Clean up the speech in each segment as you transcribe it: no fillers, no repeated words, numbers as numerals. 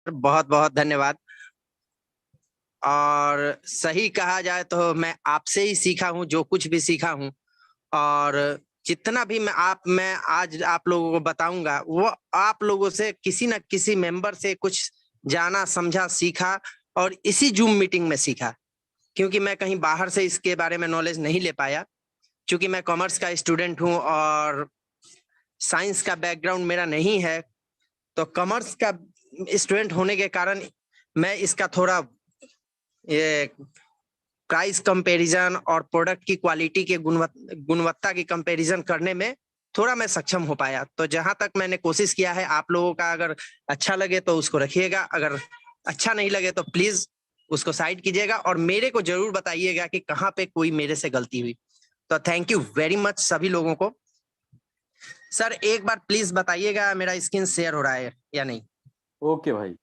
बहुत बहुत धन्यवाद। और सही कहा जाए तो मैं आपसे ही सीखा हूँ, जो कुछ भी सीखा हूँ। और जितना भी मैं आज आप लोगों को बताऊंगा वो आप लोगों से किसी न किसी मेंबर से कुछ जाना, समझा, सीखा और इसी जूम मीटिंग में सीखा। क्योंकि मैं कहीं बाहर से इसके बारे में नॉलेज नहीं ले पाया, क्योंकि मैं कॉमर्स का स्टूडेंट हूँ और साइंस का बैकग्राउंड मेरा नहीं है। तो कॉमर्स का स्टूडेंट होने के कारण मैं इसका थोड़ा ये प्राइस कंपैरिजन और प्रोडक्ट की क्वालिटी के गुणवत्ता की कंपैरिजन करने में थोड़ा मैं सक्षम हो पाया। तो जहां तक मैंने कोशिश किया है, आप लोगों का अगर अच्छा लगे तो उसको रखिएगा, अगर अच्छा नहीं लगे तो प्लीज उसको साइड कीजिएगा और मेरे को जरूर बताइएगा कि कहाँ पे कोई मेरे से गलती हुई। तो थैंक यू वेरी मच सभी लोगों को। सर एक बार प्लीज बताइएगा मेरा स्क्रीन शेयर हो रहा है या नहीं। ओके भाई।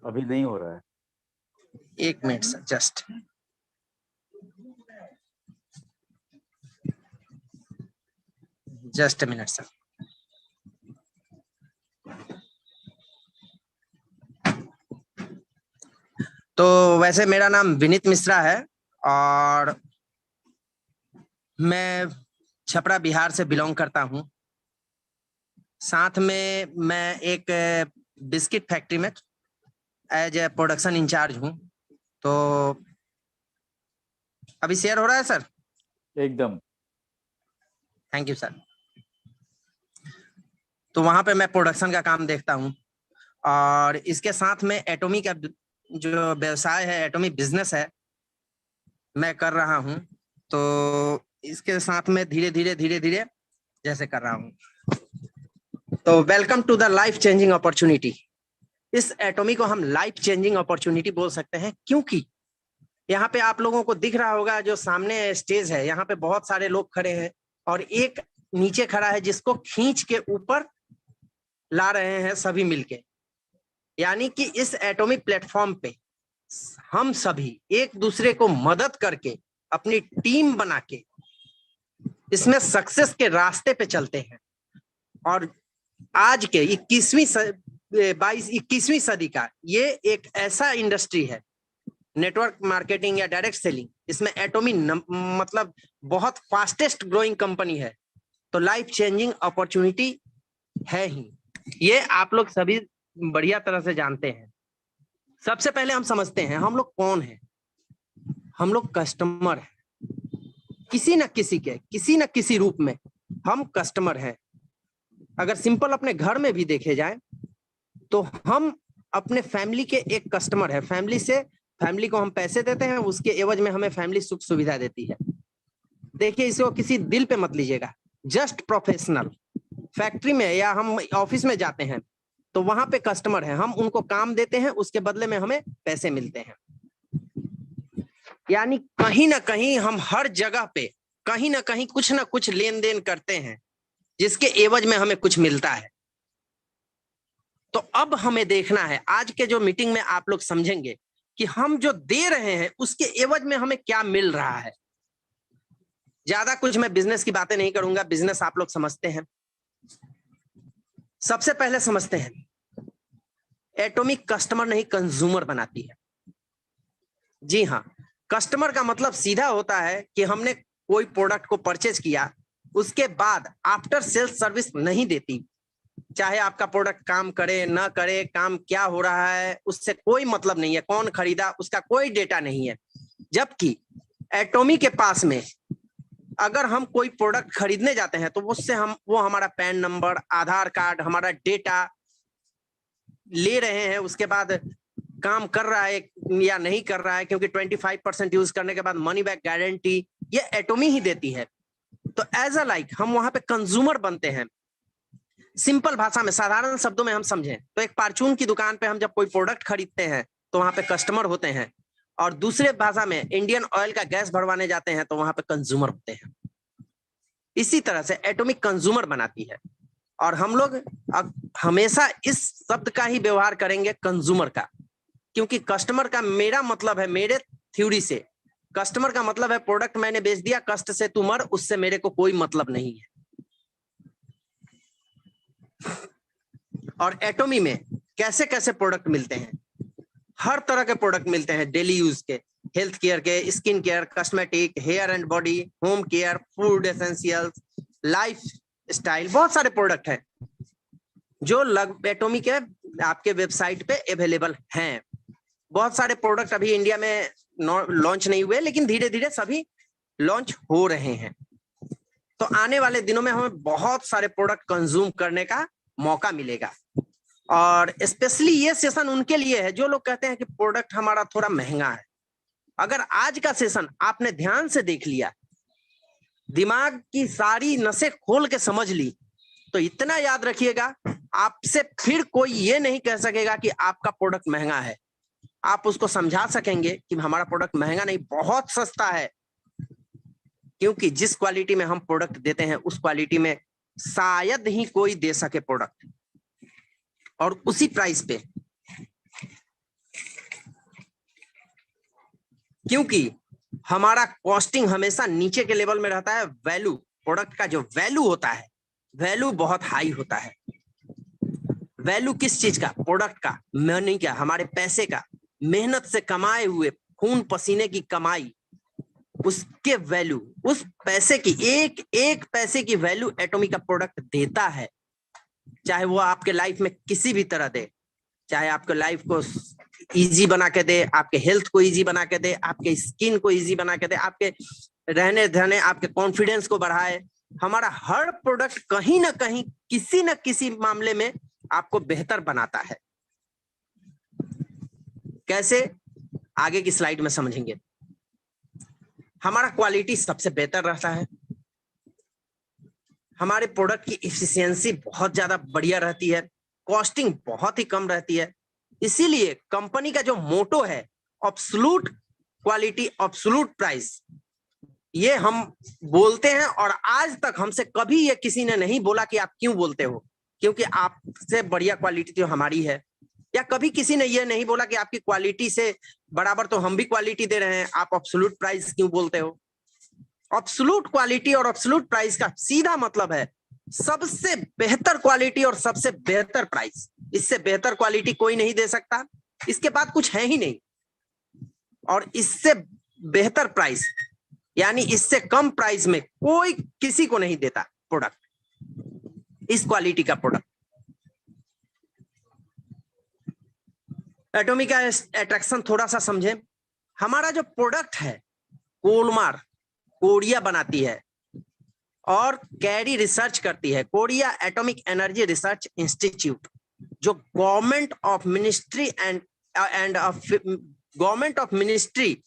अभी नहीं हो रहा है। एक minute sir, just minute sir. तो वैसे मेरा नाम विनीत मिश्रा है और मैं छपरा बिहार से बिलोंग करता हूँ। साथ में मैं एक बिस्किट फैक्ट्री में एज ए प्रोडक्शन इंचार्ज हूँ। तो अभी शेयर हो रहा है सर? एकदम। Thank you sir. तो वहां पे मैं प्रोडक्शन का काम देखता हूँ और इसके साथ में एटॉमी का जो व्यवसाय है, एटॉमी बिजनेस है, मैं कर रहा हूँ। तो इसके साथ में धीरे धीरे जैसे कर रहा हूँ। तो welcome to the life changing opportunity. इस एटॉमी को हम लाइफ चेंजिंग अपॉर्चुनिटी बोल सकते हैं, क्योंकि यहाँ पे आप लोगों को दिख रहा होगा जो सामने स्टेज है, यहाँ पे बहुत सारे लोग खड़े हैं और एक नीचे खड़ा है जिसको खींच के ऊपर ला रहे हैं सभी मिलके। यानी कि इस एटॉमिक प्लेटफॉर्म पे हम सभी एक दूसरे को मदद करके अपनी टीम बना के इसमें सक्सेस के रास्ते पे चलते हैं। और आज के 21वीं सदी का ये एक ऐसा इंडस्ट्री है, नेटवर्क मार्केटिंग या डायरेक्ट सेलिंग, इसमें एटॉमी मतलब बहुत फास्टेस्ट ग्रोइंग कंपनी है। तो लाइफ चेंजिंग अपॉर्चुनिटी है ही, ये आप लोग सभी बढ़िया तरह से जानते हैं। सबसे पहले हम समझते हैं हम लोग कौन है। हम लोग कस्टमर हैं, किसी न किसी रूप में हम कस्टमर हैं। अगर सिंपल अपने घर में भी देखे जाए तो हम अपने फैमिली के एक कस्टमर है। फैमिली को हम पैसे देते हैं, उसके एवज में हमें फैमिली सुख सुविधा देती है। देखिए, इसको किसी दिल पे मत लीजिएगा, जस्ट प्रोफेशनल। फैक्ट्री में या हम ऑफिस में जाते हैं तो वहां पे कस्टमर है, हम उनको काम देते हैं, उसके बदले में हमें पैसे मिलते हैं। यानी कहीं ना कहीं हम हर जगह पे कहीं ना कहीं कुछ ना कुछ लेन देन करते हैं जिसके एवज में हमें कुछ मिलता है। तो अब हमें देखना है, आज के जो मीटिंग में आप लोग समझेंगे कि हम जो दे रहे हैं उसके एवज में हमें क्या मिल रहा है। ज्यादा कुछ मैं बिजनेस की बातें नहीं करूंगा, बिजनेस आप लोग समझते हैं। सबसे पहले समझते हैं, एटॉमिक कस्टमर नहीं कंज्यूमर बनाती है। जी हाँ, कस्टमर का मतलब सीधा होता है कि हमने कोई प्रोडक्ट को परचेज किया, उसके बाद आफ्टर सेल्स सर्विस नहीं देती। चाहे आपका प्रोडक्ट काम करे ना करे, काम क्या हो रहा है उससे कोई मतलब नहीं है, कौन खरीदा उसका कोई डेटा नहीं है। जबकि एटॉमी के पास में अगर हम कोई प्रोडक्ट खरीदने जाते हैं तो उससे वो हमारा पैन नंबर, आधार कार्ड, हमारा डेटा ले रहे हैं, उसके बाद काम कर रहा है या नहीं कर रहा है, क्योंकि 25% यूज करने के बाद मनी बैक गारंटी ये एटॉमी ही देती है। तो एज अ लाइक हम वहां पे कंज्यूमर बनते हैं। सिंपल भाषा में, साधारण शब्दों में हम समझें तो एक परचून की दुकान पे हम जब कोई प्रोडक्ट खरीदते हैं तो वहां पे कस्टमर होते हैं, और दूसरे भाषा में इंडियन ऑयल का गैस भरवाने जाते हैं तो वहां पे कंज्यूमर होते हैं। इसी तरह से एटॉमिक कंज्यूमर बनाती है और हम लोग हमेशा इस शब्द का ही व्यवहार करेंगे, कंज्यूमर का। क्योंकि कस्टमर का मेरा मतलब है, मेरे थ्योरी से कस्टमर का मतलब है प्रोडक्ट मैंने बेच दिया, कष्ट से तू मर, उससे मेरे को कोई मतलब नहीं है। और एटॉमी में कैसे कैसे प्रोडक्ट मिलते हैं, हर तरह के प्रोडक्ट मिलते हैं, डेली यूज के, हेल्थ केयर के, skin care, cosmetic, hair and body, home care, food essentials, lifestyle, बहुत सारे प्रोडक्ट हैं जो एटॉमी के आपके वेबसाइट पे अवेलेबल हैं। बहुत सारे प्रोडक्ट अभी इंडिया में लॉन्च नहीं हुए, लेकिन धीरे धीरे सभी लॉन्च हो रहे हैं। तो आने वाले दिनों में हमें बहुत सारे प्रोडक्ट कंज्यूम करने का मौका मिलेगा। और स्पेशली ये सेशन उनके लिए है जो लोग कहते हैं कि प्रोडक्ट हमारा थोड़ा महंगा है। अगर आज का सेशन आपने ध्यान से देख लिया, दिमाग की सारी नसें खोल के समझ ली, तो इतना याद रखिएगा, आपसे फिर कोई ये नहीं कह सकेगा कि आपका प्रोडक्ट महंगा है। आप उसको समझा सकेंगे कि हमारा प्रोडक्ट महंगा नहीं, बहुत सस्ता है, क्योंकि जिस क्वालिटी में हम प्रोडक्ट देते हैं उस क्वालिटी में शायद ही कोई दे सके प्रोडक्ट, और उसी प्राइस पे। क्योंकि हमारा कॉस्टिंग हमेशा नीचे के लेवल में रहता है, वैल्यू, प्रोडक्ट का जो वैल्यू होता है, वैल्यू बहुत हाई होता है। वैल्यू किस चीज का? प्रोडक्ट का, मनी का, हमारे पैसे का, मेहनत से कमाए हुए खून पसीने की कमाई, उसके वैल्यू, उस पैसे की, एक एक पैसे की वैल्यू एटॉमी का प्रोडक्ट देता है। चाहे वो आपके लाइफ में किसी भी तरह दे, चाहे आपके लाइफ को इजी बना के दे, आपके हेल्थ को इजी बना के दे, आपके स्किन को इजी बना के दे, आपके रहने धरने, आपके कॉन्फिडेंस को बढ़ाए। हमारा हर प्रोडक्ट कहीं ना कहीं, किसी न किसी मामले में आपको बेहतर बनाता है। कैसे? आगे की स्लाइड में समझेंगे। हमारा क्वालिटी सबसे बेहतर रहता है, हमारे प्रोडक्ट की एफिशिएंसी बहुत ज्यादा बढ़िया रहती है, कॉस्टिंग बहुत ही कम रहती है। इसीलिए कंपनी का जो मोटो है, एब्सोल्यूट क्वालिटी, एब्सोल्यूट प्राइस, ये हम बोलते हैं। और आज तक हमसे कभी ये किसी ने नहीं बोला कि आप क्यों बोलते हो, क्योंकि आपसे बढ़िया क्वालिटी तो हमारी है। या कभी किसी ने ये नहीं बोला कि आपकी क्वालिटी से बराबर तो हम भी क्वालिटी दे रहे हैं, आप एब्सोल्यूट प्राइस क्यों बोलते हो। एब्सोल्यूट क्वालिटी और एब्सोल्यूट प्राइस का सीधा मतलब है सबसे बेहतर क्वालिटी और सबसे बेहतर प्राइस। इससे बेहतर क्वालिटी कोई नहीं दे सकता, इसके बाद कुछ है ही नहीं। और इससे बेहतर प्राइस, यानी इससे कम प्राइस में कोई किसी को नहीं देता प्रोडक्ट, इस क्वालिटी का प्रोडक्ट। एटॉमी का अट्रैक्शन थोड़ा सा समझे। हमारा जो प्रोडक्ट है, कोलमार कोरिया बनाती है और कैरी रिसर्च करती है, Korea atomic energy research institute, जो government of ministry and government of ministry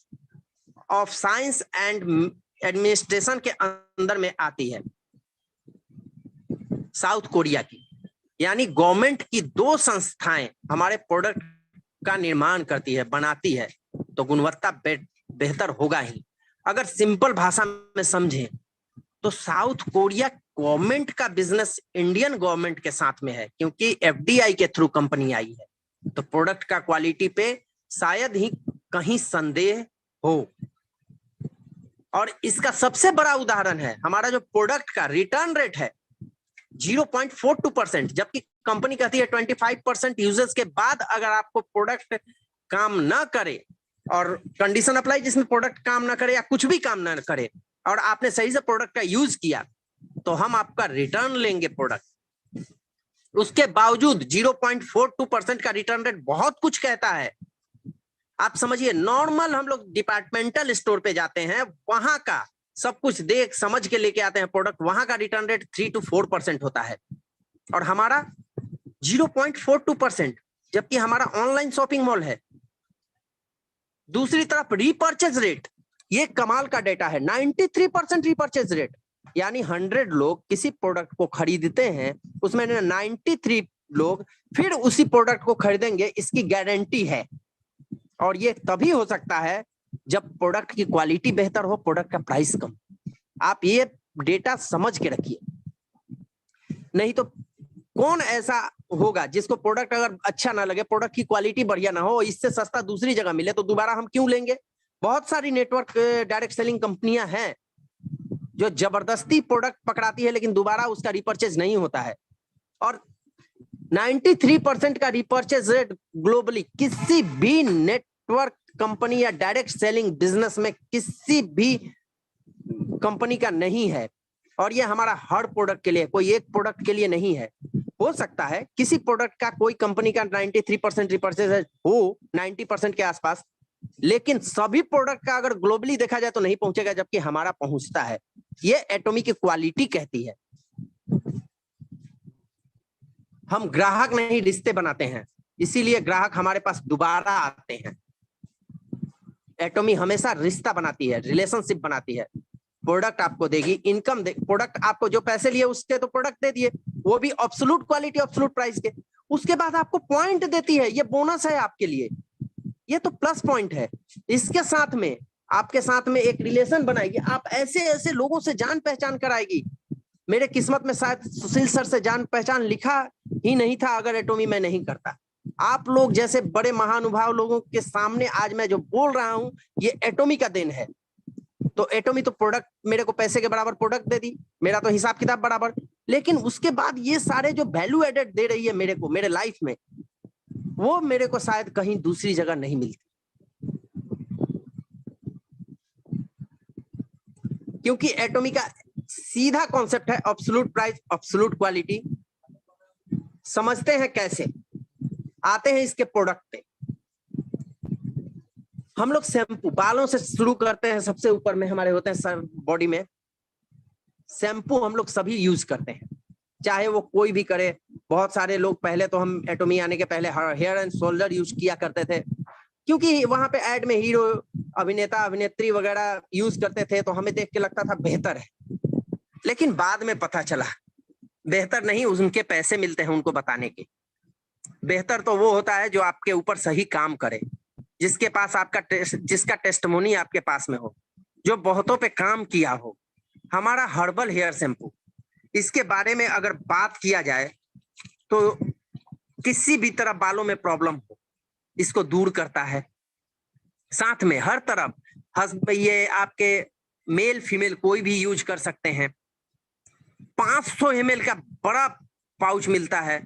of science and administration के अंदर में आती है, साउथ कोरिया की। यानी गवर्नमेंट की दो संस्थाएं हमारे प्रोडक्ट का निर्माण करती है, बनाती है, तो गुणवत्ता बेहतर होगा ही। अगर सिंपल भाषा में समझें तो साउथ कोरिया गवर्नमेंट का बिजनेस इंडियन गवर्नमेंट के साथ में है, क्योंकि एफडीआई के थ्रू कंपनी आई है, तो प्रोडक्ट का क्वालिटी पे शायद ही कहीं संदेह हो। और इसका सबसे बड़ा उदाहरण है हमारा जो प्रोडक्ट का रिटर्न रेट है 0.42%, जबकि कंपनी कहती है 25% यूजर्स के बाद अगर आपको प्रोडक्ट काम ना करे, और कंडीशन अप्लाई जिसमें प्रोडक्ट काम ना करे या कुछ भी काम ना करे, और आपने सही से प्रोडक्ट का यूज किया, तो हम आपका रिटर्न लेंगे प्रोडक्ट। उसके बावजूद 0.42% का रिटर्न रेट बहुत कुछ कहता है। आप समझिए, नॉर्मल हम लोग डिपार्टमेंटल स्टोर पे जाते हैं, वहां का सब कुछ देख समझ के लेके आते हैं प्रोडक्ट, वहां का रिटर्न रेट 3 to 4% होता है, और हमारा 0.42%, जबकि हमारा ऑनलाइन शॉपिंग मॉल है। दूसरी तरफ रीपर्चेज रेट, ये कमाल का डेटा है, 93% रीपर्चेज रेट, यानी 100 लोग किसी प्रोडक्ट को खरीदते हैं, उसमें 93 लोग फिर उसी प्रोडक्ट को खरीदेंगे, इसकी गारंटी है। और ये तभी हो सकता है जब प्रोडक्ट की क्वालिटी बेहतर हो, प्रोडक्ट का प्राइस कम। आप ये डेटा समझ के रखिए, नहीं तो कौन ऐसा होगा, जिसको प्रोडक्ट अगर अच्छा ना लगे, प्रोडक्ट की क्वालिटी बढ़िया ना हो, इससे सस्ता दूसरी जगह मिले तो दोबारा हम क्यों लेंगे। बहुत सारी नेटवर्क डायरेक्ट सेलिंग कंपनियां हैं जो जबरदस्ती प्रोडक्ट पकड़ाती है लेकिन दोबारा उसका रिपर्चेज नहीं होता है। और 93% का रिपर्चेज रेट ग्लोबली किसी भी नेटवर्क कंपनी या डायरेक्ट सेलिंग बिजनेस में किसी भी कंपनी का नहीं है। और ये हमारा हर प्रोडक्ट के लिए, कोई एक प्रोडक्ट के लिए नहीं है। हो सकता है किसी प्रोडक्ट का कोई कंपनी का 93% रिपर्चेज हो, 90% के आसपास, लेकिन सभी प्रोडक्ट का अगर ग्लोबली देखा जाए तो नहीं पहुंचेगा, जबकि हमारा पहुंचता है। ये एटॉमी की क्वालिटी कहती है। हम ग्राहक नहीं रिश्ते बनाते हैं, इसीलिए ग्राहक हमारे पास दोबारा आते हैं। एटॉमी हमेशा रिश्ता बनाती है, रिलेशनशिप बनाती है। प्रोडक्ट आपको देगी, इनकम दे, प्रोडक्ट आपको जो पैसे लिए उसके तो प्रोडक्ट दे दिए, वो भी एब्सोल्यूट क्वालिटी एब्सोल्यूट प्राइस के। उसके बाद आपको पॉइंट देती है, ये बोनस है आपके लिए, ये तो प्लस पॉइंट है। इसके साथ में आपके साथ में एक रिलेशन बनाएगी, आप ऐसे ऐसे लोगों से जान पहचान कराएगी। मेरे किस्मत में शायद सुशील सर से जान पहचान लिखा ही नहीं था अगर एटॉमी मैं नहीं करता। आप लोग जैसे बड़े महानुभाव लोगों के सामने आज मैं जो बोल रहा हूं, ये एटॉमी का देन है। तो एटॉमी तो प्रोडक्ट मेरे को पैसे के बराबर प्रोडक्ट दे दी, मेरा तो हिसाब किताब बराबर, लेकिन उसके बाद ये सारे जो वैल्यू एडेड दे रही है मेरे को, मेरे लाइफ में, वो मेरे को शायद कहीं दूसरी जगह नहीं मिलती। क्योंकि एटॉमी का सीधा कॉन्सेप्ट है एब्सोल्यूट प्राइस एब्सोल्यूट क्वालिटी। समझते हैं कैसे, आते हैं इसके प्रोडक्ट पे। हम लोग शैम्पू, बालों से शुरू करते हैं, सबसे ऊपर में हमारे होते हैं सर बॉडी में शैम्पू, हम लोग सभी यूज करते हैं, चाहे वो कोई भी करे। बहुत सारे लोग, पहले तो हम एटॉमी आने के पहले हेयर एंड शोल्डर यूज किया करते थे, क्योंकि वहां पे एड में हीरो अभिनेता अभिनेत्री वगैरह यूज करते थे, तो हमें देख के लगता था बेहतर है। लेकिन बाद में पता चला बेहतर नहीं, उनके पैसे मिलते हैं उनको बताने के। बेहतर तो वो होता है जो आपके ऊपर सही काम करे, जिसके पास आपका जिसका टेस्टिमोनी आपके पास में हो, जो बहुतों पे काम किया हो। हमारा हर्बल हेयर शैम्पू, इसके बारे में अगर बात किया जाए तो किसी भी तरह बालों में प्रॉब्लम हो, इसको दूर करता है। साथ में हर तरफ ये आपके मेल फीमेल कोई भी यूज कर सकते हैं। 500 ml का बड़ा पाउच मिलता है,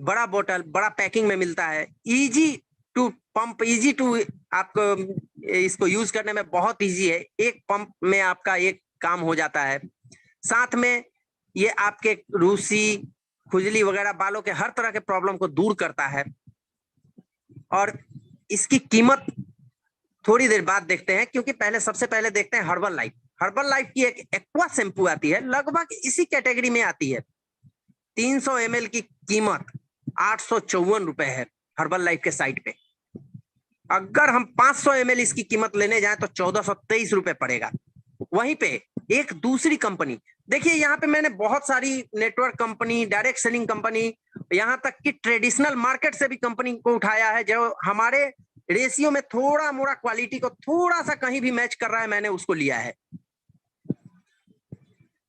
बड़ा बोतल, बड़ा पैकिंग में मिलता है। Easy to pump, easy to, आपको इसको यूज करने में बहुत इजी है। एक पंप में आपका एक काम हो जाता है। साथ में ये आपके रूसी, खुजली वगैरह, बालों के हर तरह के प्रॉब्लम को दूर करता है। और इसकी कीमत थोड़ी देर बाद देखते हैं, क्योंकि पहले सबसे पहले देखते हैं हर्बल लाइफ। हर्बल लाइफ की एक एक्वा शैम्पू आती है, लगभग इसी कैटेगरी में आती है। 300 ml की कीमत 854 रुपए है हर्बल लाइफ के साइट पे। अगर हम 500 ml इसकी कीमत लेने जाएं तो 1423 रुपए पड़ेगा। वहीं पे एक दूसरी कंपनी, देखिए यहाँ पे मैंने बहुत सारी network company, direct selling company, यहाँ तक कि ट्रेडिशनल मार्केट से भी कंपनी को उठाया है, जो हमारे रेशियो में थोड़ा मोड़ा क्वालिटी को थोड़ा सा कहीं भी मैच कर रहा है, मैंने उसको लिया है।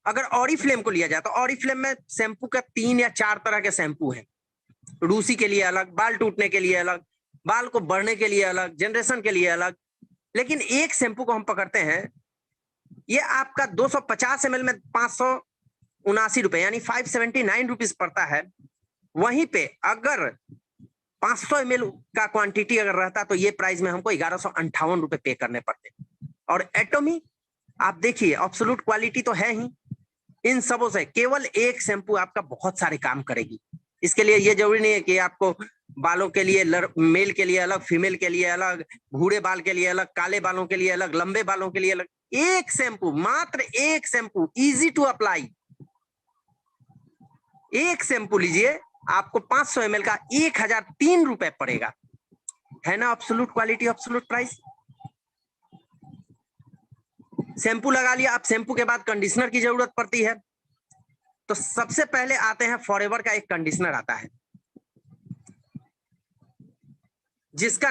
अगर ऑरिफ्लेम को लिया जाए तो ऑरिफ्लेम में शैम्पू का 3 या 4 तरह के शैम्पू हैं। रूसी के लिए अलग, बाल टूटने के लिए अलग, बाल को बढ़ने के लिए अलग, जनरेशन के लिए अलग। लेकिन एक शैम्पू को हम पकड़ते हैं, ये आपका 250 ml में 579 रुपए यानी 579 रुपीज पड़ता है। वहीं पे अगर 500 ml का क्वांटिटी अगर रहता तो ये प्राइस में हमको 1158 रुपए पे करने पड़ते। और एटॉमी आप देखिए, एब्सोल्यूट क्वालिटी तो है ही, इन सबों से केवल एक शैम्पू आपका बहुत सारे काम करेगी। इसके लिए ये जरूरी नहीं है कि आपको बालों के लिए मेल के लिए अलग, फीमेल के लिए अलग, भूरे बाल के लिए अलग, काले बालों के लिए अलग, लंबे बालों के लिए अलग। एक शैम्पू, मात्र एक शैम्पू, इजी टू अप्लाई। एक शैम्पू लीजिए, आपको 500 ml का 1003 रुपए पड़ेगा। है ना absolute quality absolute price. Shampoo लगा लिया, अब शैम्पू के बाद कंडीशनर की जरूरत पड़ती है। तो सबसे पहले आते हैं फॉरएवर का एक कंडीशनर आता है, जिसका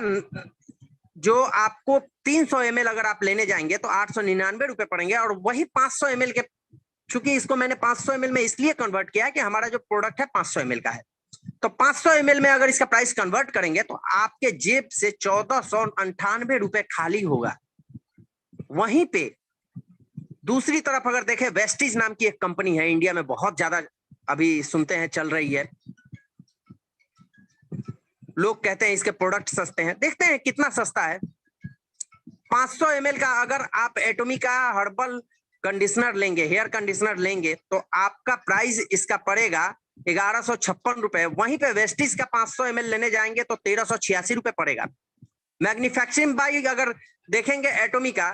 जो आपको 300 ml अगर आप लेने जाएंगे तो 899 रुपए पड़ेंगे। और वही 500 ml के, चूंकि इसको मैंने 500 ml में इसलिए कन्वर्ट किया है कि हमारा जो प्रोडक्ट है 500 ml का है, तो 500 ml में अगर इसका प्राइस कन्वर्ट करेंगे तो आपके जेब से 1498 रुपए खाली होगा। वहीं पे दूसरी तरफ अगर देखें, वेस्टीज नाम की एक कंपनी है, इंडिया में बहुत ज्यादा अभी सुनते हैं, चल रही है, लोग कहते हैं इसके प्रोडक्ट सस्ते हैं। देखते हैं कितना सस्ता है। 500 ml का अगर आप एटॉमिक का हर्बल कंडीशनर लेंगे, हेयर कंडीशनर लेंगे, तो आपका प्राइस इसका पड़ेगा 1156 रुपए। वहीं पे वेस्टीज का 500 ml लेने जाएंगे तो 1386 रुपए पड़ेगा। मैन्युफैक्चरिंग बाई अगर देखेंगे एटॉमिक का,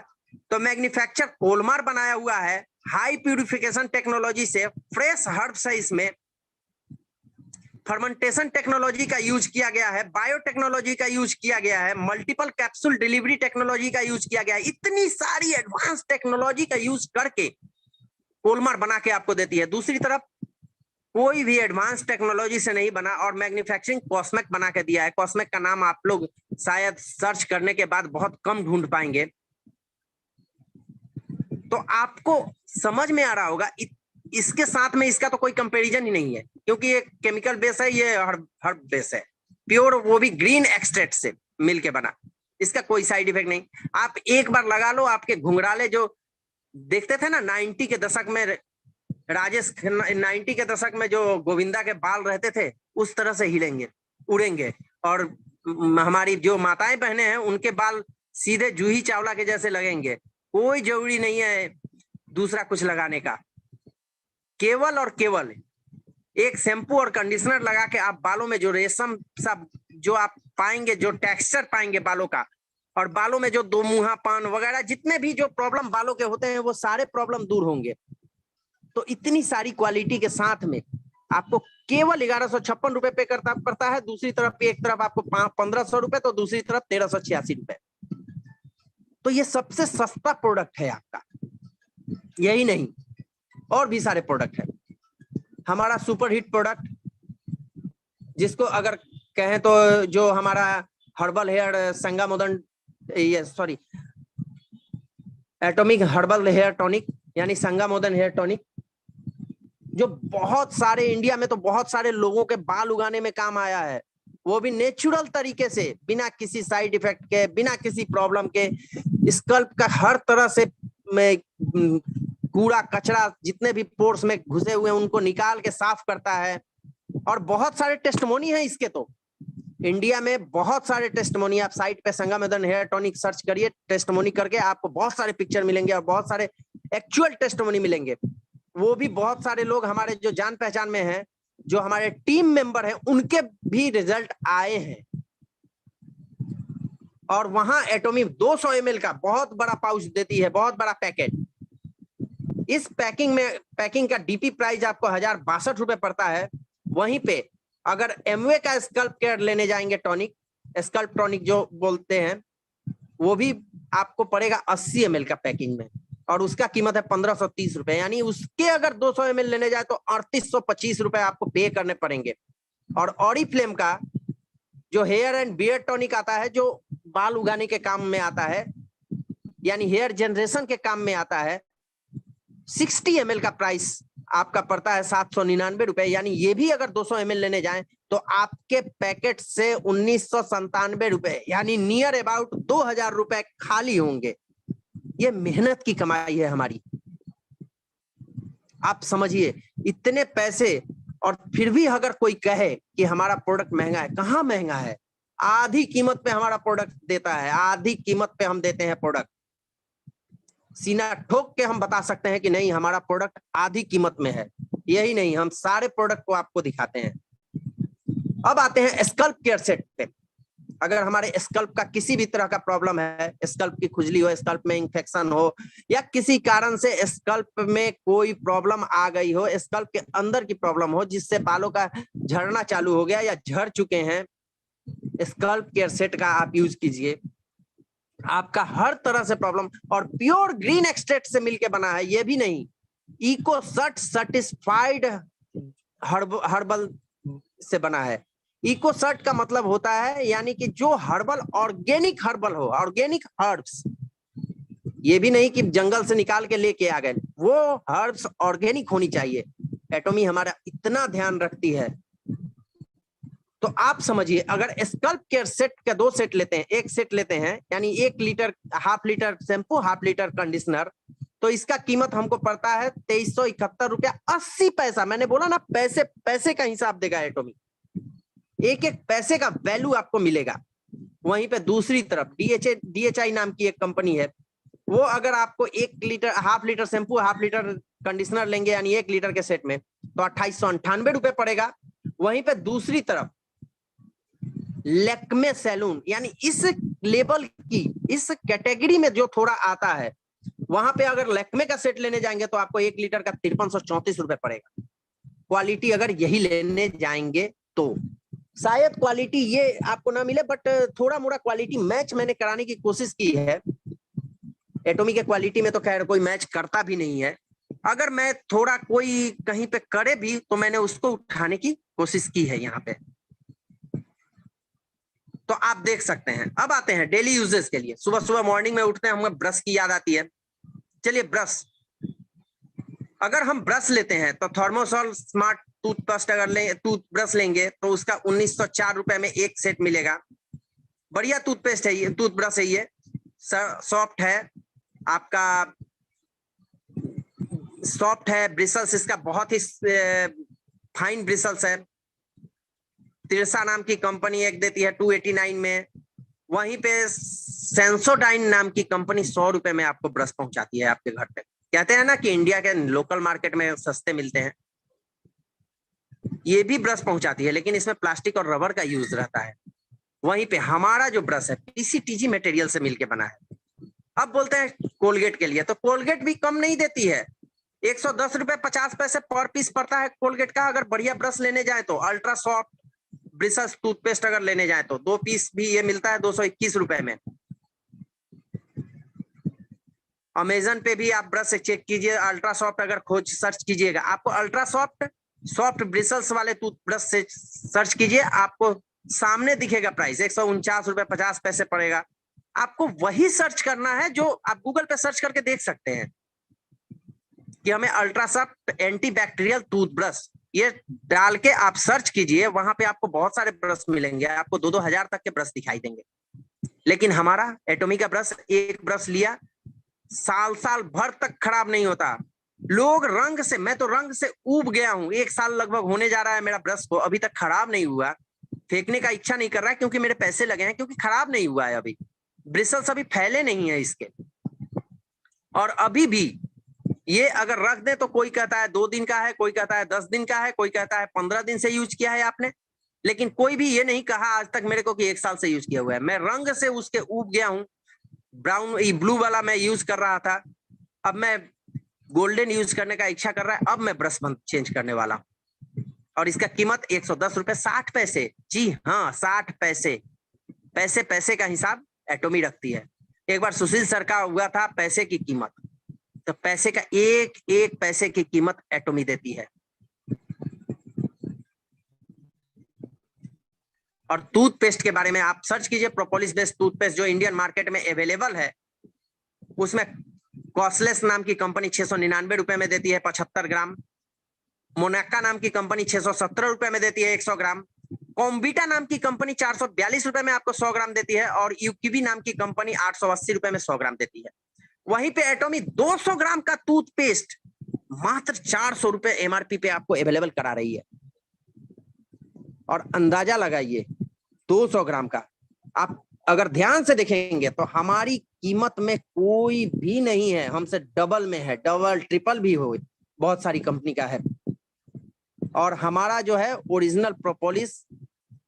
तो मैन्युफैक्चर कोलमार बनाया हुआ है, हाई प्यूरिफिकेशन टेक्नोलॉजी से, फ्रेश हर्ब्स है इसमें, फर्मेंटेशन टेक्नोलॉजी का यूज किया गया है, बायोटेक्नोलॉजी का यूज किया गया है, मल्टीपल कैप्सूल डिलीवरी टेक्नोलॉजी का यूज किया गया है। इतनी सारी एडवांस टेक्नोलॉजी का यूज करके कोलमार बना के आपको देती है। दूसरी तरफ कोई भी एडवांस टेक्नोलॉजी से नहीं बना और मैन्युफैक्चरिंग कॉस्मेक बना के दिया है। कॉस्मेक का नाम आप लोग शायद सर्च करने के बाद बहुत कम ढूंढ पाएंगे। तो आपको समझ में आ रहा होगा, इसके साथ में इसका तो कोई कंपैरिजन ही नहीं है, क्योंकि ये केमिकल बेस है, ये हर्ब बेस है, प्योर, वो भी ग्रीन एक्सट्रैक्ट से मिल के बना। इसका कोई साइड इफेक्ट नहीं। आप एक बार लगा लो, आपके घुंघराले जो देखते थे ना 90 के दशक में, राजेश 90 के दशक में जो गोविंदा के बाल रहते थे, उस तरह से हिलेंगे, उड़ेंगे। और हमारी जो माताएं बहनें हैं, उनके बाल सीधे जूही चावला के जैसे लगेंगे। कोई जरूरी नहीं है दूसरा कुछ लगाने का, केवल और केवल एक शैम्पू और कंडीशनर लगा के आप बालों में जो रेशम सा जो आप पाएंगे, जो टेक्सचर पाएंगे बालों का, और बालों में जो दो मुहापन वगैरह जितने भी जो प्रॉब्लम बालों के होते हैं, वो सारे प्रॉब्लम दूर होंगे। तो इतनी सारी क्वालिटी के साथ में आपको केवल 1156 रुपए पे करता पड़ता है। दूसरी तरफ एक तरफ आपको 1500 रुपए, तो दूसरी तरफ 1386 रुपए। तो ये सबसे सस्ता प्रोडक्ट है आपका। यही नहीं, और भी सारे प्रोडक्ट है। हमारा सुपर हिट प्रोडक्ट, जिसको अगर कहें तो जो हमारा हर्बल हेयर संगामोदन, ये sorry, atomic herbal hair tonic यानी संगामोदन हेयर टॉनिक, जो बहुत सारे इंडिया में तो बहुत सारे लोगों के बाल उगाने में काम आया है, वो भी नेचुरल तरीके से, बिना किसी साइड इफेक्ट के, बिना किसी प्रॉब्लम के। स्कल्प का हर तरह से कूड़ा कचरा जितने भी पोर्स में घुसे हुए हैं उनको निकाल के साफ करता है। और बहुत सारे टेस्टमोनी है इसके, तो इंडिया में बहुत सारे टेस्टमोनी। आप साइट पे संगामोदन हेयर टॉनिक सर्च करिए, टेस्टमोनी करके आपको बहुत सारे पिक्चर मिलेंगे और बहुत सारे एक्चुअल टेस्टमोनी मिलेंगे। वो भी बहुत सारे लोग हमारे जो जान पहचान में हैं, जो हमारे टीम मेंबर हैं, उनके भी रिजल्ट आए हैं। और वहां एटॉमिक 200 ml का बहुत बड़ा पाउच देती है, बहुत बड़ा पैकेट। इस पैकिंग का डीपी प्राइस आपको 1062 रुपए पड़ता है। वहीं पे अगर एमवे का स्कल्प केयर लेने जाएंगे, टॉनिक, स्कल्प टॉनिक जो बोलते हैं, वो भी आपको पड़ेगा 80 ml का पैकिंग में, और उसका कीमत है 1530 रुपए। यानी उसके अगर 200 ml लेने जाए तो 3825 रुपए आपको पे करने पड़ेंगे। और ऑरिफ्लेम का जो हेयर एंड बियर्ड टॉनिक आता है, जो बाल उगाने के काम में आता है, यानी हेयर जनरेशन के काम में आता है, 60 ml का प्राइस आपका पड़ता है 799 रुपए। यानी ये भी अगर 200 ml लेने जाएं तो आपके पैकेट से 1997 रुपए, यानी नियर अबाउट 2000 रुपए खाली होंगे। ये मेहनत की कमाई है हमारी। आप समझिए, इतने पैसे, और फिर भी अगर कोई कहे कि हमारा प्रोडक्ट महंगा है, कहाँ महंगा है? आधी कीमत पे हमारा प्रोडक्ट देता है, आधी कीमत पे हम देते हैं प्रोडक्ट। सीना ठोक के हम बता सकते हैं कि नहीं, हमारा प्रोडक्ट आधी कीमत में है। यही नहीं, हम सारे प्रोडक्ट को आपको दिखाते हैं। अब आते हैं स्कल्प केयर सेट पे। अगर हमारे स्कल्प का किसी भी तरह का प्रॉब्लम है, स्कल्प की खुजली हो, स्कल्प में इंफेक्शन हो, या किसी कारण से स्कल्प में कोई प्रॉब्लम आ गई हो, स्कल्प के अंदर की प्रॉब्लम हो जिससे बालों का झड़ना चालू हो गया या झड़ चुके हैं, स्कल्प केयर सेट का आप यूज कीजिए। आपका हर तरह से प्रॉब्लम, और प्योर ग्रीन एक्सट्रैक्ट से मिलके बना है। ये भी नहीं, इको सर्टिफाइड हर्बल से बना है। इको सर्ट का मतलब होता है यानी कि जो हर्बल, ऑर्गेनिक हर्बल हो, ऑर्गेनिक हर्ब्स। ये भी नहीं कि जंगल से निकाल के लेके आ गए, वो हर्ब्स ऑर्गेनिक होनी चाहिए। एटॉमी हमारा इतना ध्यान रखती है तो आप समझिए, अगर स्कल्प केयर सेट का 2 सेट लेते हैं, एक सेट लेते हैं यानी 1 litre, half litre shampoo, half litre conditioner, तो इसका कीमत हमको पड़ता है 2371 रुपया 80 पैसा। मैंने बोला ना, पैसे पैसे का हिसाब देगा एटॉमिक, एक एक पैसे का वैल्यू आपको मिलेगा। वहीं पे दूसरी तरफ DHI नाम की एक कंपनी है, वो अगर आपको 1 litre, half litre shampoo, half litre conditioner लेंगे यानी 1 लीटर के सेट में, तो 2898 रुपए पड़ेगा। वहीं पे दूसरी तरफ लैक्मे सैलून, यानी इस लेवल की, इस कैटेगरी में जो थोड़ा आता है, वहां पे अगर लैक्मे का सेट लेने जाएंगे तो आपको 1 लीटर का 5334 रुपए पड़ेगा। क्वालिटी अगर यही लेने जाएंगे तो शायद क्वालिटी ये आपको ना मिले, बट थोड़ा मोड़ा क्वालिटी मैच मैंने कराने की कोशिश की है। एटॉमिक के क्वालिटी में तो खैर कोई मैच करता भी नहीं है, अगर मैं थोड़ा कोई कहीं पे करे भी तो मैंने उसको उठाने की कोशिश की है यहाँ पे। तो आप देख सकते हैं। अब आते हैं डेली यूजेस के लिए। सुबह सुबह मॉर्निंग में उठते हैं, हमें ब्रश की याद आती है। चलिए ब्रश, अगर हम ब्रश लेते हैं तो थर्मोसॉल स्मार्ट टूथपेस्ट अगर टूथब्रश लेंगे तो उसका 1904 रुपए में एक सेट मिलेगा। बढ़िया टूथपेस्ट है ये, टूथब्रश है ये, सॉफ्ट है आपका, सॉफ्ट है। ब्रिसल्स इसका बहुत ही फाइन ब्रिसल्स है। तिरसा नाम की कंपनी एक देती है 289 में। वहीं पे सेंसोडाइन नाम की कंपनी 100 रुपए में आपको ब्रश पहुंचाती है आपके घर पे। कहते हैं ना कि इंडिया के लोकल मार्केट में सस्ते मिलते हैं, ये भी ब्रश पहुंचाती है, लेकिन इसमें प्लास्टिक और रबर का यूज रहता है। वहीं पे हमारा जो ब्रश है PCTG मटेरियल से मिलके बना है। अब बोलते हैं कोलगेट के लिए, तो कोलगेट भी कम नहीं देती है, 110 रुपए 50 पैसे पर पीस पड़ता है कोलगेट का। अगर बढ़िया ब्रश लेने जाए तो अल्ट्रा सॉफ्ट ब्रिसल्स टूथपेस्ट अगर लेने जाए तो 2 पीस भी ये मिलता है 221 रुपए में। अमेजन पे भी आप ब्रश चेक कीजिए, अल्ट्रा सॉफ्ट अगर खोज सर्च कीजिएगा, आपको अल्ट्रा सॉफ्ट ब्रिसल्स वाले टूथब्रश से सर्च कीजिए, आपको सामने दिखेगा प्राइस 149 रुपए 50 पैसे पड़ेगा। आपको वही सर्च करना है जो आप गूगल पे सर्च करके देख सकते हैं कि हमें ultra soft anti bacterial toothbrush, ये डाल के आप सर्च कीजिए, वहां पे आपको बहुत सारे ब्रश मिलेंगे, आपको 2-2 हजार तक के ब्रश दिखाई देंगे। लेकिन हमारा एटॉमिक का ब्रश, एक ब्रश लिया साल साल भर तक खराब नहीं होता। लोग रंग से, मैं तो रंग से ऊब गया हूं, 1 साल लगभग होने जा रहा है मेरा ब्रश को, अभी तक खराब नहीं हुआ। फेंकने का इच्छा नहीं कर रहा है क्योंकि मेरे पैसे लगे हैं, क्योंकि खराब नहीं हुआ है अभी, ब्रिसल्स अभी फैले नहीं है इसके। और अभी भी ये अगर रख दे तो कोई कहता है 2 दिन का है, कोई कहता है 10 दिन का है, कोई कहता है 15 दिन से यूज किया है आपने, लेकिन कोई भी ये नहीं कहा आज तक मेरे को कि 1 साल से यूज किया हुआ है। मैं रंग से उसके ऊब गया हूं। ब्राउन, ब्लू वाला मैं यूज कर रहा था, अब मैं गोल्डन यूज करने का इच्छा कर रहा है, अब मैं ब्रश चेंज करने वाला हूं। और इसका कीमत 110 रुपए 60 पैसे। जी हाँ, 60 पैसे। पैसे पैसे का हिसाब एटॉमी रखती है। एक बार सुशील सर का हुआ था पैसे की कीमत, तो पैसे का एक एक पैसे की कीमत एटॉमी देती है। और टूथपेस्ट के बारे में आप सर्च कीजिए, प्रोपोलिस बेस्ड टूथपेस्ट जो इंडियन मार्केट में अवेलेबल है, उसमें कॉस्टलेस नाम की कंपनी 699 रुपए में देती है 75 ग्राम। मोनाका नाम की कंपनी 617 रुपए में देती है 100 ग्राम। कॉम्बिटा नाम की कंपनी 442 रुपए में आपको 100 ग्राम देती है। और यूकीबी नाम की कंपनी 880 रुपए में 100 ग्राम देती है। वहीं पे एटॉमी 200 ग्राम का टूथपेस्ट मात्र 400 रुपए MRP पे आपको अवेलेबल करा रही है। और अंदाजा लगाइए 200 ग्राम का, आप अगर ध्यान से देखेंगे तो हमारी कीमत में कोई भी नहीं है, हमसे डबल में है, डबल ट्रिपल भी हो, बहुत सारी कंपनी का है। और हमारा जो है ओरिजिनल प्रोपोलिस,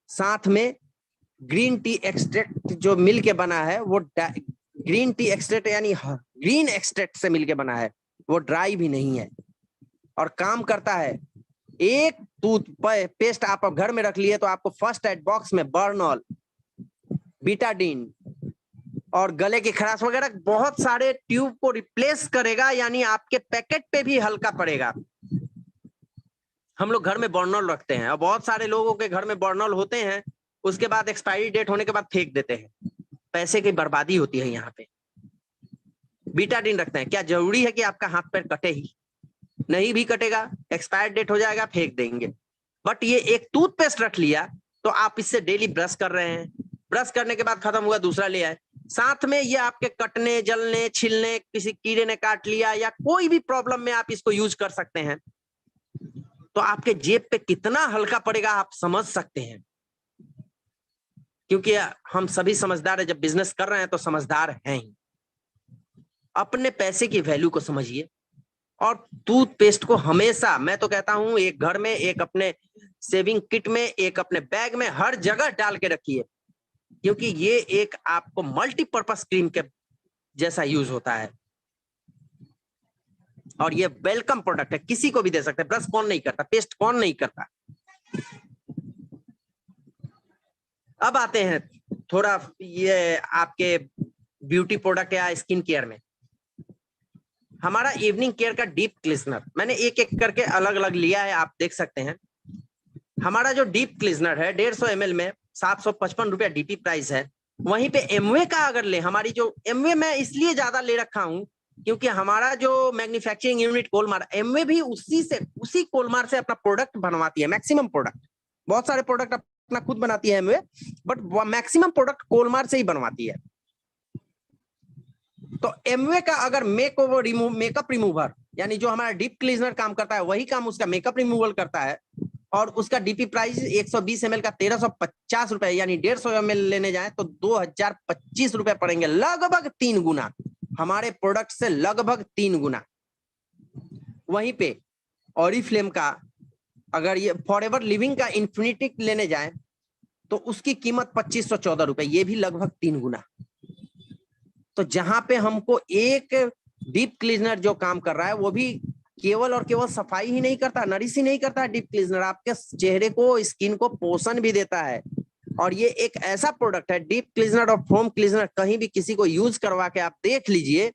साथ में ग्रीन टी एक्सट्रैक्ट जो मिल के बना है, वो ग्रीन टी एक्सट्रैक्ट यानी ग्रीन एक्सट्रैक्ट से मिलके बना है, वो ड्राई भी नहीं है और काम करता है। एक टूथपेस्ट आप घर में रख लिए तो आपको फर्स्ट एड बॉक्स में बर्नॉल, बीटाडीन और गले की खराश वगैरह बहुत सारे ट्यूब को रिप्लेस करेगा, यानी आपके पैकेट पे भी हल्का पड़ेगा। हम लोग घर में बर्नॉल रखते हैं और बहुत सारे लोगों के घर में बर्नॉल होते हैं, उसके बाद एक्सपायरी डेट होने के बाद फेंक देते हैं, पैसे की बर्बादी होती है। यहाँ पे बीटाडीन रखते हैं, क्या जरूरी है कि आपका हाथ पैर कटे ही? नहीं भी कटेगा, एक्सपायर डेट हो जाएगा, फेंक देंगे। बट ये एक टूथपेस्ट रख लिया तो आप इससे डेली ब्रश कर रहे हैं, ब्रश करने के बाद खत्म हुआ दूसरा ले आए, साथ में ये आपके कटने, जलने, छिलने, किसी कीड़े ने काट लिया या कोई भी प्रॉब्लम में आप इसको यूज कर सकते हैं, तो आपके जेब पे कितना हल्का पड़ेगा आप समझ सकते हैं। क्योंकि हम सभी समझदार है, जब बिजनेस कर रहे हैं तो समझदार हैं ही। अपने पैसे की वैल्यू को समझिए और टूथपेस्ट को हमेशा, मैं तो कहता हूं, एक घर में, एक अपने सेविंग किट में, एक अपने बैग में, हर जगह डाल के रखिए, क्योंकि ये एक आपको मल्टीपर्पस क्रीम के जैसा यूज होता है और ये वेलकम प्रोडक्ट है, किसी को भी दे सकते हैं। ब्रश कौन नहीं करता, पेस्ट कौन नहीं करता। अब आते हैं थोड़ा ये आपके ब्यूटी प्रोडक्ट या स्किन केयर में। हमारा इवनिंग केयर का डीप क्लीजनर, मैंने एक एक करके अलग अलग लिया है, आप देख सकते हैं। हमारा जो डीप क्लीजनर है 150 ml में 755 रुपया डीपी प्राइस है। वहीं पे एमवे का अगर ले, हमारी जो एमवे मैं इसलिए ज्यादा ले रखा हूं क्योंकि हमारा जो मैन्युफैक्चरिंग यूनिट कोलमार, एमवे भी उसी कोलमार से अपना प्रोडक्ट बनवाती है, मैक्सिमम प्रोडक्ट। बहुत सारे प्रोडक्ट अपना खुद बनाती है एमवे, बट मैक्सिमम प्रोडक्ट कोलमार से ही बनवाती है। तो एमवे का अगर मेकअप रिमूवर, यानी जो हमारा डीप क्लीजनर काम करता है वही काम उसका मेकअप रिमूवल करता है, और उसका डीपी प्राइस 120 ml का 1350 रुपए, यानी 150 ml लेने जाए तो 2025 रुपए पड़ेंगे, लगभग 3 गुना, हमारे प्रोडक्ट से लगभग 3 गुना। वहीं पे ऑरिफ्लेम का अगर ये फॉरएवर लिविंग का इन्फिनिटी लेने जाए तो उसकी कीमत 2514 रुपए, ये भी लगभग 3 गुना। तो जहां पे हमको एक डीप क्लीजनर जो काम कर रहा है वो भी केवल और केवल सफाई ही नहीं करता, नरिश ही नहीं करता, डीप क्लीजनर आपके चेहरे को, स्किन को पोषण भी देता है। और ये एक ऐसा प्रोडक्ट है, डीप क्लीजनर और फोम क्लीजनर, कहीं भी किसी को यूज करवा के आप देख लीजिए,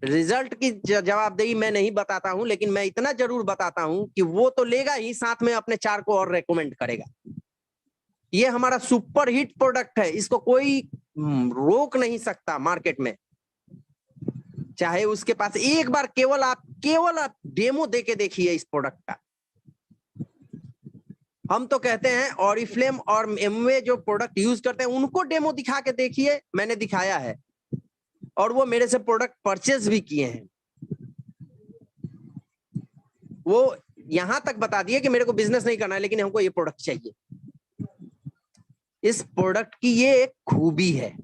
रिजल्ट की जवाबदेही मैं नहीं बताता हूं, लेकिन मैं इतना जरूर बताता हूं कि वो तो लेगा ही, साथ में अपने 4 को और रेकमेंड करेगा। ये हमारा सुपर हिट प्रोडक्ट है, इसको कोई रोक नहीं सकता मार्केट में। चाहे उसके पास एक बार केवल आप डेमो देके देखिए इस प्रोडक्ट का। हम तो कहते हैं ऑरिफ्लेम और एमवे जो प्रोडक्ट यूज करते हैं उनको डेमो दिखा के देखिए, मैंने दिखाया है और वो मेरे से प्रोडक्ट परचेज भी किए हैं। वो यहां तक बता दिए कि मेरे को बिजनेस नहीं करना है, लेकिन हमको ये प्रोडक्ट चाहिए। इस प्रोडक्ट की ये एक खूबी है।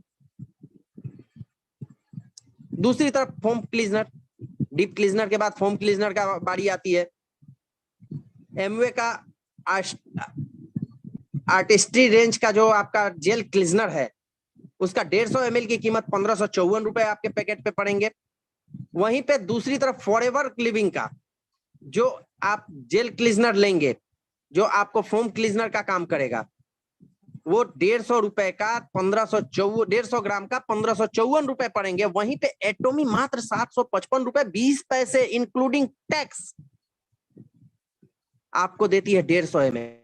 दूसरी तरफ फोम क्लीजनर, डीप क्लीजनर के बाद फोम क्लीजनर का बारी आती है। एमवे का आर्टिस्ट्री रेंज का जो आपका जेल क्लीजनर है उसका 150 ml की कीमत 1554 रुपए आपके पैकेट पे पड़ेंगे। वहीं पे दूसरी तरफ फॉरएवर लिविंग का जो आप जेल क्लीजनर लेंगे, जो आपको फोम क्लीजनर का काम करेगा, वो 150 रुपए का 150 ग्राम का 1554 रुपए पड़ेंगे। वहीं पे एटोमी मात्र 755 रुपए 20 पैसे इंक्लूडिंग टैक्स आपको देती है 150 ml।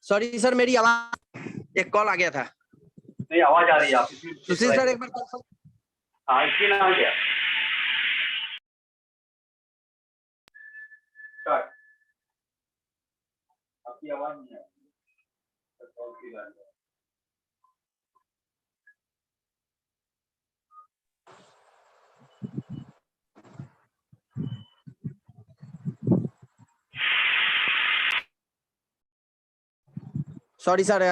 सॉरी सर, मेरी आवाज, एक कॉल आ गया था। नहीं, आवाज आ रही है आप सुशील सर एक बार कॉल। हाँ, इसकी नाम क्या? आपकी आवाज नहीं आ रही। सॉरी सर,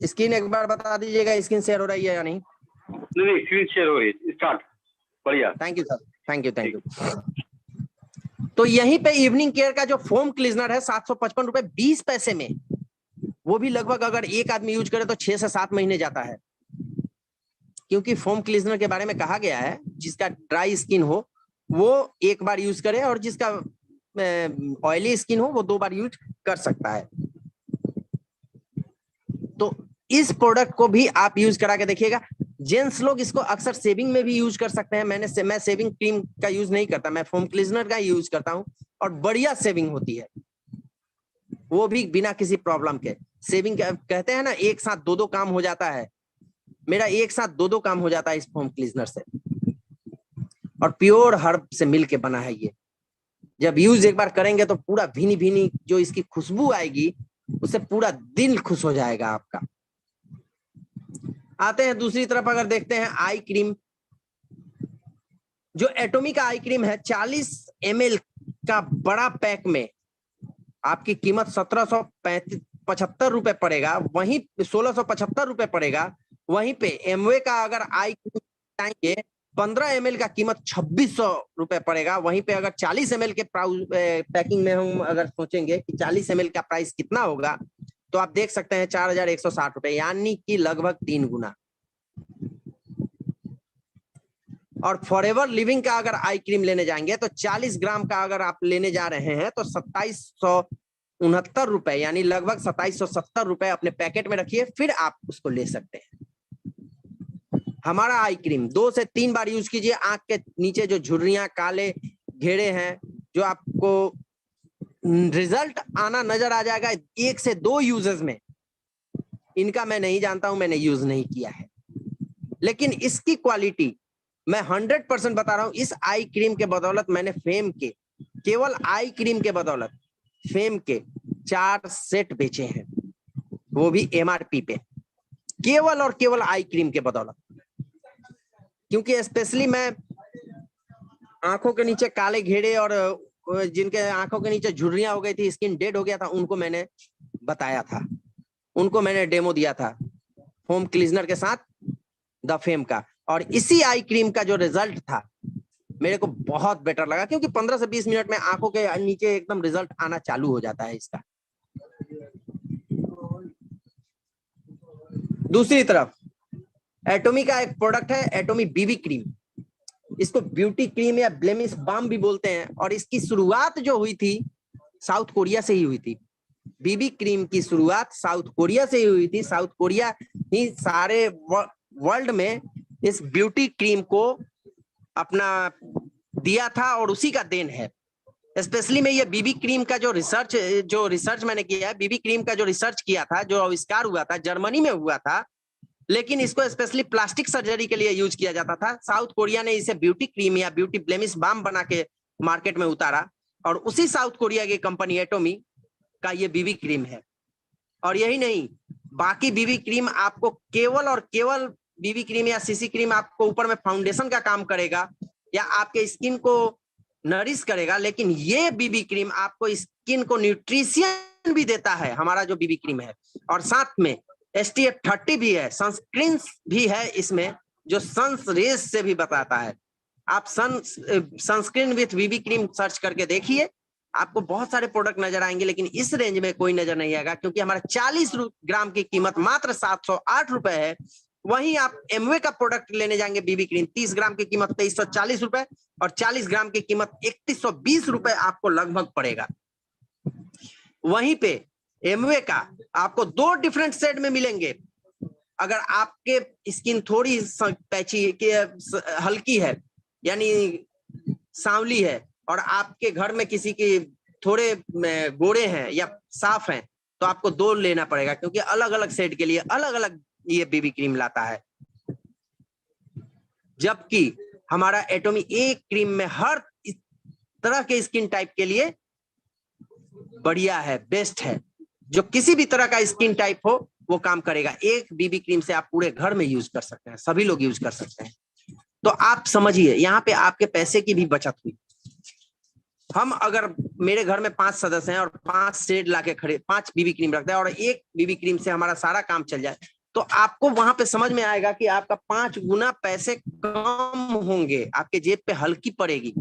स्क्रीन एक बार बता दीजिएगा, स्क्रीन शेयर हो रही है या नहीं? नहीं, स्क्रीन शेयर हो रही है। स्टार्ट। बढ़िया, thank you sir, thank you. तो यहीं पे इवनिंग केयर का जो फोम क्लीजनर है 755 रुपए 20 पैसे में, वो भी लगभग अगर एक आदमी यूज करे तो 6 से 7 महीने जाता है। क्योंकि फोम क्लीजनर के बारे में कहा गया है जिसका ड्राई स्किन हो वो एक बार यूज करे, और जिसका ऑयली स्किन हो वो 2 बार यूज कर सकता है। तो इस प्रोडक्ट को भी आप यूज करा के देखिएगा। जेंट्स लोग इसको अक्सर सेविंग में भी यूज कर सकते हैं। मैं सेविंग क्रीम का यूज नहीं करता, मैं फोम क्लीजनर का यूज करता हूं और बढ़िया सेविंग होती है, वो भी बिना किसी प्रॉब्लम के। सेविंग कहते हैं ना, एक साथ दो दो काम हो जाता है, मेरा एक साथ दो दो काम हो जाता है इस फोम क्लीनर से। और प्योर हर्ब से मिलके बना है ये। जब यूज एक बार करेंगे तो पूरा भीनी भीनी जो इसकी खुशबू आएगी, उससे पूरा दिल खुश हो जाएगा आपका। आते हैं दूसरी तरफ, अगर देखते हैं आई क्रीम, जो एटॉमी का आई क्रीम है 40 ml का बड़ा पैक में आपकी कीमत 1775 रुपए पड़ेगा, वहीं 1675 रुपए पड़ेगा। वहीं पे एमवे का अगर आई क्रीम चाहेंगे 15 ml का कीमत 2600 रुपए पड़ेगा। वहीं पे अगर 40 ml के पैकिंग में हम अगर सोचेंगे कि 40 ml का प्राइस कितना होगा, तो आप देख सकते हैं 4160 रुपए, यानी कि लगभग 3 गुना। और फॉरएवर लिविंग का अगर आई क्रीम लेने जाएंगे तो 40 ग्राम का अगर आप लेने जा रहे हैं तो 2769 रुपए, यानी लगभग 2770 रुपए अपने पैकेट में रखिए, फिर आप उसको ले सकते हैं। हमारा आई क्रीम 2 से 3 बार यूज कीजिए। आंख के नीचे जो झुर्रियां, काले घेरे हैं, जो आपको रिजल्ट आना नजर आ जाएगा 1 से 2 यूजेस में। इनका मैं नहीं जानता हूं, मैंने यूज नहीं किया है, लेकिन इसकी क्वालिटी मैं 100% बता रहा हूं। इस आई क्रीम के बदौलत मैंने फेम के, केवल आई क्रीम के बदौलत फेम के 4 सेट बेचे हैं, वो भी एमआरपी पे, केवल और केवल आई क्रीम के बदौलत। क्योंकि स्पेशली मैं आंखों के नीचे काले घेरे और जिनके आंखों के नीचे झुर्रियां हो गई थी, स्किन डेड हो गया था, उनको मैंने बताया था, उनको मैंने डेमो दिया था फोम क्लीनर के साथ द फेम का। और इसी आई क्रीम का जो रिजल्ट था मेरे को बहुत बेटर लगा, क्योंकि 15 से 20 मिनट में आंखों के नीचे एकदम रिजल्ट आना चालू हो जाता है इसका। दूसरी तरफ एटॉमी का एक प्रोडक्ट है, एटॉमी बीबी क्रीम। इसको ब्यूटी क्रीम या ब्लेमिश बाम भी बोलते हैं, और इसकी शुरुआत जो हुई थी साउथ कोरिया से ही हुई थी। बीबी क्रीम की शुरुआत साउथ कोरिया से ही हुई थी। साउथ कोरिया ही सारे वर्ल्ड में इस ब्यूटी क्रीम को अपना दिया था, और उसी का देन है। स्पेशली में ये बीबी क्रीम का जो रिसर्च मैंने किया है, बीबी क्रीम का जो रिसर्च किया था, जो आविष्कार हुआ था, जर्मनी में हुआ था, लेकिन इसको स्पेशली प्लास्टिक सर्जरी के लिए यूज किया जाता था। साउथ कोरिया ने इसे ब्यूटी क्रीम या ब्यूटी ब्लेमिश बाम बना के मार्केट में उतारा, और उसी साउथ कोरिया की कंपनी एटॉमी का ये बीबी क्रीम है। और यही नहीं, बाकी बीबी क्रीम आपको केवल और केवल बीबी क्रीम या सीसी क्रीम आपको ऊपर में फाउंडेशन का काम करेगा या आपके स्किन को नरिश करेगा, लेकिन ये बीबी क्रीम आपको स्किन को न्यूट्रिशन भी देता है, हमारा जो बीबी क्रीम है। और साथ में SPF 30 भी है, सनस्क्रीन भी है इसमें, जो सन्स रेज से भी बताता है। आप sunscreen with BB cream search करके देखिए, आपको बहुत सारे प्रोडक्ट नजर आएंगे, लेकिन इस रेंज में कोई नजर नहीं आएगा, क्योंकि हमारा 40 ग्राम की कीमत मात्र 708 रुपए है। वहीं आप एमवे का प्रोडक्ट लेने जाएंगे बीबी क्रीम, 30 ग्राम की कीमत 2340 रुपए, और 40 ग्राम की कीमत 3120 रुपए आपको लगभग पड़ेगा। वहीं पे एमवे का आपको 2 डिफरेंट सेट में मिलेंगे। अगर आपके स्किन थोड़ी पैची के हल्की है, यानी सांवली है, और आपके घर में किसी की थोड़े गोरे हैं या साफ हैं, तो आपको 2 लेना पड़ेगा, क्योंकि अलग अलग सेट के लिए अलग अलग ये बीबी क्रीम लाता है। जबकि हमारा एटॉमी एक क्रीम में हर तरह के स्किन टाइप के लिए बढ़िया है, बेस्ट है। जो किसी भी तरह का स्किन टाइप हो वो काम करेगा। एक बीबी क्रीम से आप पूरे घर में यूज कर सकते हैं, सभी लोग यूज कर सकते हैं। तो आप समझिए, यहाँ पे आपके पैसे की भी बचत हुई। हम अगर मेरे घर में 5 सदस्य हैं और 5 सेट लाके खड़े 5 बीबी क्रीम रखते हैं और एक बीबी क्रीम से हमारा सारा काम चल जाए, तो आपको वहां पे समझ में आएगा कि आपका 5 गुना पैसे कम होंगे, आपके जेब पे हल्की पड़ेगी।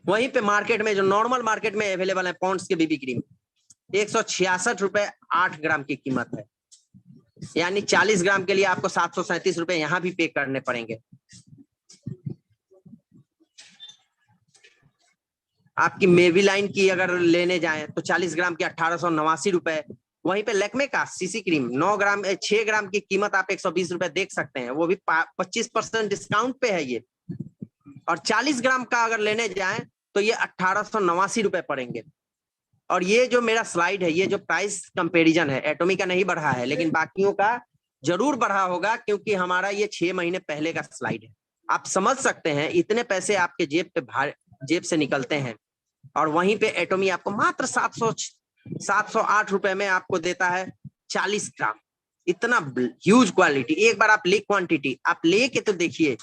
वहीं पे मार्केट में जो नॉर्मल मार्केट में अवेलेबल है पॉन्ड्स के बीबी क्रीम 166 रुपए 8 ग्राम की कीमत है, यानी 40 ग्राम के लिए आपको 737 रुपए यहां भी पे करने पड़ेंगे। आपकी मेविलाइन की अगर लेने जाएं तो 40 ग्राम की 1889 रुपए। वहीं पे लैक्मे का सीसी क्रीम 6 ग्राम की कीमत आप 120 रुपए देख सकते हैं, वो भी 25% डिस्काउंट पे है ये। और 40 ग्राम का अगर लेने जाएं तो ये 1889 रुपए पड़ेंगे। और ये जो मेरा स्लाइड है, ये जो प्राइस कंपैरिजन है, एटॉमिक का नहीं बढ़ा है, लेकिन बाकियों का जरूर बढ़ा होगा, क्योंकि हमारा ये 6 महीने पहले का स्लाइड है। आप समझ सकते हैं इतने पैसे आपके जेब से निकलते हैं, और वहीं पे एटॉमी आपको मात्र 708 रुपए में आपको देता है 40 ग्राम। इतना ह्यूज क्वालिटी। एक बार आप ले क्वांटिटी आप लेके तो देखिए,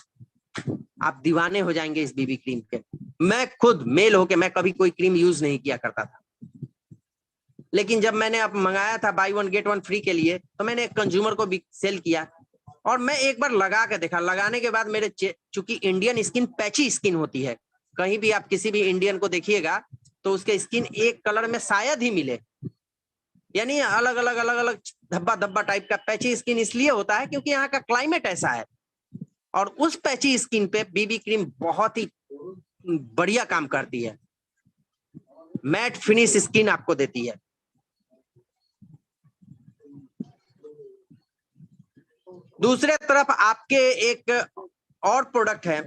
आप दीवाने हो जाएंगे इस बीबी क्रीम के। मैं खुद मेल होके मैं कभी कोई क्रीम यूज नहीं किया करता था, लेकिन जब मैंने अब मंगाया था बाई 1 गेट 1 फ्री के लिए, तो मैंने कंज्यूमर को भी सेल किया, और मैं एक बार लगा के देखा। लगाने के बाद मेरे, चूंकि इंडियन स्किन पैची स्किन होती है, कहीं भी आप किसी भी इंडियन को देखिएगा तो उसके स्किन एक कलर में शायद ही मिले, यानी अलग अलग धब्बा धब्बा टाइप का पैची स्किन इसलिए होता है क्योंकि यहाँ का क्लाइमेट ऐसा है। और उस पैची स्किन पे बीबी क्रीम बहुत ही बढ़िया काम करती है, मैट फिनिश स्किन आपको देती है। दूसरे तरफ आपके एक और प्रोडक्ट है,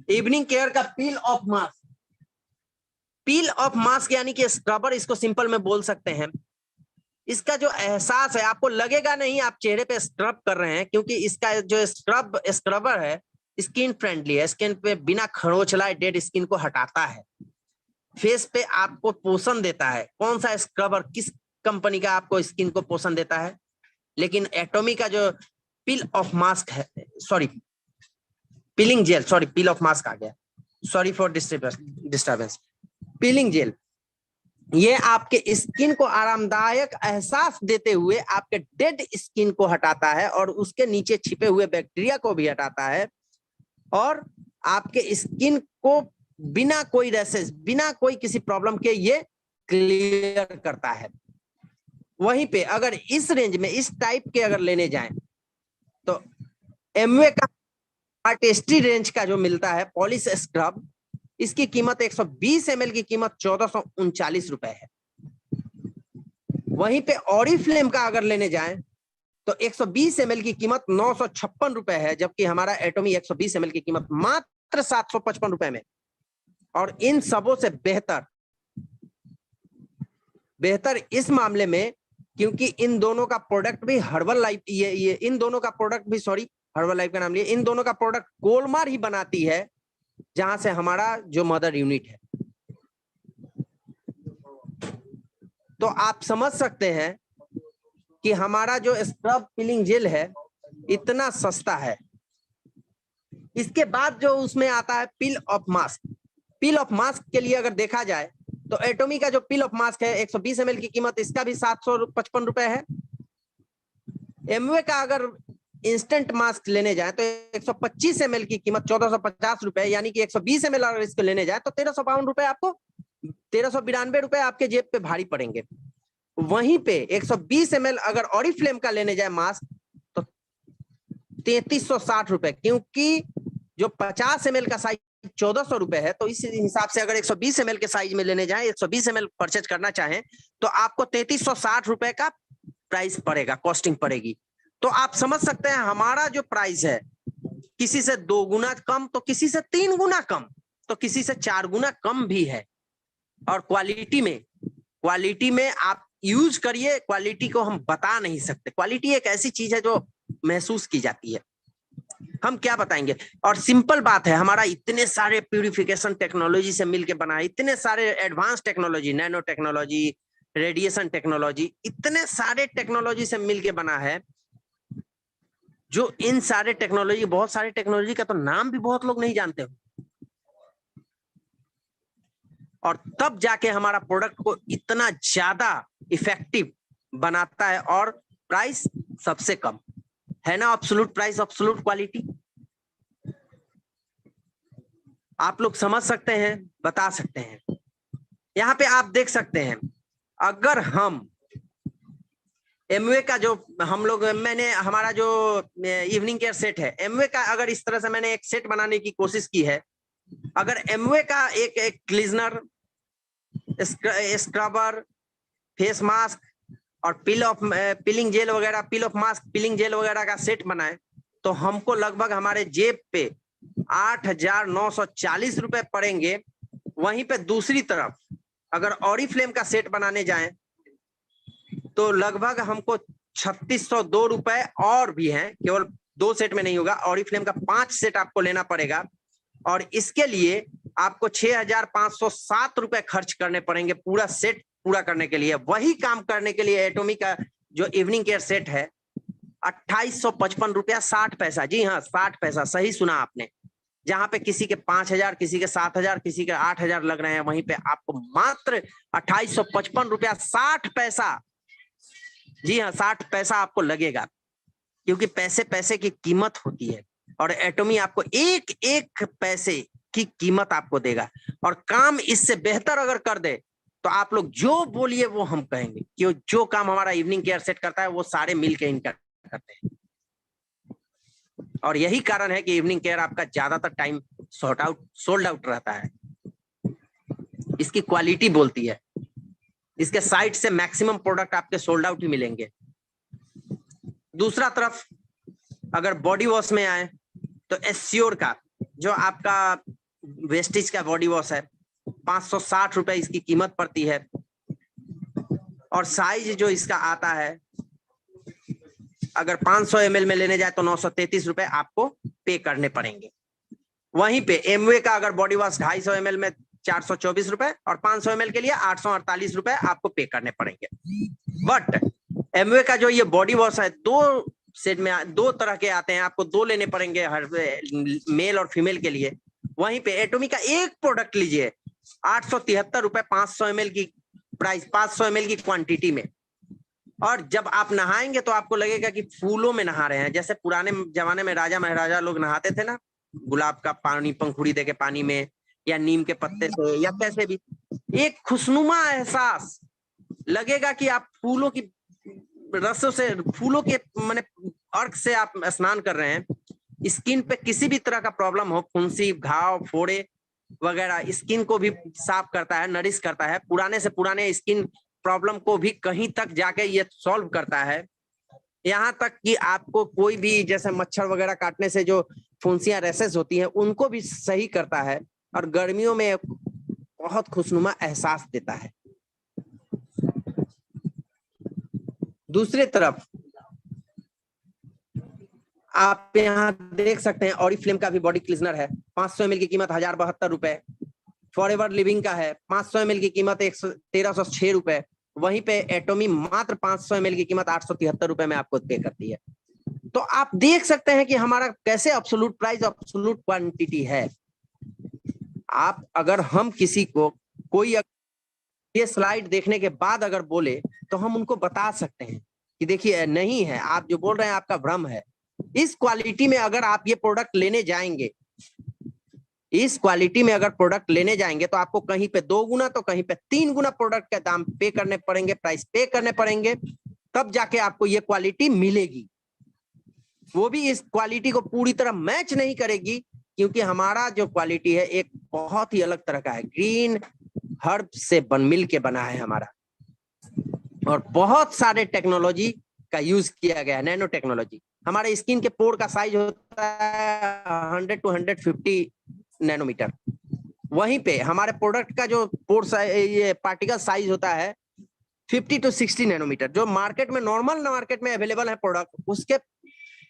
इवनिंग केयर का पील ऑफ मास्क। पील ऑफ मास्क यानी कि स्क्रबर, इसको सिंपल में बोल सकते हैं। इसका जो एहसास है, आपको लगेगा नहीं आप चेहरे पे स्क्रब कर रहे हैं, क्योंकि इसका जो स्क्रबर है स्किन फ्रेंडली है, स्किन पे बिना खरोंचलाए डेड स्किन को हटाता है, फेस पे आपको पोषण देता है। कौन सा स्क्रबर किस कंपनी का आपको स्किन को पोषण देता है? लेकिन एटॉमी का जो पील ऑफ मास्क है, sorry peeling gel, sorry peel off mask आ गया, sorry for disturbance. Peeling gel ये आपके स्किन को आरामदायक एहसास देते हुए आपके डेड स्किन को हटाता है, और उसके नीचे छिपे हुए बैक्टीरिया को भी हटाता है, और आपके स्किन को बिना कोई रैशेस, बिना कोई किसी प्रॉब्लम के ये क्लियर करता है। वहीं पे अगर इस रेंज में इस टाइप के अगर लेने जाएं तो एमवे का आर्टिस्ट्री रेंज का जो मिलता है पॉलिश स्क्रब, इसकी कीमत 120 ml की कीमत 1439 रुपए है। वहीं पे ऑरिफ्लेम का अगर लेने जाएं तो 120 ml की कीमत 956 रुपए है, जबकि हमारा एटॉमी 120 ml की कीमत मात्र 755 रुपए में। और इन सबों से बेहतर इस मामले में, क्योंकि इन दोनों का प्रोडक्ट भी हर्बल लाइफ, ये इन दोनों का प्रोडक्ट भी, सॉरी हर्बल लाइफ का नाम लिए, इन दोनों का प्रोडक्ट गोलमार ही बनाती है, जहां से हमारा जो मदर यूनिट है। तो आप समझ सकते हैं कि हमारा जो स्क्रब पीलिंग जेल है इतना सस्ता है। इसके बाद जो उसमें आता है पील ऑफ मास्क। पील ऑफ मास्क के लिए अगर देखा जाए तो एटॉमी का जो पील ऑफ मास्क है 120 ml की कीमत इसका भी 755 रुपए है। एमवे का अगर इंस्टेंट मास्क लेने जाए तो 125 ml की कीमत 1450 रुपए, यानी कि 120 ml अगर इसको लेने जाए तो 1352 रुपए, आपको 1392 रुपए आपके जेब पे भारी पड़ेंगे। वहीं पे 120 ml अगर ऑरिफ्लेम का लेने जाए मास्क तो 3360 रुपए, क्योंकि जो 50 ml का साइज 1400 रुपए है, तो इस हिसाब से अगर 120 ml के साइज में लेने जाए, 120 ml परचेज करना चाहें तो आपको 3360 रुपए का प्राइस पड़ेगा, कॉस्टिंग पड़ेगी। तो आप समझ सकते हैं हमारा जो प्राइस है किसी से 2 गुना कम, तो किसी से 3 गुना कम, तो किसी से 4 गुना कम भी है। और क्वालिटी में आप यूज करिए, क्वालिटी को हम बता नहीं सकते। क्वालिटी एक ऐसी चीज है जो महसूस की जाती है, हम क्या बताएंगे। और सिंपल बात है, हमारा इतने सारे प्यूरिफिकेशन टेक्नोलॉजी से मिलके बना है, इतने सारे advance technology, nano technology, radiation technology, इतने सारे टेक्नोलॉजी से मिलके बना है, जो इन सारे टेक्नोलॉजी, बहुत सारे टेक्नोलॉजी का तो नाम भी बहुत लोग नहीं जानते हो, और तब जाके हमारा प्रोडक्ट को इतना ज्यादा इफेक्टिव बनाता है, और प्राइस सबसे कम है ना। एब्सोल्यूट प्राइस, एब्सोल्यूट क्वालिटी, आप लोग समझ सकते हैं, बता सकते हैं। यहाँ पे आप देख सकते हैं, अगर हम एमवे का जो हम लोग, मैंने हमारा जो इवनिंग केयर सेट है एमवे का, अगर इस तरह से मैंने एक सेट बनाने की कोशिश की है, अगर एमवे का एक क्लीजनर, स्क्रबर, फेस मास्क और पीलिंग जेल वगैरह, पील ऑफ मास्क, पीलिंग जेल वगैरह का सेट बनाए, तो हमको लगभग हमारे जेब पे 8,940 रुपए पड़ेंगे, वहीं पे दूसरी तरफ अगर ऑरिफ्लेम का सेट बनाने जाएं तो लगभग हमको 3602 रुपए और भी हैं, केवल 2 सेट में नहीं होगा, ऑरिफ्लेम का 5 सेट आपको लेना पड़ेगा और इसके लिए आपको 6507 रुपए खर्च करने पड़ेंगे पूरा सेट पूरा करने के लिए। वही काम करने के लिए एटॉमिक का जो इवनिंग केयर सेट है 2855 रुपया 60 पैसा, जी हाँ 60 पैसा, सही सुना आपने। जहां पे किसी के 5000, किसी के 7000, किसी के 8000 लग रहे हैं, वहीं पे आपको मात्र 2855 रुपया 60 पैसा, जी हाँ 60 पैसा आपको लगेगा, क्योंकि पैसे पैसे की कीमत होती है और एटॉमी आपको एक एक पैसे की कीमत आपको देगा और काम इससे बेहतर अगर कर दे तो आप लोग जो बोलिए वो हम कहेंगे, कि जो काम हमारा इवनिंग केयर सेट करता है वो सारे मिलके इनका करते हैं। और यही कारण है कि इवनिंग केयर आपका ज्यादातर टाइम सोल्ड आउट रहता है। इसकी क्वालिटी बोलती है, इसके साइट से मैक्सिमम प्रोडक्ट आपके सोल्ड आउट ही मिलेंगे। दूसरा तरफ अगर बॉडी वॉश में आए तो एस्योर का जो आपका वेस्टिज का बॉडी वॉश है 560 रुपए इसकी कीमत पड़ती है और साइज जो इसका आता है अगर 500 ml में लेने जाए तो 933 रुपए आपको पे करने पड़ेंगे। वहीं पे एमवे का अगर बॉडी वॉश 250 ml में 424 रुपए और 500 ml के लिए 848 रुपए आपको पे करने पड़ेंगे। बट एमवे का जो ये बॉडी वॉश है 2 सेट में 2 तरह के आते हैं, आपको 2 लेने पड़ेंगे हर मेल और फीमेल के लिए। वहीं पे एटॉमी का एक प्रोडक्ट लीजिए 873 रुपए 500 ml की प्राइस, 500 ml की क्वांटिटी में, और जब आप नहाएंगे तो आपको लगेगा कि फूलों में नहा रहे हैं। जैसे पुराने जमाने में राजा महाराजा लोग नहाते थे ना, गुलाब का पानी पंखुड़ी देके पानी में या नीम के पत्ते से या कैसे भी, एक खुशनुमा एहसास लगेगा कि आप फूलों की रसों से, फूलों के माने अर्क से आप स्नान कर रहे हैं। स्किन पे किसी भी तरह का प्रॉब्लम हो, फुंसी, घाव, फोड़े वगैरह, स्किन को भी साफ करता है, नरिश करता है। पुराने से पुराने स्किन प्रॉब्लम को भी कहीं तक जाके ये सॉल्व करता है। यहाँ तक कि आपको कोई भी जैसे मच्छर वगैरह काटने से जो फुंसियां, रैसेस होती हैं, उनको भी सही करता है और गर्मियों में बहुत खुशनुमा एहसास देता है। दूसरी तरफ आप यहाँ देख सकते हैं ऑरिफ्लेम का भी बॉडी क्लीजनर है, 500 ml की कीमत 1072 रुपए। फॉरएवर लिविंग का है 500 ml की कीमत 1306 रुपए। वहीं पे एटॉमी मात्र 500 ml की कीमत 873 रुपए में आपको पे करती है। तो आप देख सकते हैं कि हमारा कैसे एब्सोल्यूट प्राइस, एब्सोल्यूट क्वांटिटी है। आप अगर हम किसी को कोई ये स्लाइड देखने के बाद अगर बोले तो हम उनको बता सकते हैं कि देखिए नहीं है, आप जो बोल रहे हैं आपका भ्रम है। इस क्वालिटी में अगर आप ये प्रोडक्ट लेने जाएंगे, इस क्वालिटी में अगर प्रोडक्ट लेने जाएंगे तो आपको कहीं पे 2 गुना तो कहीं पे 3 गुना प्रोडक्ट के दाम पे करने पड़ेंगे, प्राइस पे करने पड़ेंगे, तब जाके आपको ये क्वालिटी मिलेगी। वो भी इस क्वालिटी को पूरी तरह मैच नहीं करेगी, क्योंकि हमारा जो क्वालिटी है एक बहुत ही अलग तरह का है, ग्रीन हर्ब से मिल के बना है हमारा, और बहुत सारे टेक्नोलॉजी का यूज किया गया है, नैनो टेक्नोलॉजी। हमारे स्किन के पोर का साइज होता है 100 to 150 नैनोमीटर। वहीं पे हमारे प्रोडक्ट का जो पोर ये पार्टिकल साइज होता है 50 to 60 नैनोमीटर। जो मार्केट में नॉर्मल मार्केट में अवेलेबल है प्रोडक्ट, उसके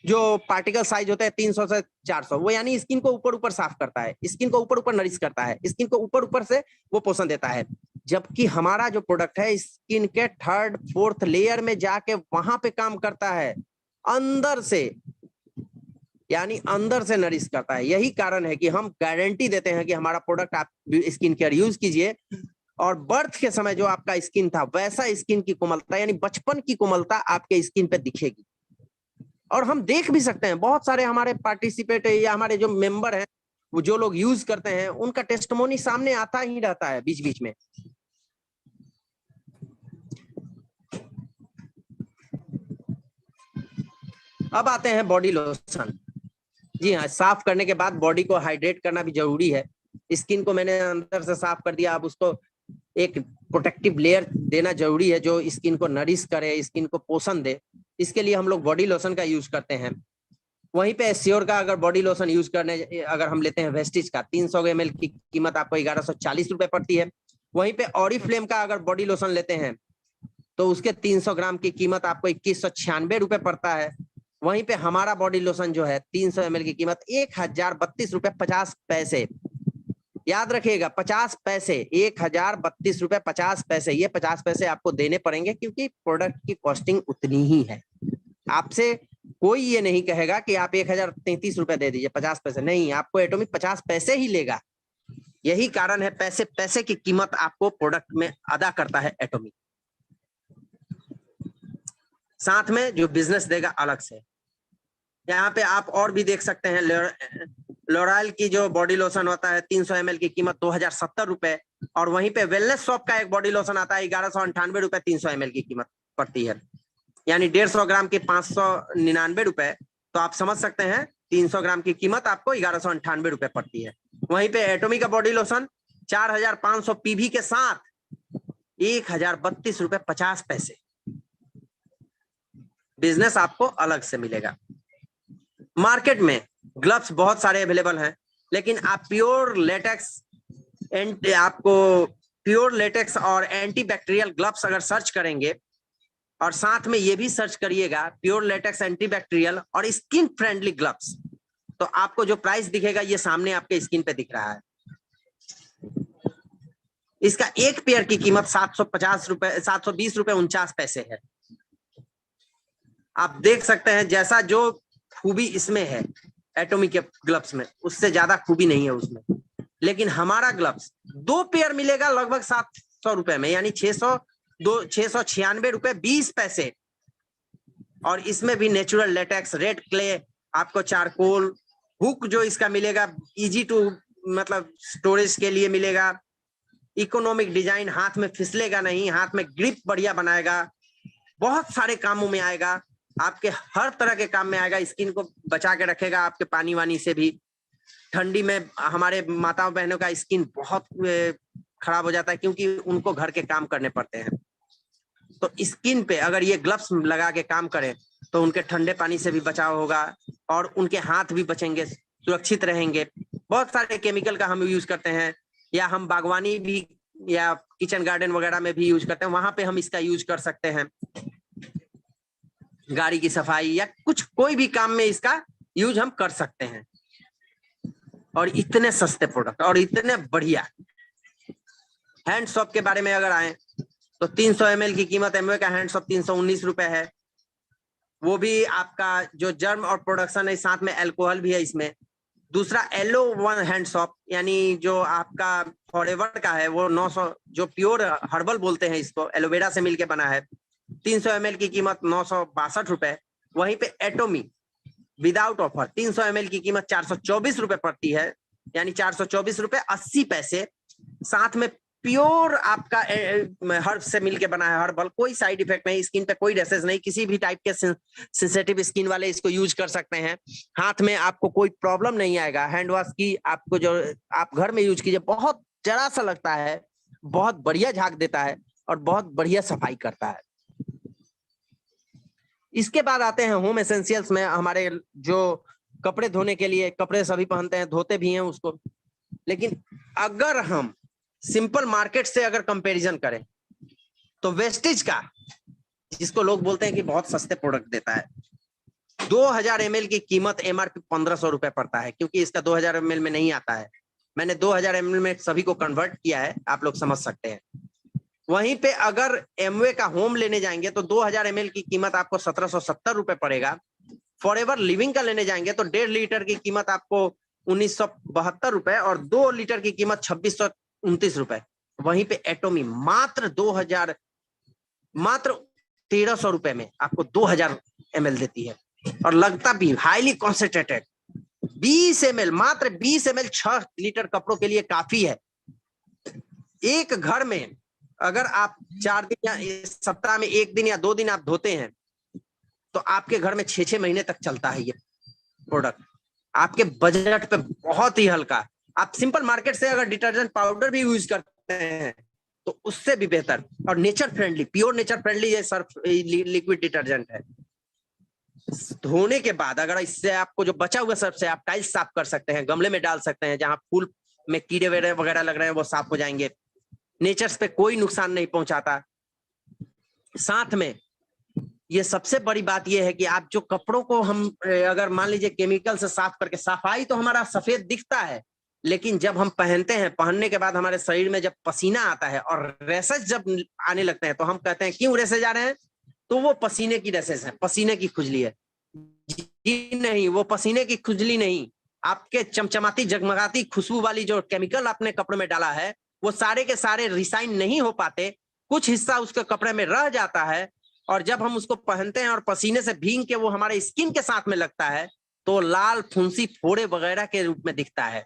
जो पार्टिकल साइज होता है 300 से 400। वो यानी स्किन को ऊपर ऊपर साफ करता है, स्किन को ऊपर ऊपर नरिश करता है, स्किन को ऊपर ऊपर से वो पोषण देता है। जबकि हमारा जो प्रोडक्ट है स्किन के 3rd 4th लेयर में जाके वहां पे काम करता है, अंदर से, यानी अंदर से नरिश करता है। यही कारण है कि हम गारंटी देते हैं कि हमारा प्रोडक्ट आप स्किन केयर यूज कीजिए और बर्थ के समय जो आपका स्किन था वैसा स्किन की कोमलता, यानी बचपन की कोमलता आपके स्किन पे दिखेगी। और हम देख भी सकते हैं, बहुत सारे हमारे पार्टिसिपेट या हमारे जो मेंबर हैं, वो जो लोग यूज करते हैं, उनका टेस्टिमोनी सामने आता ही रहता है बीच बीच में। अब आते हैं बॉडी लोशन। जी हाँ, साफ करने के बाद बॉडी को हाइड्रेट करना भी जरूरी है। स्किन को मैंने अंदर से साफ कर दिया, अब उसको एक प्रोटेक्टिव लेयर देना जरूरी है जो स्किन को नरिश करे, स्किन को पोषण दे। इसके लिए हम लोग बॉडी लोशन का यूज करते हैं। वहीं पे एस्योर का अगर बॉडी लोशन यूज करने अगर हम लेते हैं वेस्टिज का 300 ml की कीमत आपको 1140 रुपए पड़ती है। वहीं पे ऑरिफ्लेम का अगर बॉडी लोशन लेते हैं तो उसके 300 ग्राम की कीमत आपको 2196 रुपए पड़ता है। वहीं पे हमारा बॉडी लोशन जो है 300 ml की कीमत 1032 रुपए 50 पैसे। याद रखिएगा 50 पैसे, 1032 रुपए 50 पैसे। ये 50 पैसे आपको देने पड़ेंगे क्योंकि प्रोडक्ट की कॉस्टिंग उतनी ही है। आपसे कोई ये नहीं कहेगा कि आप 1033 रुपए दे दीजिए 50 पैसे, नहीं, आपको एटॉमिक 50 पैसे ही लेगा। यही कारण है पैसे पैसे की कीमत आपको प्रोडक्ट में अदा करता है एटॉमिक। साथ में जो बिजनेस देगा अलग से। यहाँ पे आप और भी देख सकते हैं लॉराइल की जो बॉडी लोशन होता है 300 ml की कीमत 2070 रुपए, और वहीं पे वेलनेस शॉप का एक बॉडी लोशन आता है 1198 रुपए 300 ml की कीमत पड़ती है, यानी 150 ग्राम की 599 रुपए। तो आप समझ सकते हैं 300 ग्राम की कीमत आपको 1198 रुपए पड़ती है। वहीं पे एटॉमिक का बॉडी लोशन 4500 पीवी के साथ 1032 रुपए 50 पैसे। बिजनेस आपको अलग से मिलेगा। मार्केट में ग्लव्स बहुत सारे अवेलेबल हैं, लेकिन आप प्योर लेटेक्स और एंटीबैक्टीरियल ग्लव्स अगर सर्च करेंगे, और साथ में ये भी सर्च करिएगा प्योर लेटेक्स एंटीबैक्टीरियल और स्किन फ्रेंडली ग्लव्स, तो आपको जो प्राइस दिखेगा ये सामने आपके स्क्रीन पे दिख रहा है। इसका एक पेयर की कीमत 750 रुपए 720 रुपए 49 पैसे है। आप देख सकते हैं जैसा जो खूबी इसमें है एटॉमिक के ग्लव्स में, उससे ज्यादा खूबी नहीं है उसमें। लेकिन हमारा ग्लव्स 2 पेयर मिलेगा लगभग 700 रुपए में, यानी 696 रुपए 20 पैसे। और इसमें भी नेचुरल लेटेक्स, रेड क्ले, आपको चारकोल हुक जो इसका मिलेगा, इजी टू मतलब स्टोरेज के लिए मिलेगा। इकोनॉमिक डिजाइन, हाथ में फिसलेगा नहीं, हाथ में ग्रिप बढ़िया बनाएगा, बहुत सारे कामों में आएगा, आपके हर तरह के काम में आएगा। स्किन को बचा के रखेगा आपके पानी वानी से भी। ठंडी में हमारे माताओं बहनों का स्किन बहुत खराब हो जाता है क्योंकि उनको घर के काम करने पड़ते हैं। तो स्किन पे अगर ये ग्लव्स लगा के काम करें तो उनके ठंडे पानी से भी बचाव होगा और उनके हाथ भी बचेंगे, सुरक्षित रहेंगे। बहुत सारे केमिकल का हम यूज करते हैं, या हम बागवानी भी या किचन गार्डन वगैरह में भी यूज करते हैं, वहां पे हम इसका यूज कर सकते हैं। गाड़ी की सफाई या कुछ कोई भी काम में इसका यूज हम कर सकते हैं। और इतने सस्ते प्रोडक्ट और इतने बढ़िया। हैंड सोप के बारे में अगर आए तो 300 ml की कीमत एमवे का हैंड सोप 319 रुपए है। वो भी आपका जो जर्म और प्रोडक्शन है, साथ में अल्कोहल भी है इसमें। दूसरा एलो वन हैंड सोप, यानी जो आपका फॉरएवर का है, वो 900, जो प्योर हर्बल बोलते हैं इसको, एलोवेरा से मिलके बना है, 300 ml की कीमत 962 रुपए। वहीं पे एटॉमी विदाउट ऑफर 300 ml की कीमत 424 रुपए पड़ती है, यानी 424 रुपए 80 पैसे। साथ में प्योर आपका हर्ब से मिलके बना है, हर्बल, कोई साइड इफेक्ट नहीं, स्किन पे कोई रैशेस नहीं, किसी भी टाइप के सेंसिटिव स्किन वाले इसको यूज कर सकते हैं। हाथ में आपको कोई प्रॉब्लम नहीं आएगा। हैंड वॉश की आपको जो आप घर में यूज कीजिए, बहुत जरा सा लगता है, बहुत बढ़िया झाग देता है और बहुत बढ़िया सफाई करता है। इसके बाद आते हैं होम एसेंशियल्स में। हमारे जो कपड़े धोने के लिए, कपड़े सभी पहनते हैं, धोते भी हैं उसको, लेकिन अगर हम सिंपल मार्केट से अगर कंपैरिजन करें तो वेस्टिज का, जिसको लोग बोलते हैं कि बहुत सस्ते प्रोडक्ट देता है, 2000 ml की कीमत एमआरपी 1500 रुपए पड़ता है, क्योंकि इसका 2000 ml में नहीं आता है। मैंने 2000 ml में सभी को कन्वर्ट किया है, आप लोग समझ सकते हैं। वहीं पे अगर एमवे का होम लेने जाएंगे तो 2000 ml की कीमत आपको 1770 रुपए पड़ेगा। फॉरएवर लिविंग का लेने जाएंगे तो 1.5 लीटर की कीमत आपको 1972 रुपए और 2 लीटर की कीमत 2629 रुपए। वहीं पे एटॉमी मात्र 1300 रुपए में आपको 2000 ml देती है, और लगता भी हाईली कॉन्सेंट्रेटेड 20 ml, मात्र 20 ml 6 लीटर कपड़ों के लिए काफी है। एक घर में अगर आप 4 दिन या सप्ताह में 1 दिन या 2 दिन आप धोते हैं तो आपके घर में 6-6 महीने तक चलता है ये प्रोडक्ट, आपके बजट पे बहुत ही हल्का। आप सिंपल मार्केट से अगर डिटर्जेंट पाउडर भी यूज करते हैं तो उससे भी बेहतर और nature friendly, pure nature friendly ये सर्फ लिक्विड डिटर्जेंट है। धोने के बाद अगर इससे आपको जो बचा हुआ सर्फ से आप टाइल्स साफ कर सकते हैं, गमले में डाल सकते हैं, जहां फूल में कीड़े वगैरह लग रहे हैं वो साफ हो जाएंगे। नेचर्स पे कोई नुकसान नहीं पहुंचाता। साथ में ये सबसे बड़ी बात ये है कि आप जो कपड़ों को हम अगर मान लीजिए केमिकल से साफ करके, सफाई तो हमारा सफेद दिखता है, लेकिन जब हम पहनते हैं, पहनने के बाद हमारे शरीर में जब पसीना आता है और रेसेस जब आने लगते हैं तो हम कहते हैं क्यों रेसेस आ रहे हैं, तो वो पसीने की रेसेस है, पसीने की खुजली है। जी नहीं, वो पसीने की खुजली नहीं, आपके चमचमाती जगमगाती खुशबू वाली जो केमिकल आपने कपड़े में डाला है वो सारे के सारे रिसाइन नहीं हो पाते, कुछ हिस्सा उसके कपड़े में रह जाता है, और जब हम उसको पहनते हैं और पसीने से भीग के वो हमारे स्किन के साथ में लगता है तो लाल फुंसी फोड़े वगैरह के रूप में दिखता है।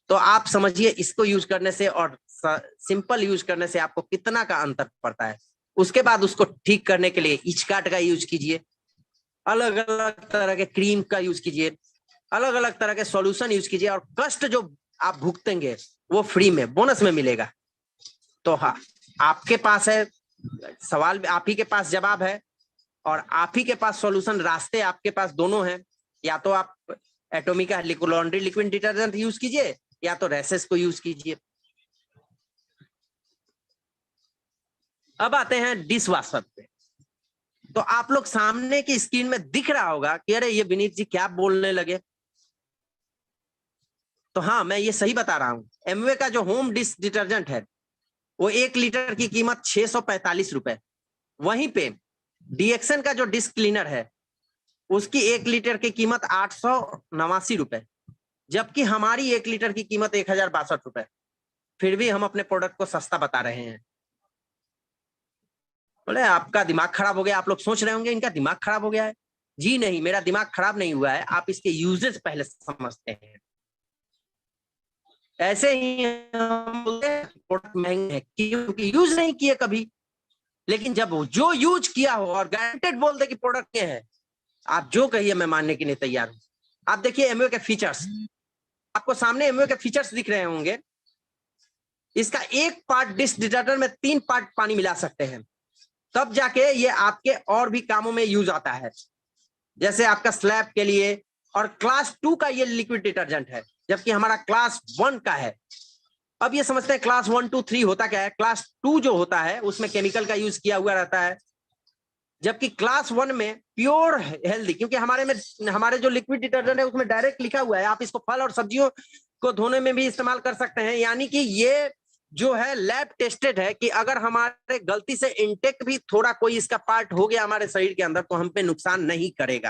तो आप समझिए इसको यूज करने से और सिंपल यूज करने से आपको कितना का अंतर पड़ता है। उसके बाद उसको ठीक करने के लिए इचकाट का यूज कीजिए, अलग अलग तरह के क्रीम का यूज कीजिए, अलग अलग तरह के सॉल्यूशन यूज कीजिए, और कष्ट जो आप भुगतेंगे वो फ्री में बोनस में मिलेगा। तो हाँ, आपके पास है सवाल, आप ही के पास जवाब है, और आप ही के पास सॉल्यूशन, रास्ते आपके पास दोनों हैं। या तो आप एटॉमिक का लॉन्ड्री लिक्विड डिटर्जेंट यूज कीजिए, या तो रेसेस को यूज कीजिए। अब आते हैं डिश वॉशर पे। तो आप लोग सामने की स्क्रीन में दिख रहा होगा कि अरे ये विनीत जी क्या बोलने लगे। तो हाँ, मैं ये सही बता रहा हूं। एमवे का जो होम डिश डिटर्जेंट है वो 1 लीटर की कीमत 645 रुपए। वहीं पे डीएक्सन का जो डिश क्लीनर है उसकी 1 लीटर की कीमत 889 रुपए, जबकि हमारी 1 लीटर की कीमत 1062 रुपए। फिर भी हम अपने प्रोडक्ट को सस्ता बता रहे हैं। बोले आपका दिमाग खराब हो गया। आप लोग सोच रहे होंगे इनका दिमाग खराब हो गया है। जी नहीं, मेरा दिमाग खराब नहीं हुआ है, आप इसके यूजेस पहले समझते हैं। ऐसे ही हम बोलते हैं प्रोडक्ट महंगे हैं क्योंकि यूज नहीं किए कभी, लेकिन जब जो यूज किया हो और गारंटेड बोल दे कि प्रोडक्ट के है, आप जो कहिए मैं मानने के लिए तैयार हूं। आप देखिए एमवे के फीचर्स, आपको सामने एमवे के फीचर्स दिख रहे होंगे। इसका 1 पार्ट डिश डिटर्जेंट में 3 पार्ट पानी मिला सकते हैं, तब जाके ये आपके और भी कामों में यूज आता है, जैसे आपका स्लैब के लिए। और क्लास 2 का ये लिक्विड डिटर्जेंट है, जबकि हमारा क्लास 1 का है। अब ये समझते हैं क्लास 1 2 3 होता क्या है। क्लास 2 जो होता है उसमें केमिकल का यूज किया हुआ रहता है, जबकि क्लास 1 में प्योर हेल्दी, क्योंकि हमारे जो लिक्विड डिटर्जेंट है उसमें डायरेक्ट लिखा हुआ है आप इसको फल और सब्जियों को धोने में भी इस्तेमाल कर सकते हैं। यानी कि ये जो है लैब टेस्टेड है कि अगर हमारे गलती से इंटेक भी थोड़ा कोई इसका पार्ट हो गया हमारे शरीर के अंदर तो हम पे नुकसान नहीं करेगा।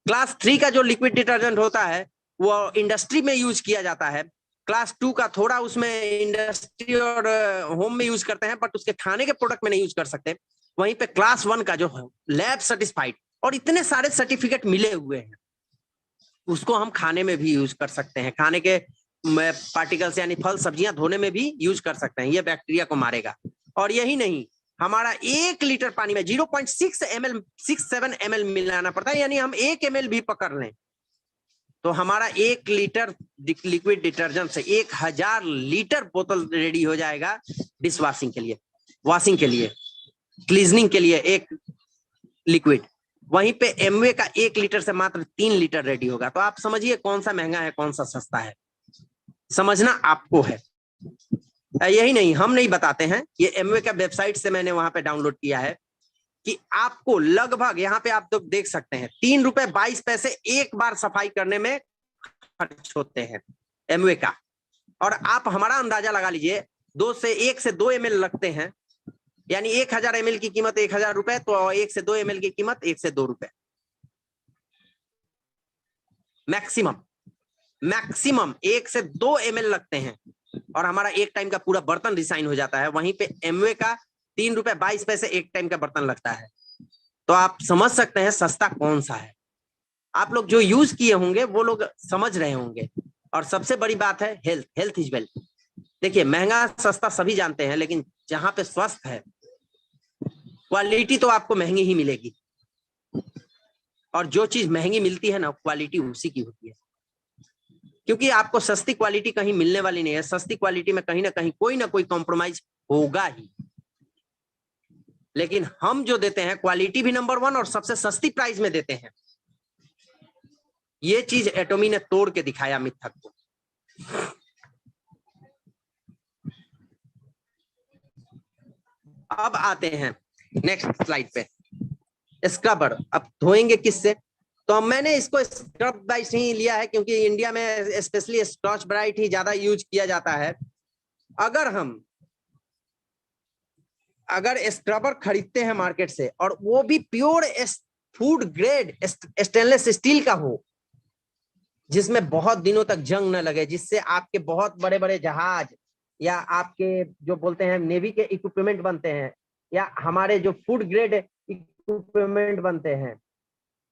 क्लास 3 का जो लिक्विड डिटर्जेंट होता है वो इंडस्ट्री में यूज किया जाता है। क्लास 2 का थोड़ा उसमें इंडस्ट्री और होम में यूज करते हैं, बट उसके खाने के प्रोडक्ट में नहीं यूज कर सकते। वहीं पे क्लास 1 का जो लैब सर्टिफाइड और इतने सारे सर्टिफिकेट मिले हुए हैं, उसको हम खाने में भी यूज कर सकते हैं। खाने के पार्टिकल्स यानी फल सब्जियां धोने में भी यूज कर सकते हैं, ये बैक्टीरिया को मारेगा। और यही नहीं, हमारा 1 लीटर पानी में 0.6 ml 67 ml मिलाना पड़ता है, यानी हम 1 ml भी पकड़ लें तो हमारा 1 लीटर लिक्विड डिटर्जेंट से 1000 लीटर बोतल रेडी हो जाएगा डिश वॉशिंग के लिए, वॉशिंग के लिए, क्लीजनिंग के लिए एक लिक्विड। वहीं पे एमवे का 1 लीटर से मात्र 3 लीटर रेडी होगा। तो आप समझिए कौन सा महंगा है कौन सा सस्ता है, समझना आपको है। यही नहीं, हम नहीं बताते हैं, ये एमवे का वेबसाइट से मैंने वहां पे डाउनलोड किया है कि आपको लगभग, यहाँ पे आप तो देख सकते हैं, 3 रुपए 22 पैसे एक बार सफाई करने में खर्च होते हैं एमवे का। और आप हमारा अंदाजा लगा लीजिए, 1 से 2 ml लगते हैं, यानी 1000 ml की कीमत 1000 रुपए, तो 1 से 2 ml की कीमत 1 से 2 रुपए मैक्सिमम 1 से 2 ml लगते हैं, और हमारा एक टाइम का पूरा बर्तन रिसाइन हो जाता है। वहीं पे एमवे का 3 रुपए 22 पैसे एक टाइम का बर्तन लगता है। तो आप समझ सकते हैं सस्ता कौन सा है। आप लोग जो यूज किए होंगे वो लोग समझ रहे होंगे। और सबसे बड़ी बात है हेल्थ इज वेल्थ। देखिए महंगा सस्ता सभी जानते हैं, लेकिन जहां पे स्वस्थ है, क्वालिटी तो आपको महंगी ही मिलेगी। और जो चीज महंगी मिलती है ना, क्वालिटी उसी की होती है, क्योंकि आपको सस्ती क्वालिटी कहीं मिलने वाली नहीं है। सस्ती क्वालिटी में कहीं ना कहीं कोई ना कोई कॉम्प्रोमाइज होगा ही। लेकिन हम जो देते हैं क्वालिटी भी नंबर 1 और सबसे सस्ती प्राइस में देते हैं। ये चीज एटॉमी ने तोड़ के दिखाया मिथक को। अब आते हैं नेक्स्ट स्लाइड पे, स्क्रबर। अब धोएंगे किससे? तो मैंने इसको स्क्रब ब्राइट ही लिया है क्योंकि इंडिया में स्पेशली स्कॉच ब्राइट ही ज्यादा यूज किया जाता है। अगर स्क्रबर खरीदते हैं मार्केट से और वो भी pure food grade stainless steel का हो, जिसमें बहुत दिनों तक जंग न लगे, जिससे आपके बहुत बड़े बड़े जहाज या आपके जो बोलते हैं नेवी के इक्विपमेंट बनते हैं, या हमारे जो फूड ग्रेड इक्विपमेंट बनते हैं,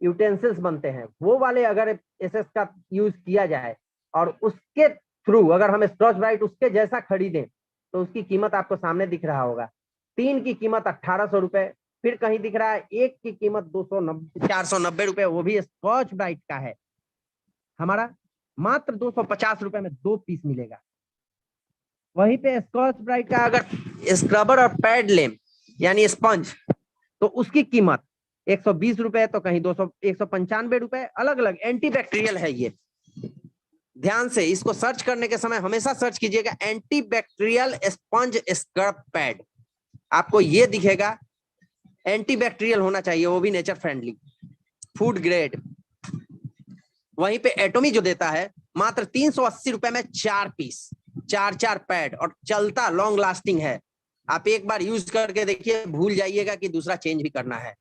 यूटेंसिल्स बनते हैं, वो वाले अगर एसएस का यूज किया जाए और उसके थ्रू अगर हम स्कॉच ब्राइट उसके जैसा खरीदें तो उसकी कीमत आपको सामने दिख रहा होगा। 3 की कीमत 1800 रुपए, फिर कहीं दिख रहा है 1 की कीमत 490 रुपए, वो भी स्कॉच ब्राइट का है। हमारा मात्र 250 रुपए में 2 पीस मिलेगा। वहीं पे स्कॉच ब्राइट का अगर स्क्रबर और पैड लें यानी स्पंज, तो उसकी कीमत 120 रुपए, तो कहीं 195 रुपए, अलग अलग एंटीबैक्टीरियल है ये। ध्यान से इसको सर्च करने के समय हमेशा सर्च कीजिएगा एंटीबैक्टीरियल स्पंज स्क्रब पैड, आपको ये दिखेगा। एंटीबैक्टीरियल होना चाहिए, वो भी नेचर फ्रेंडली, फूड ग्रेड। वहीं पे एटॉमी जो देता है मात्र 380 रुपए में 4 पीस, 4 पैड, और चलता लॉन्ग लास्टिंग है। आप एक बार यूज करके देखिए, भूल जाइएगा कि दूसरा चेंज भी करना है।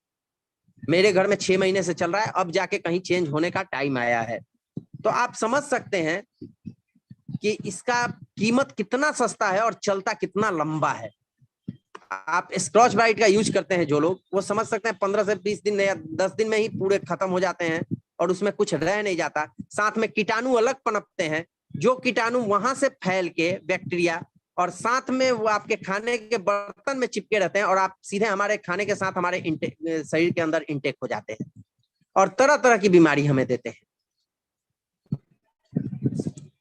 मेरे घर में 6 महीने से चल रहा है, अब जाके कहीं चेंज होने का टाइम आया है। तो आप समझ सकते हैं कि इसका कीमत कितना सस्ता है और चलता कितना लंबा है। आप स्कॉच ब्राइट का यूज करते हैं जो लोग, वो समझ सकते हैं 15 से 20 दिन या 10 दिन में ही पूरे खत्म हो जाते हैं और उसमें कुछ रह नहीं जाता। साथ में कीटाणु अलग पनपते हैं, जो कीटाणु वहां से फैल के बैक्टीरिया, और साथ में वो आपके खाने के बर्तन में चिपके रहते हैं और आप सीधे हमारे खाने के साथ हमारे शरीर के अंदर इंटेक हो जाते हैं और तरह तरह की बीमारी हमें देते हैं।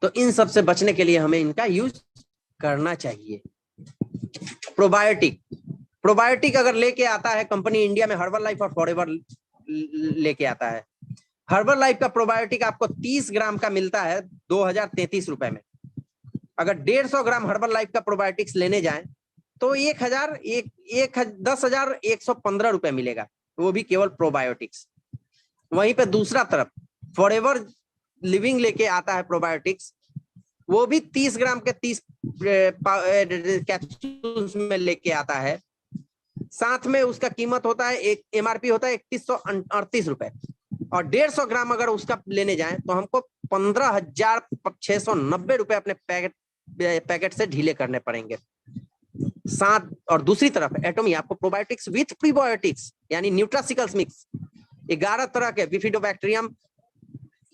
तो इन सब से बचने के लिए हमें इनका यूज करना चाहिए। प्रोबायोटिक अगर लेके आता है कंपनी इंडिया में, हर्बल लाइफ और फॉरएवर लेके आता है। हर्बल लाइफ का प्रोबायोटिक आपको 30 ग्राम का मिलता है 2033 रुपए में। अगर 150 ग्राम हर्बल लाइफ का प्रोबायोटिक्स लेने जाएं तो 10,115 रुपए मिलेगा, वो भी केवल प्रोबायोटिक्स। वहीं पे दूसरा तरफ फॉरएवर लिविंग लेके आता है प्रोबायोटिक्स, वो भी 30 ग्राम के 30 कैप्सूल्स में लेके आता है। साथ में उसका कीमत होता है, एक एमआरपी होता है 3138 रुपए, और 150 ग्राम अगर उसका लेने जाएं तो हमको 15,690 रुपए अपने पैकेट से ढीले करने पड़ेंगे। साथ और दूसरी तरफ एटॉमी आपको प्रोबायोटिक्स विथ प्रीबायोटिक्स यानी न्यूट्रासिकल्स मिक्स 11 तरह के विफिडोबैक्टीरियम,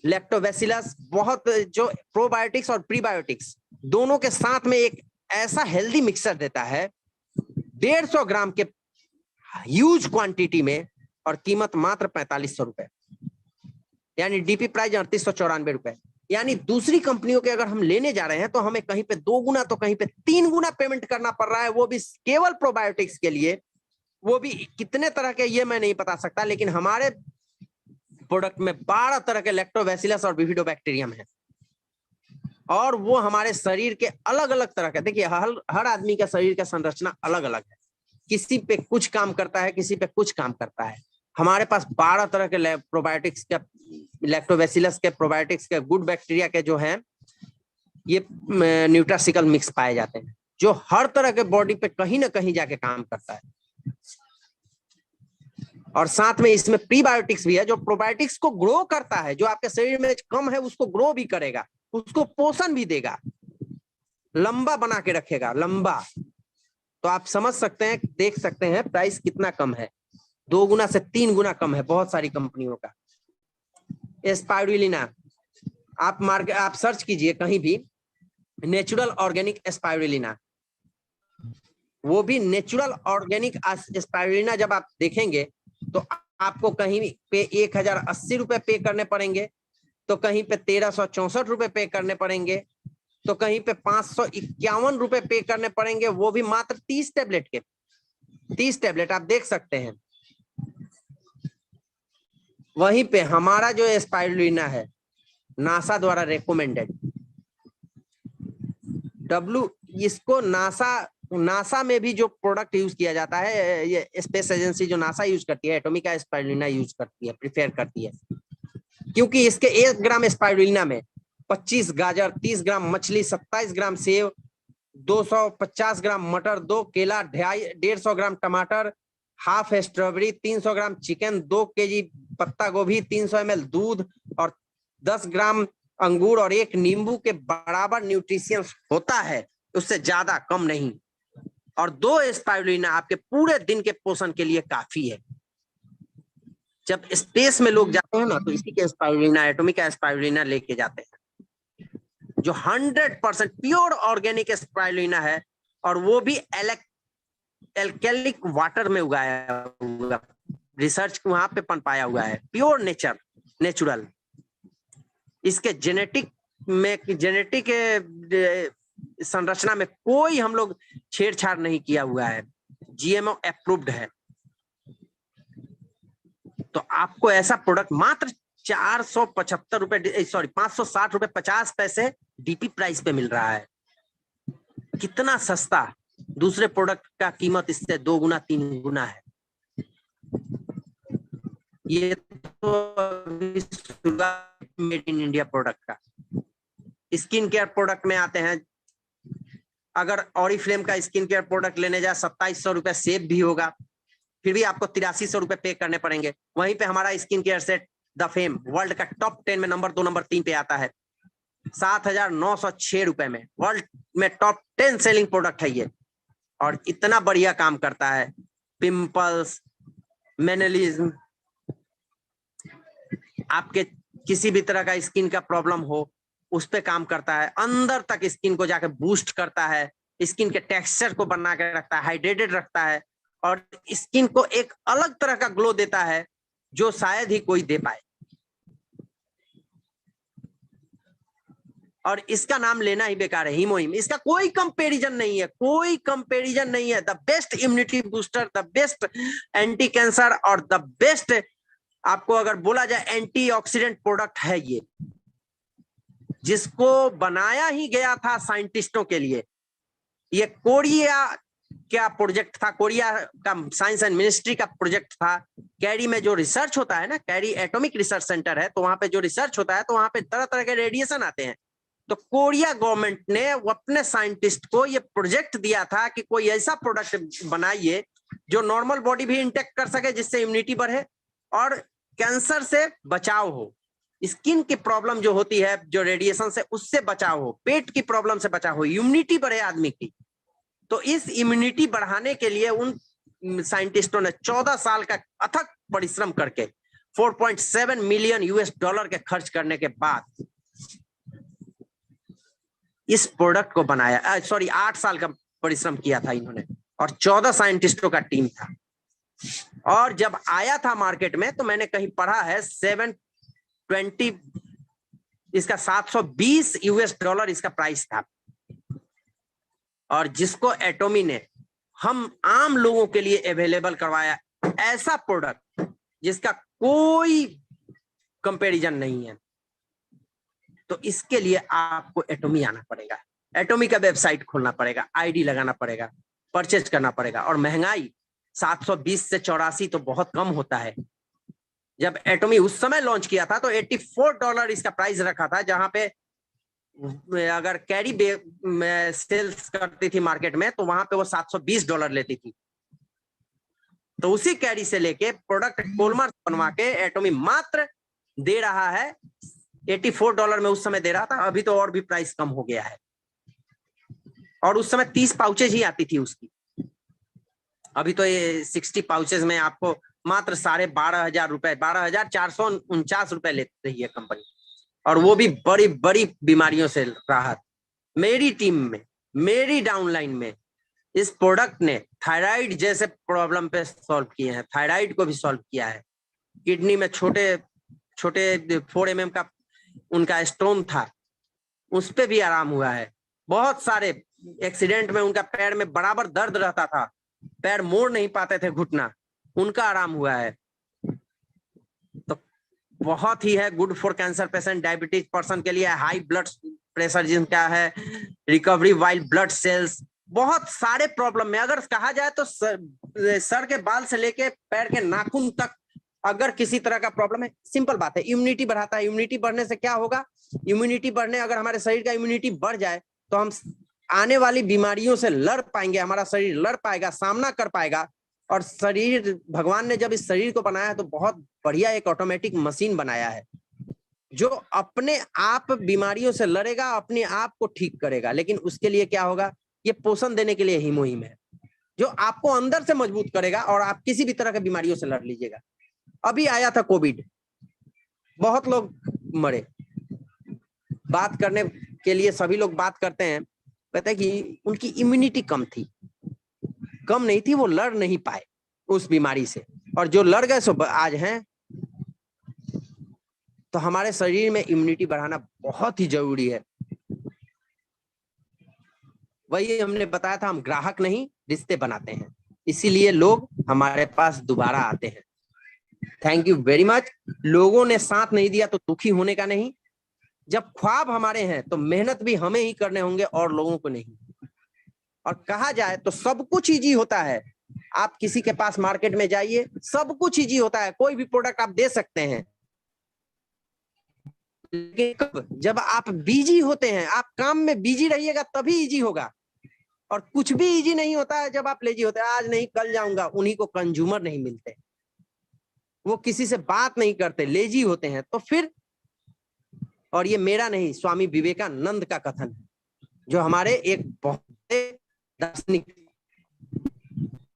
लैक्टोबैसिलस, बहुत जो प्रोबायोटिक्स और प्रीबायोटिक्स दोनों के साथ में एक ऐसा हेल्दी मिक्सर देता है 150 ग्राम के ह्यूज क्वांटिटी में, और कीमत मात्र 4500 रुपए, यानी डीपी प्राइस 3894 रुपए। यानी दूसरी कंपनियों के अगर हम लेने जा रहे हैं तो हमें कहीं पे 2 गुना तो कहीं पे 3 गुना पेमेंट करना पड़ रहा है, वो भी केवल प्रोबायोटिक्स के लिए। वो भी कितने तरह के ये मैं नहीं बता सकता, लेकिन हमारे प्रोडक्ट में 12 तरह के लैक्टोबैसिलस और बिफिडोबैक्टीरियम है, और वो हमारे शरीर के अलग अलग तरह के, देखिए हर आदमी का शरीर का संरचना अलग अलग है, किसी पे कुछ काम करता है, किसी पे कुछ काम करता है। हमारे पास 12 तरह के प्रोबायोटिक्स के, लैक्टोबैसिलस के, प्रोबायोटिक्स के, गुड बैक्टीरिया के जो हैं ये न्यूट्रासिकल मिक्स पाए जाते हैं, जो हर तरह के बॉडी पे कहीं ना कहीं जाके काम करता है। और साथ में इसमें प्रीबायोटिक्स भी है जो प्रोबायोटिक्स को ग्रो करता है, जो आपके शरीर में कम है उसको ग्रो भी करेगा, उसको पोषण भी देगा, लंबा बना के रखेगा, लंबा। तो आप समझ सकते हैं, देख सकते हैं प्राइस कितना कम है, 2 गुना से 3 गुना कम है बहुत सारी कंपनियों का। स्पाइरुलिना आप सर्च कीजिए कहीं भी, नेचुरल ऑर्गेनिक स्पाइरुलिना, वो भी नेचुरल ऑर्गेनिक स्पाइरुलिना जब आप देखेंगे तो आपको कहीं पे 1080 रुपए पे करने पड़ेंगे, तो कहीं पे 1364 रुपए पे करने पड़ेंगे, तो कहीं पे 551 रुपए पे करने पड़ेंगे, वो भी मात्र 30 टेबलेट के। 30 टैबलेट आप देख सकते हैं। वहीं पे हमारा जो स्पाइरुलिना है नासा द्वारा रेकमेंडेड, इसको नासा में भी जो प्रोडक्ट यूज किया जाता है, ये स्पेस एजेंसी जो नासा यूज करती है, एटॉमिका स्पाइरुलिना यूज करती है, प्रिफेयर करती है, क्योंकि इसके 1 ग्राम स्पाइरुलिना में 25 गाजर, 30 ग्राम मछली, 27 ग्राम सेव, 250 ग्राम मटर, 2 केला, 150 ग्राम टमाटर, half strawberry, 300 gram chicken, 2 KG पत्ता गोभी, 300 ml दूध और 10 ग्राम अंगूर और 1 नींबू के बराबर न्यूट्रिशियंस होता है, उससे ज्यादा कम नहीं। और 2 स्पाइरुलिना आपके पूरे दिन के पोषण के लिए काफी है। जब स्पेस में लोग जाते हैं ना, तो इसी के स्पाइरुलिना, एटॉमिका स्पाइरुलिना लेके जाते हैं, जो 100% प्योर ऑर्गेनिक स्पाइरुलिना है, और वो भी एल्केलिक वाटर में उगाया हुआ, रिसर्च वहां पे पनपाया हुआ है, प्योर नेचुरल। इसके जेनेटिक संरचना में कोई हम लोग छेड़छाड़ नहीं किया हुआ है, जीएमओ अप्रूव्ड है। तो आपको ऐसा प्रोडक्ट मात्र 475 रुपए, सॉरी 560 रुपए 50 पैसे डीपी प्राइस पे मिल रहा है। कितना सस्ता! दूसरे प्रोडक्ट का कीमत इससे 2 गुना 3 गुना है। ये तो मेड इन इंडिया प्रोडक्ट का। स्किन केयर प्रोडक्ट में आते हैं, अगर ऑरिफ्लेम का स्किन केयर प्रोडक्ट लेने जाए 2700 रुपए सेव भी होगा, फिर भी आपको 8300 रुपए पे करने पड़ेंगे। वहीं पे हमारा skin care set the fame world का टॉप 10 में नंबर 2 नंबर 3 पे आता है, 7906 रुपए में। वर्ल्ड में टॉप 10 सेलिंग प्रोडक्ट है ये, और इतना बढ़िया काम करता है। पिंपल्स, मेनलिज्म, आपके किसी भी तरह का स्किन का प्रॉब्लम हो उस पे काम करता है, अंदर तक स्किन को जाके बूस्ट करता है, स्किन के टेक्सचर को बना के रखता है, हाइड्रेटेड रखता है, और स्किन को एक अलग तरह का ग्लो देता है जो शायद ही कोई दे पाए। और इसका नाम लेना ही बेकार है, हीमोहिम। इसका कोई कंपैरिजन नहीं है, कोई कंपैरिजन नहीं है। The best immunity booster, the best anti cancer, और द बेस्ट, आपको अगर बोला जाए, एंटीऑक्सीडेंट प्रोडक्ट है ये, जिसको बनाया ही गया था साइंटिस्टों के लिए। ये कोरिया क्या प्रोजेक्ट था, कोरिया का साइंस एंड मिनिस्ट्री का प्रोजेक्ट था। कैरी में जो रिसर्च होता है ना, कैरी एटॉमिक रिसर्च सेंटर है, तो वहां पे जो रिसर्च होता है, तो वहां पे तरह तरह के रेडिएशन आते हैं। तो कोरिया गवर्नमेंट ने अपने साइंटिस्ट को ये प्रोजेक्ट दिया था कि कोई ऐसा प्रोडक्ट बनाइए जो नॉर्मल बॉडी भी इंटेक्ट कर सके, जिससे इम्यूनिटी बढ़े और कैंसर से बचाव हो, स्किन की प्रॉब्लम जो होती है जो रेडिएशन से, उससे बचाव हो, पेट की प्रॉब्लम से बचाव हो, इम्यूनिटी बढ़े आदमी की। तो इस इम्यूनिटी बढ़ाने के लिए उन साइंटिस्टों ने 14 साल का अथक परिश्रम करके 4.7 मिलियन US$ के खर्च करने के बाद इस प्रोडक्ट को बनाया। सॉरी 8 साल का परिश्रम किया था इन्होंने, और 14 साइंटिस्टों का टीम था। और जब आया था मार्केट में, तो मैंने कहीं पढ़ा है 720, इसका $720 इसका प्राइस था। और जिसको एटॉमी ने हम आम लोगों के लिए अवेलेबल करवाया, ऐसा प्रोडक्ट जिसका कोई कंपैरिजन नहीं है। तो इसके लिए आपको एटॉमी आना पड़ेगा, एटॉमी का वेबसाइट खोलना पड़ेगा, आईडी लगाना पड़ेगा, परचेज करना पड़ेगा। और महंगाई 720 से 84 तो बहुत कम होता है। जब एटॉमी उस समय लॉन्च किया था तो $84 इसका प्राइस रखा था, जहां पे अगर कैरी सेल्स करती थी मार्केट में, तो वहां पे वो $720 लेती थी। तो उसी कैरी से लेके प्रोडक्ट पॉलीमर बनवा के एटॉमी मात्र दे रहा है $84 में, उस समय दे रहा था। अभी तो और भी प्राइस कम हो गया है। और उस समय 30 पाउचेज ही आती थी उसकी, अभी तो ये 60 पाउचेज में आपको मात्र 12,500 रुपए, 12,449 रुपए लेती रही है कंपनी। और वो भी बड़ी बड़ी बीमारियों से राहत। मेरी टीम में, मेरी डाउनलाइन में इस प्रोडक्ट ने थायराइड जैसे प्रॉब्लम पे सॉल्व किए हैं, थायराइड को भी सॉल्व किया है। किडनी में छोटे छोटे 4 mm का उनका स्टोन था, उस पे भी आराम हुआ है। बहुत सारे एक्सीडेंट में उनका पैर में बराबर दर्द रहता था, पैर मोड़ नहीं पाते थे घुटना, उनका आराम हुआ है। तो बहुत ही है good for cancer patient, diabetes person के लिए, हाई ब्लड प्रेशर जिनका है, रिकवरी वाइल्ड ब्लड सेल्स, बहुत सारे प्रॉब्लम में अगर कहा जाए तो सर के बाल से लेके पैर के नाखून तक अगर किसी तरह का प्रॉब्लम है, सिंपल बात है, इम्यूनिटी बढ़ाता है। इम्यूनिटी बढ़ने से क्या होगा, इम्यूनिटी बढ़ने, अगर हमारे शरीर का इम्यूनिटी बढ़ जाए तो हम आने वाली बीमारियों से लड़ पाएंगे, हमारा शरीर लड़ पाएगा, सामना कर पाएगा। और शरीर, भगवान ने जब इस शरीर को बनाया है तो बहुत बढ़िया एक ऑटोमेटिक मशीन बनाया है जो अपने आप बीमारियों से लड़ेगा, अपने आप को ठीक करेगा। लेकिन उसके लिए क्या होगा, ये पोषण देने के लिए ही मुहिम है जो आपको अंदर से मजबूत करेगा और आप किसी भी तरह की बीमारियों से लड़ लीजिएगा। अभी आया था कोविड, बहुत लोग मरे, बात करने के लिए सभी लोग बात करते हैं, कहते हैं कि उनकी इम्यूनिटी कम थी, कम नहीं थी, वो लड़ नहीं पाए उस बीमारी से, और जो लड़ गए सो आज हैं। तो हमारे शरीर में इम्यूनिटी बढ़ाना बहुत ही जरूरी है। वही हमने बताया था, हम ग्राहक नहीं रिश्ते बनाते हैं, इसीलिए लोग हमारे पास दोबारा आते हैं। Thank you very much. लोगों ने साथ नहीं दिया तो दुखी होने का नहीं, जब ख्वाब हमारे हैं तो मेहनत भी हमें ही करने होंगे और लोगों को नहीं। और कहा जाए तो सब कुछ इजी होता है, आप किसी के पास मार्केट में जाइए, सब कुछ इजी होता है, कोई भी प्रोडक्ट आप दे सकते हैं, लेकिन कब, जब आप बिजी होते हैं, आप काम में बिजी रहिएगा तभी इजी होगा। और कुछ भी इजी नहीं होता है जब आप लेजी होते हैं, आज नहीं कल जाऊंगा, उन्हीं को कंज्यूमर नहीं मिलते, वो किसी से बात नहीं करते, लेजी होते हैं। तो फिर, और ये मेरा नहीं, स्वामी विवेकानंद का कथन है, जो हमारे एक बहुत दार्शनिक।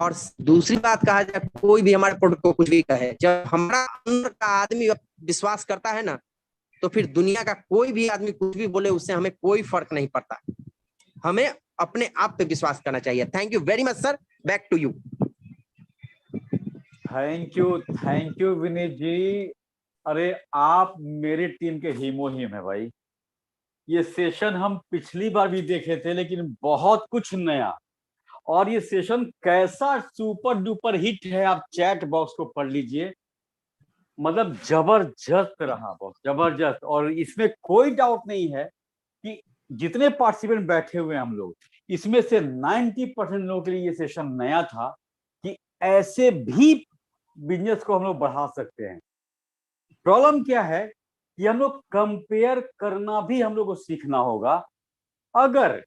और दूसरी बात कहा जाए, कोई भी हमारे प्रोडक्ट को कुछ भी कहे, जब हमारा अंदर का आदमी विश्वास करता है ना, तो फिर दुनिया का कोई भी आदमी कुछ भी बोले, उससे हमें कोई फर्क नहीं पड़ता। हमें अपने आप पे विश्वास करना चाहिए। Thank you very much sir, back to you. Thank you Vineet ji. अरे आप मेरी टीम के हीमो हीम है भाई। ये सेशन हम पिछली बार भी देखे थे, लेकिन बहुत कुछ नया, और ये सेशन कैसा सुपर डुपर हिट है, आप चैट बॉक्स को पढ़ लीजिए, मतलब जबरदस्त रहा, बहुत जबरदस्त। और इसमें कोई डाउट नहीं है कि जितने पार्टिसिपेंट बैठे हुए हैं हम लोग, इसमें से 90% लोगों के लिए ये सेशन नया था कि ऐसे भी बिजनेस को हम लोग बढ़ा सकते हैं। प्रॉब्लम क्या है कि हम लोग कंपेयर करना भी हम लोग को सीखना होगा। अगर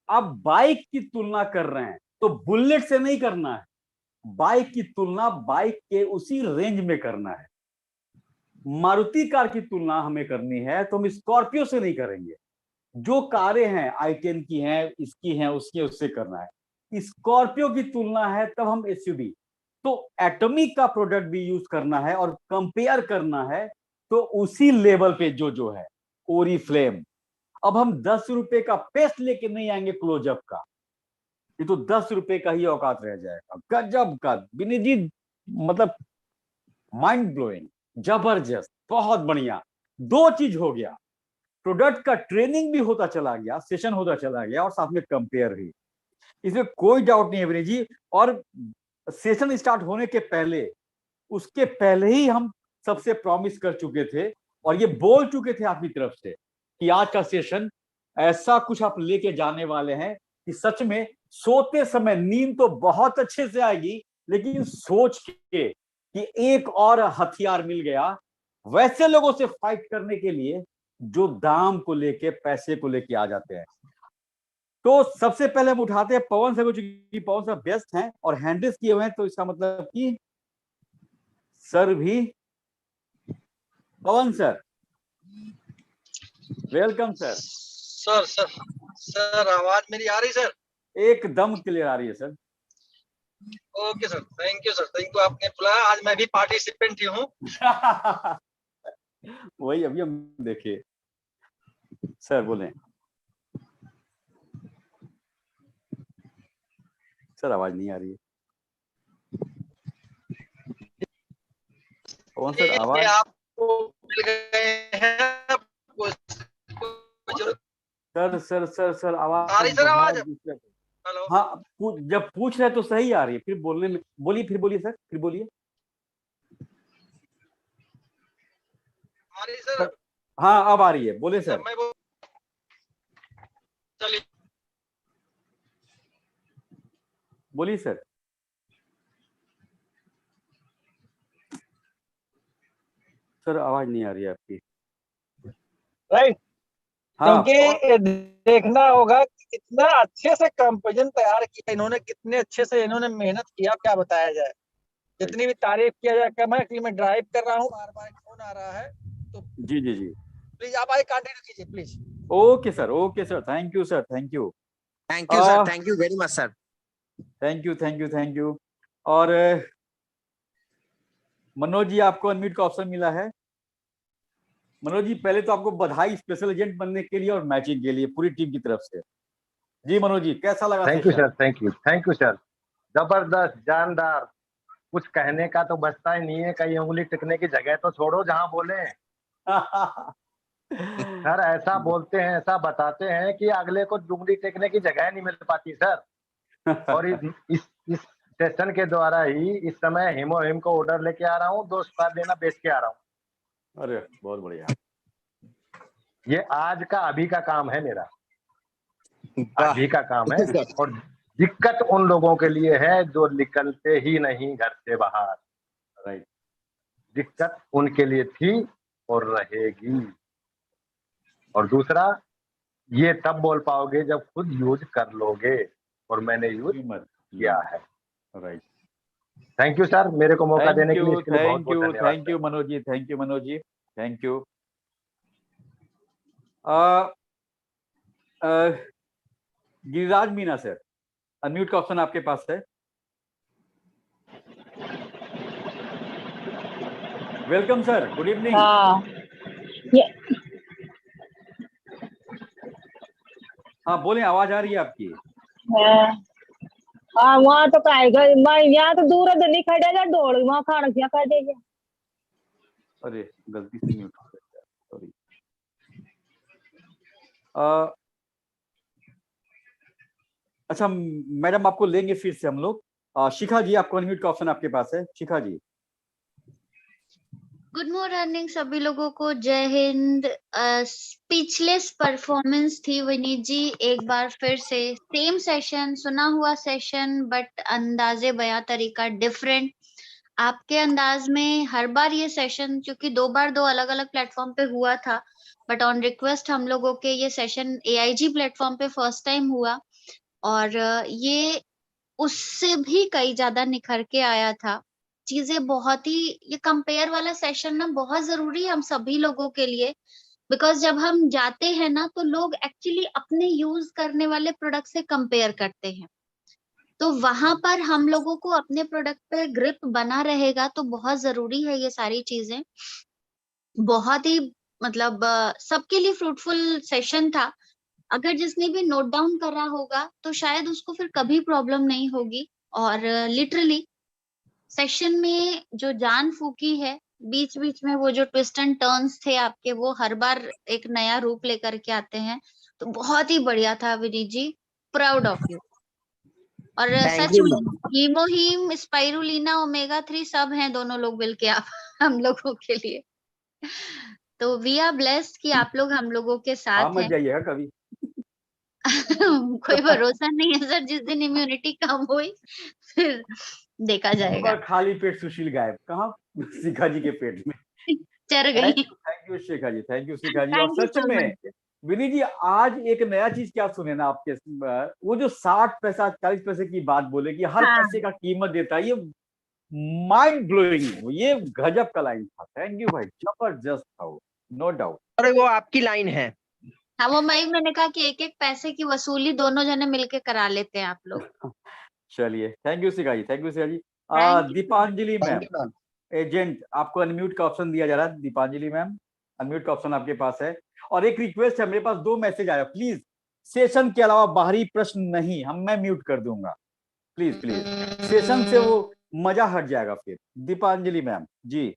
आप बाइक की तुलना कर रहे हैं तो बुलेट से नहीं करना है, बाइक की तुलना बाइक के उसी रेंज में करना है। मारुति कार की तुलना हमें करनी है तो हम स्कॉर्पियो से नहीं करेंगे। जो कारें हैं i10 की हैं, इसकी हैं, उसकी, उससे करना है। स्कॉर्पियो की तुलना है तब हम एसयूवी, तो एटॉमिक का प्रोडक्ट भी यूज करना है और कंपेयर करना है तो उसी लेवल पे जो है ओरिफ्लेम। अब हम 10 रुपए का पेस्ट लेके नहीं आएंगे क्लोजअप का, ये तो 10 रुपए का ही औकात रह जाएगा। गजब का विनीत जी, मतलब माइंड ब्लोइंग, जबरदस्त, बहुत बढ़िया। दो चीज हो गया, प्रोडक्ट का ट्रेनिंग भी होता चला गया, सेशन होता चला गया, और साथ में कंपेयर भी। इसमें कोई डाउट नहीं है विनीत जी। और सेशन स्टार्ट होने के पहले, उसके पहले ही हम सबसे प्रॉमिस कर चुके थे और ये बोल चुके थे आपकी तरफ से कि आज का सेशन ऐसा कुछ आप लेके जाने वाले हैं कि सच में सोते समय नींद तो बहुत अच्छे से आएगी, लेकिन सोच के कि एक और हथियार मिल गया वैसे लोगों से फाइट करने के लिए जो दाम को लेके, पैसे को लेके आ जाते हैं। तो सबसे पहले हम उठाते हैं पवन सर को, चूंकि पवन सर व्यस्त हैं और हैंडल्स किए हुए हैं, तो इसका मतलब कि सर भी, Pawan sir welcome sir. Sir sir sir आवाज मेरी आ रही सर? एकदम क्लियर आ रही है sir. Okay sir, thank you sir, thank you, आपने बुलाया। आज मैं भी पार्टिसिपेंट ही हूँ। वही अभी हम देखे। सर बोले। सर आवाज नहीं आ रही है पवन सर, आवाज आपको मिल गए हैं सर आवाज आ रही सर? आवाज हेलो, हाँ जब पूछ रहे तो सही आ रही है, फिर बोलने में बोलिए, फिर बोलिए सर, फिर बोलिए हमारी सर। सर। हाँ अब आ रही है, बोलिए सर सर। मैं वो चलिए बोलिए सर। सर आवाज नहीं आ रही है आपकी। राइट। हाँ क्योंकि देखना होगा कि कितना अच्छे से कंपोजिशन तैयार किया इन्होंने, कितने अच्छे से इन्होंने मेहनत किया, क्या बताया जाए। जितनी भी तारीफ किया जाए कम है। एक्चुअली मैं ड्राइव कर रहा हूँ, बार बार फोन आ रहा है, तो जी जी जी। प्लीज आप आगे कंटिन्यू कीजिए please. Okay sir, okay sir, thank you sir, thank you. Thank you sir, thank you very much sir. Thank you thank you thank you. और मनोज जी आपको अनम्यूट का ऑप्शन मिला है। मनोज जी पहले तो आपको बधाई स्पेशल एजेंट बनने के लिए और मैचिंग के लिए पूरी टीम की तरफ से। जी मनोज जी, कैसा लगा thank you session? Sir, thank you sir, जबरदस्त, जानदार। कुछ कहने का तो बचता ही नहीं है, कहीं उंगली टिकने की जगह तो छोड़ो जहां बोले। सर ऐसा बोलते हैं, ऐसा बताते हैं कि अगले को उंगली टेकने की जगह नहीं मिल पाती सर। और इस सेशन के द्वारा ही इस समय हिमोहिम को ऑर्डर लेके आ रहा हूँ, 2 स्क्वाड लेना बेच के आ रहा हूँ। अरे बहुत बढ़िया। ये आज का अभी का काम है मेरा, वाह अभी का काम है। और दिक्कत उन लोगों के लिए है जो निकलते ही नहीं घर से बाहर। राइट। दिक्कत उनके लिए थी और रहेगी। और दूसरा, ये तब बोल पाओगे जब खुद यूज कर लोगे, और मैंने यूज कीमत। किया है। राइट। थैंक यू सर, मेरे को मौका देने थैंक के लिए, यू इसके लिए बहुत थैंक बहुत यू धन्यवाद thank sir. You Manoj ji, thank you Manoj ji, thank you. Giriraj Meena sir, unmute का ऑप्शन आपके पास है। Welcome sir, good evening. हाँ ये हाँ बोले, आवाज आ रही है आपकी। हाँ वहाँ तो कहेगा मैं यहाँ तो दूर है नहीं खड़ेगा ढोल वहाँ खाना क्या कर देगा। अरे गलती से म्यूट हो गया, सॉरी। अच्छा मैडम, आपको लेंगे फिर से हम लोग। शिखा जी, आपको अनम्यूट का ऑप्शन आपके पास है, शिखा जी। गुड मॉर्निंग सभी लोगों को, जय हिंद। स्पीचलेस परफॉर्मेंस थी विनीत जी, एक बार फिर से सेम सेशन, सुना हुआ सेशन, बट अंदाजे बयां तरीका डिफरेंट। आपके अंदाज में हर बार ये सेशन, क्योंकि 2 बार 2 अलग अलग प्लेटफॉर्म पे हुआ था, बट ऑन रिक्वेस्ट हम लोगों के ये सेशन AIG प्लेटफॉर्म पे फर्स्ट टाइम हुआ, और ये उससे भी कई ज्यादा निखर के आया था। चीजें बहुत ही, ये कंपेयर वाला सेशन ना बहुत जरूरी है हम सभी लोगों के लिए, बिकॉज जब हम जाते हैं ना तो लोग एक्चुअली अपने यूज करने वाले प्रोडक्ट से कंपेयर करते हैं, तो वहां पर हम लोगों को अपने प्रोडक्ट पे ग्रिप बना रहेगा, तो बहुत जरूरी है ये सारी चीजें। बहुत ही मतलब सबके लिए फ्रूटफुल सेशन था। अगर जिसने भी नोट डाउन करा होगा तो शायद उसको फिर कभी प्रॉब्लम नहीं होगी। और लिटरली सेशन में जो जान फूकी है, बीच बीच में वो जो ट्विस्ट एंड टर्न्स थे आपके, वो हर बार एक नया रूप लेकर के आते हैं, तो बहुत ही बढ़िया था विनीत जी, प्राउड ऑफ यू। और थैंक सच यू में मैम। हीमोहीम, स्पाइरुलिना, ओमेगा 3 सब हैं दोनों लोग मिलके आप हम लोगों के लिए। तो वी आर ब्लेस्ड कि आप लोग हम लोगों के हाँ साथ मत हैं। जाइएगा कभी। कोई भरोसा नहीं है सर, जिस दिन इम्यूनिटी कम हुई फिर देखा जाएगा। खाली पेट सुशील गायब कहाँ? शिखा जी के पेट में। चर गई। Thank you Shikha ji, thank you Shikha ji. और थैंक यू सच सो में मच। विनीत जी, आज एक नया चीज क्या सुने ना आपके, वो जो 60 पैसा 40 पैसे की बात बोले कि हर हाँ पैसे का कीमत देता है, ये माइंड ब्लोइंग, ये गजब का लाइन था। थैंक यू भाई, जबरदस्त था वो, नो डाउट। अरे वो आपकी लाइन है। हाँ, वो मैंने कहा कि एक एक पैसे की वसूली दोनों जने मिलके करा लेते हैं आप लोग। चलिए, thank you Shikha ji, thank you Shikha ji. Thank you. Deepanjali thank ma'am, you ma'am. Agent, आपको अनम्यूट का ऑप्शन दिया जा रहा है। दीपांजलि मैम, अनम्यूट का ऑप्शन आपके पास है। और एक रिक्वेस्ट है, मेरे पास 2 मैसेज आया, प्लीज सेशन के अलावा बाहरी प्रश्न नहीं, मैं म्यूट कर दूंगा, प्लीज प्लीज। सेशन से वो मजा हट जाएगा फिर। दीपांजलि मैम जी,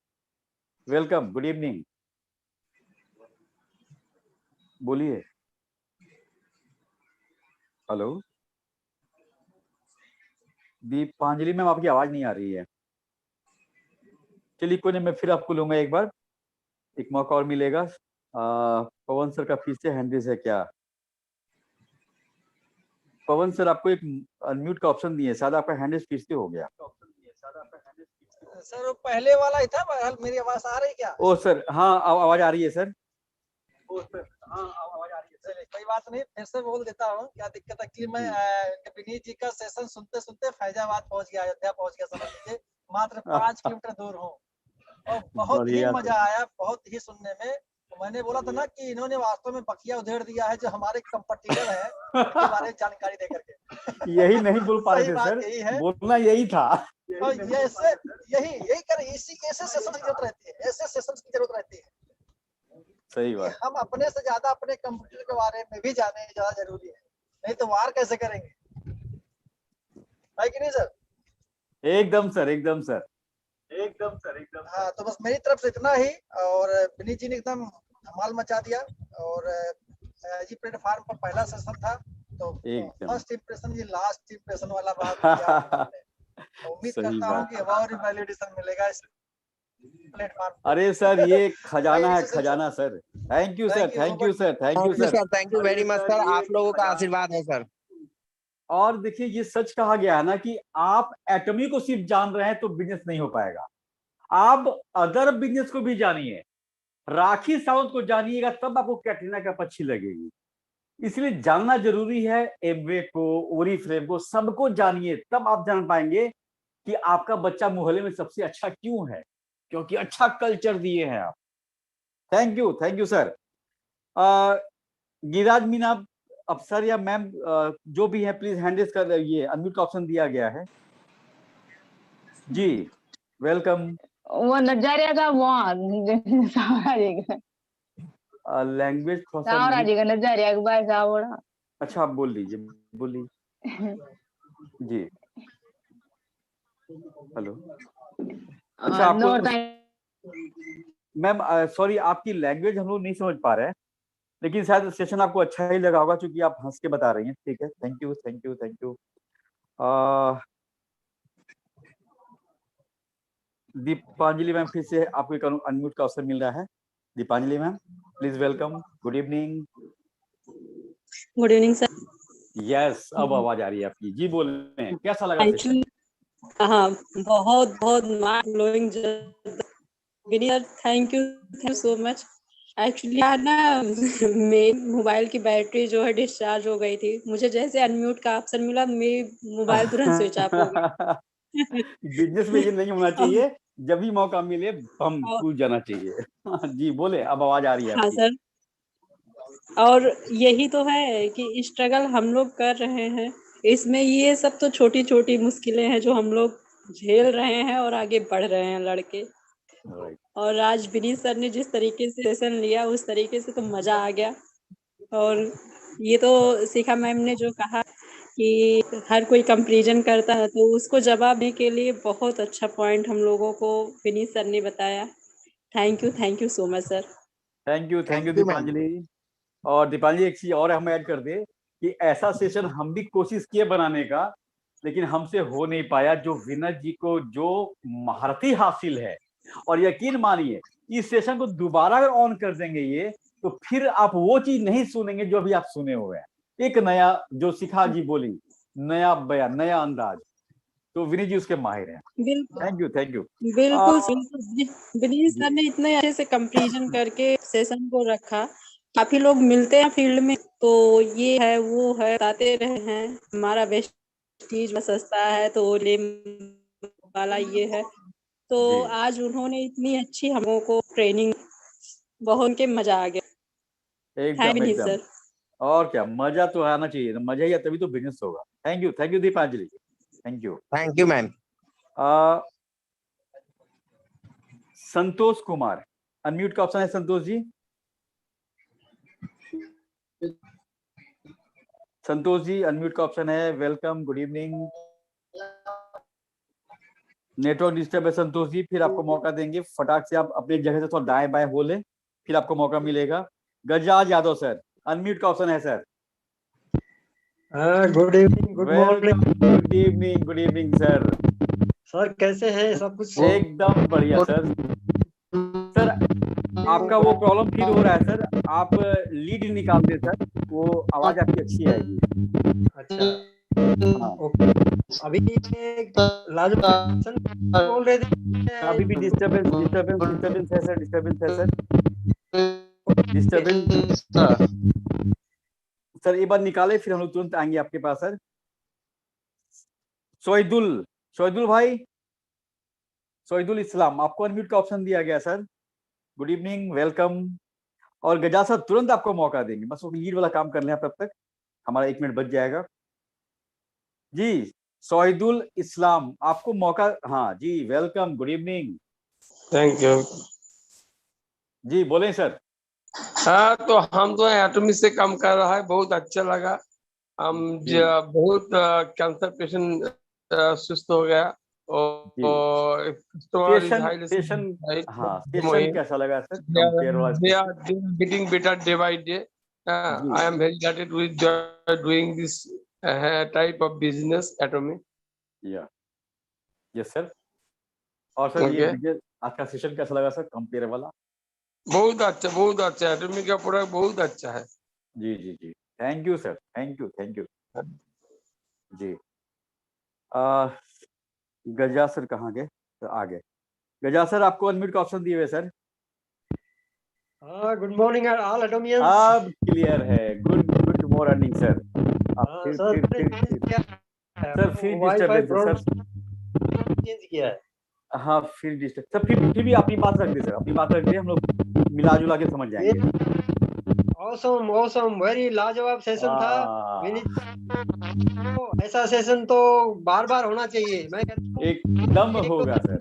वेलकम, गुड इवनिंग, बोलिए। हेलो दीपांजलि मैम आपकी आवाज नहीं आ रही है। चलिए कोई नहीं, मैं फिर आपको लूंगा, एक बार एक मौका और मिलेगा। पवन सर का फिर से हैंड है क्या? पवन सर आपको एक अनम्यूट का ऑप्शन दिए, शायद आपका हैंड फिर से हो गया। सर वो पहले वाला ही था, बहरहाल मेरी आवाज आ रही क्या? ओ सर, हाँ आवाज आ रही है सर। चलिए, कोई बात नहीं, फिर से बोल देता हूँ, क्या दिक्कत है कि मैं विनीत जी का सेशन सुनते सुनते फैजाबाद पहुंच गया, अयोध्या पहुंच गया, समझ लीजिए मात्र 5 किलोमीटर दूर हूँ, और बहुत ही बढ़िया मजा आया, बहुत ही सुनने में। तो मैंने बोला था ना कि इन्होंने वास्तव में बकिया उधेड़ दिया है जो हमारे कंपटीटर है, उनके बारे में जानकारी दे करके। यही नहीं बोल पा रहे सही थे बात सर, यही है। बोलना यही था। और यही कर, इसी ऐसे सेशन की जरूरत रहती है, ऐसे सेशन की जरूरत रहती है सही कि बात। हम अपने से ज्यादा अपने कंप्यूटर के बारे में भी जाने ज्यादा जरूरी है, नहीं तो वार कैसे करेंगे, है कि नहीं सर? एकदम सर, एकदम सर। हाँ, तो बस मेरी तरफ से इतना ही, और विनीत जी ने एकदम धमाल मचा दिया, और जी प्लेटफॉर्म पर पहला सेशन था, तो एकदम। फर्स्ट इंप्रेशन ये लास्ट इंप्रेशन वाला बात किया आपने। उम्मीद सही करता हूँ बात। कि और भी वैलिडेशन मिलेगा इस प्लेटफॉर्म पर। अरे सर ये खजाना है, इसी से- खजाना sir. Thank you sir, Thank you, thank you sir, thank you thank you sir. Sir, thank you very much sir, आप लोगों का आशीर्वाद है सर। और देखिए ये सच कहा गया है ना कि आप एटमी को सिर्फ जान रहे हैं तो बिजनेस नहीं हो पाएगा, आप अदर बिजनेस को भी जानिए। राखी सावंत को जानिएगा तब आपको कैटरीना कैफ अच्छी लगेगी। इसलिए जानना जरूरी है, एमवे को, ओरिफ्लेम को, सबको जानिए, तब आप जान पाएंगे कि आपका बच्चा मोहल्ले में सबसे अच्छा क्यों है, क्योंकि अच्छा कल्चर दिए हैं आप। Thank you sir. Giriraj Meena अफसर या मैम जो भी है प्लीज हैंड रेज कर, ये अनम्यूट का ऑप्शन दिया गया है जी। वेलकम। वो नजरिया का वहाँ सावरा जी का लैंग्वेज थोड़ा सा सावरा जी का नजरिया का भाई सावरा। अच्छा आप बोल लीजिए, बोलिए जी। हेलो। अच्छा आपको मैम सॉरी आपकी लैंग्वेज हम लोग नहीं समझ पा रहे हैं, लेकिन शायद सेशन आपको अच्छा ही लगा होगा क्योंकि आप हंस के बता रही हैं। ठीक है, thank you thank you thank you. Deepanjali ma'am फिर से आपको एक अनम्यूट का अवसर मिल रहा है। Deepanjali ma'am please welcome, good evening. Good evening sir. Yes अब आवाज आ रही है आपकी जी, बोले कैसा लगा सेशन? एक्चुअली हाँ, बहुत बहुत mind blowing. Vineet thank you so much. Actually ना मेरी मोबाइल की बैटरी जो है डिस्चार्ज हो गई थी, मुझे जैसे अनम्यूट का ऑप्शन मिला मेरी मोबाइल तुरंत स्विच ऑफ हो गई। बिजनेस में ये नहीं होना चाहिए, जब भी मौका मिले हम कूद जाना चाहिए। जी बोले, अब आवाज आ रही है हाँ आपकी। सर, और यही तो है कि स्ट्रगल हम लोग कर रहे हैं, इसमें ये सब तो छोटी छोटी मुश्किलें हैं जो हम लोग झेल रहे हैं और आगे बढ़ रहे हैं लड़के। और आज विनीत सर ने जिस तरीके से सेशन लिया उस तरीके से तो मजा आ गया। और ये तो शिखा मैम ने जो कहा कि हर कोई कंपैरिजन करता है, तो उसको जवाब देने के लिए बहुत अच्छा पॉइंट हम लोगों को विनीत सर ने बताया। Thank you so much sir. Thank you Deepanjali. और दीपांजलि एक चीज और हम ऐड कर दे कि ऐसा सेशन हम भी कोशिश किए बनाने का, लेकिन हमसे हो नहीं पाया। जो विनर जी को जो महारती हासिल है, और यकीन मानिए इस सेशन को दोबारा अगर ऑन कर देंगे ये, तो फिर आप वो चीज नहीं सुनेंगे जो अभी आप सुने हुए हैं। एक नया जो शिखा जी बोली, नया बयान, नया अंदाज, तो विनीत जी उसके माहिर हैं। बिल्कुल थैंक यू। बिल्कुल विनीत सर ने इतने अच्छे से कंपैरिजन करके सेशन को रखा। काफी लोग मिलते हैं फील्ड में तो ये है वो है बताते रहे हैं, हमारा वेस्टीज सस्ता है तो ओले वाला ये है, तो आज उन्होंने इतनी अच्छी हम लोगों को ट्रेनिंग, बहुत के मजा आ गया। एकदम सर और क्या, मजा तो आना चाहिए, मजा ही है तभी तो बिजनेस होगा। Thank you Deepanjali, thank you ma'am. Santosh Kumar, unmute का ऑप्शन है संतोष जी। संतोष जी अनम्यूट का ऑप्शन है, welcome, good evening. Network disturb है संतोष जी, फिर आपको मौका देंगे, फटाक से आप अपनी जगह से थोड़ा दाएं बाएं हो लें, फिर आपको मौका मिलेगा। गजराज यादव सर, अनम्यूट का ऑप्शन है sir. Good evening, good morning good evening sir. Sir, कैसे हैं? सब कुछ एकदम बढ़िया सर। सर आपका वो प्रॉब्लम फिर हो रहा है सर, आप लीड निकालते सर, वो आवाज आपकी अच्छी आएगी। अच्छा, हाँ ओके। अभी लाजवाब बोल रहे थे। अभी भी डिस्टरबेंस है सर, डिस्टरबेंस है सर, डिस्टरबेंस। सर एक बार निकाले फिर हम लोग तुरंत आएंगे आपके पास सर। शोहिदुल भाई, शोहिदुल इस्लाम, आपको अनम्यूट का ऑप्शन दिया गया सर। Good evening, welcome. और गजा सर तुरंत आपको मौका देंगे, बस वो लीड वाला काम कर लें तब तक, हमारा 1 मिनट बच जाएगा जी। शोहिदुल इस्लाम आपको मौका, हाँ जी, welcome, good evening. Thank you. जी बोलें सर। हाँ, तो हम तो एटॉमी से काम कर रहा है, बहुत अच्छा लगा। हम बहुत कैंसर पेशेंट सुस्त हो गया और सेशन कैसा लगा sir? getting better day by day. I am very delighted with doing this type of business Atomy. Yeah. Yes sir. और सर ये आज का सेशन कैसा लगा सर, कंपेयर वाला? बहुत अच्छा एटॉमी का प्रोडक्ट बहुत अच्छा है। जी जी जी, thank you sir, thank you जी। गजा सर कहाँ गए? तो आ गए। गजा सर आपको अनम्यूट का ऑप्शन दिए हुए सर। Good morning all Atomians. अब क्लियर है, गुड मॉर्निंग सर। सर फिर डिस्टर्बेंस सर, चेंज किया है। हाँ फिर डिस्टर्ब सर, फिर भी अपनी बात रख दे सर, अपनी बात रख दे, हम लोग मिला जुला के समझ जाएंगे। ऑसम वेरी लाजवाब सेशन था। ऐसा सेशन तो बार बार होना चाहिए, मैं एकदम होगा सर।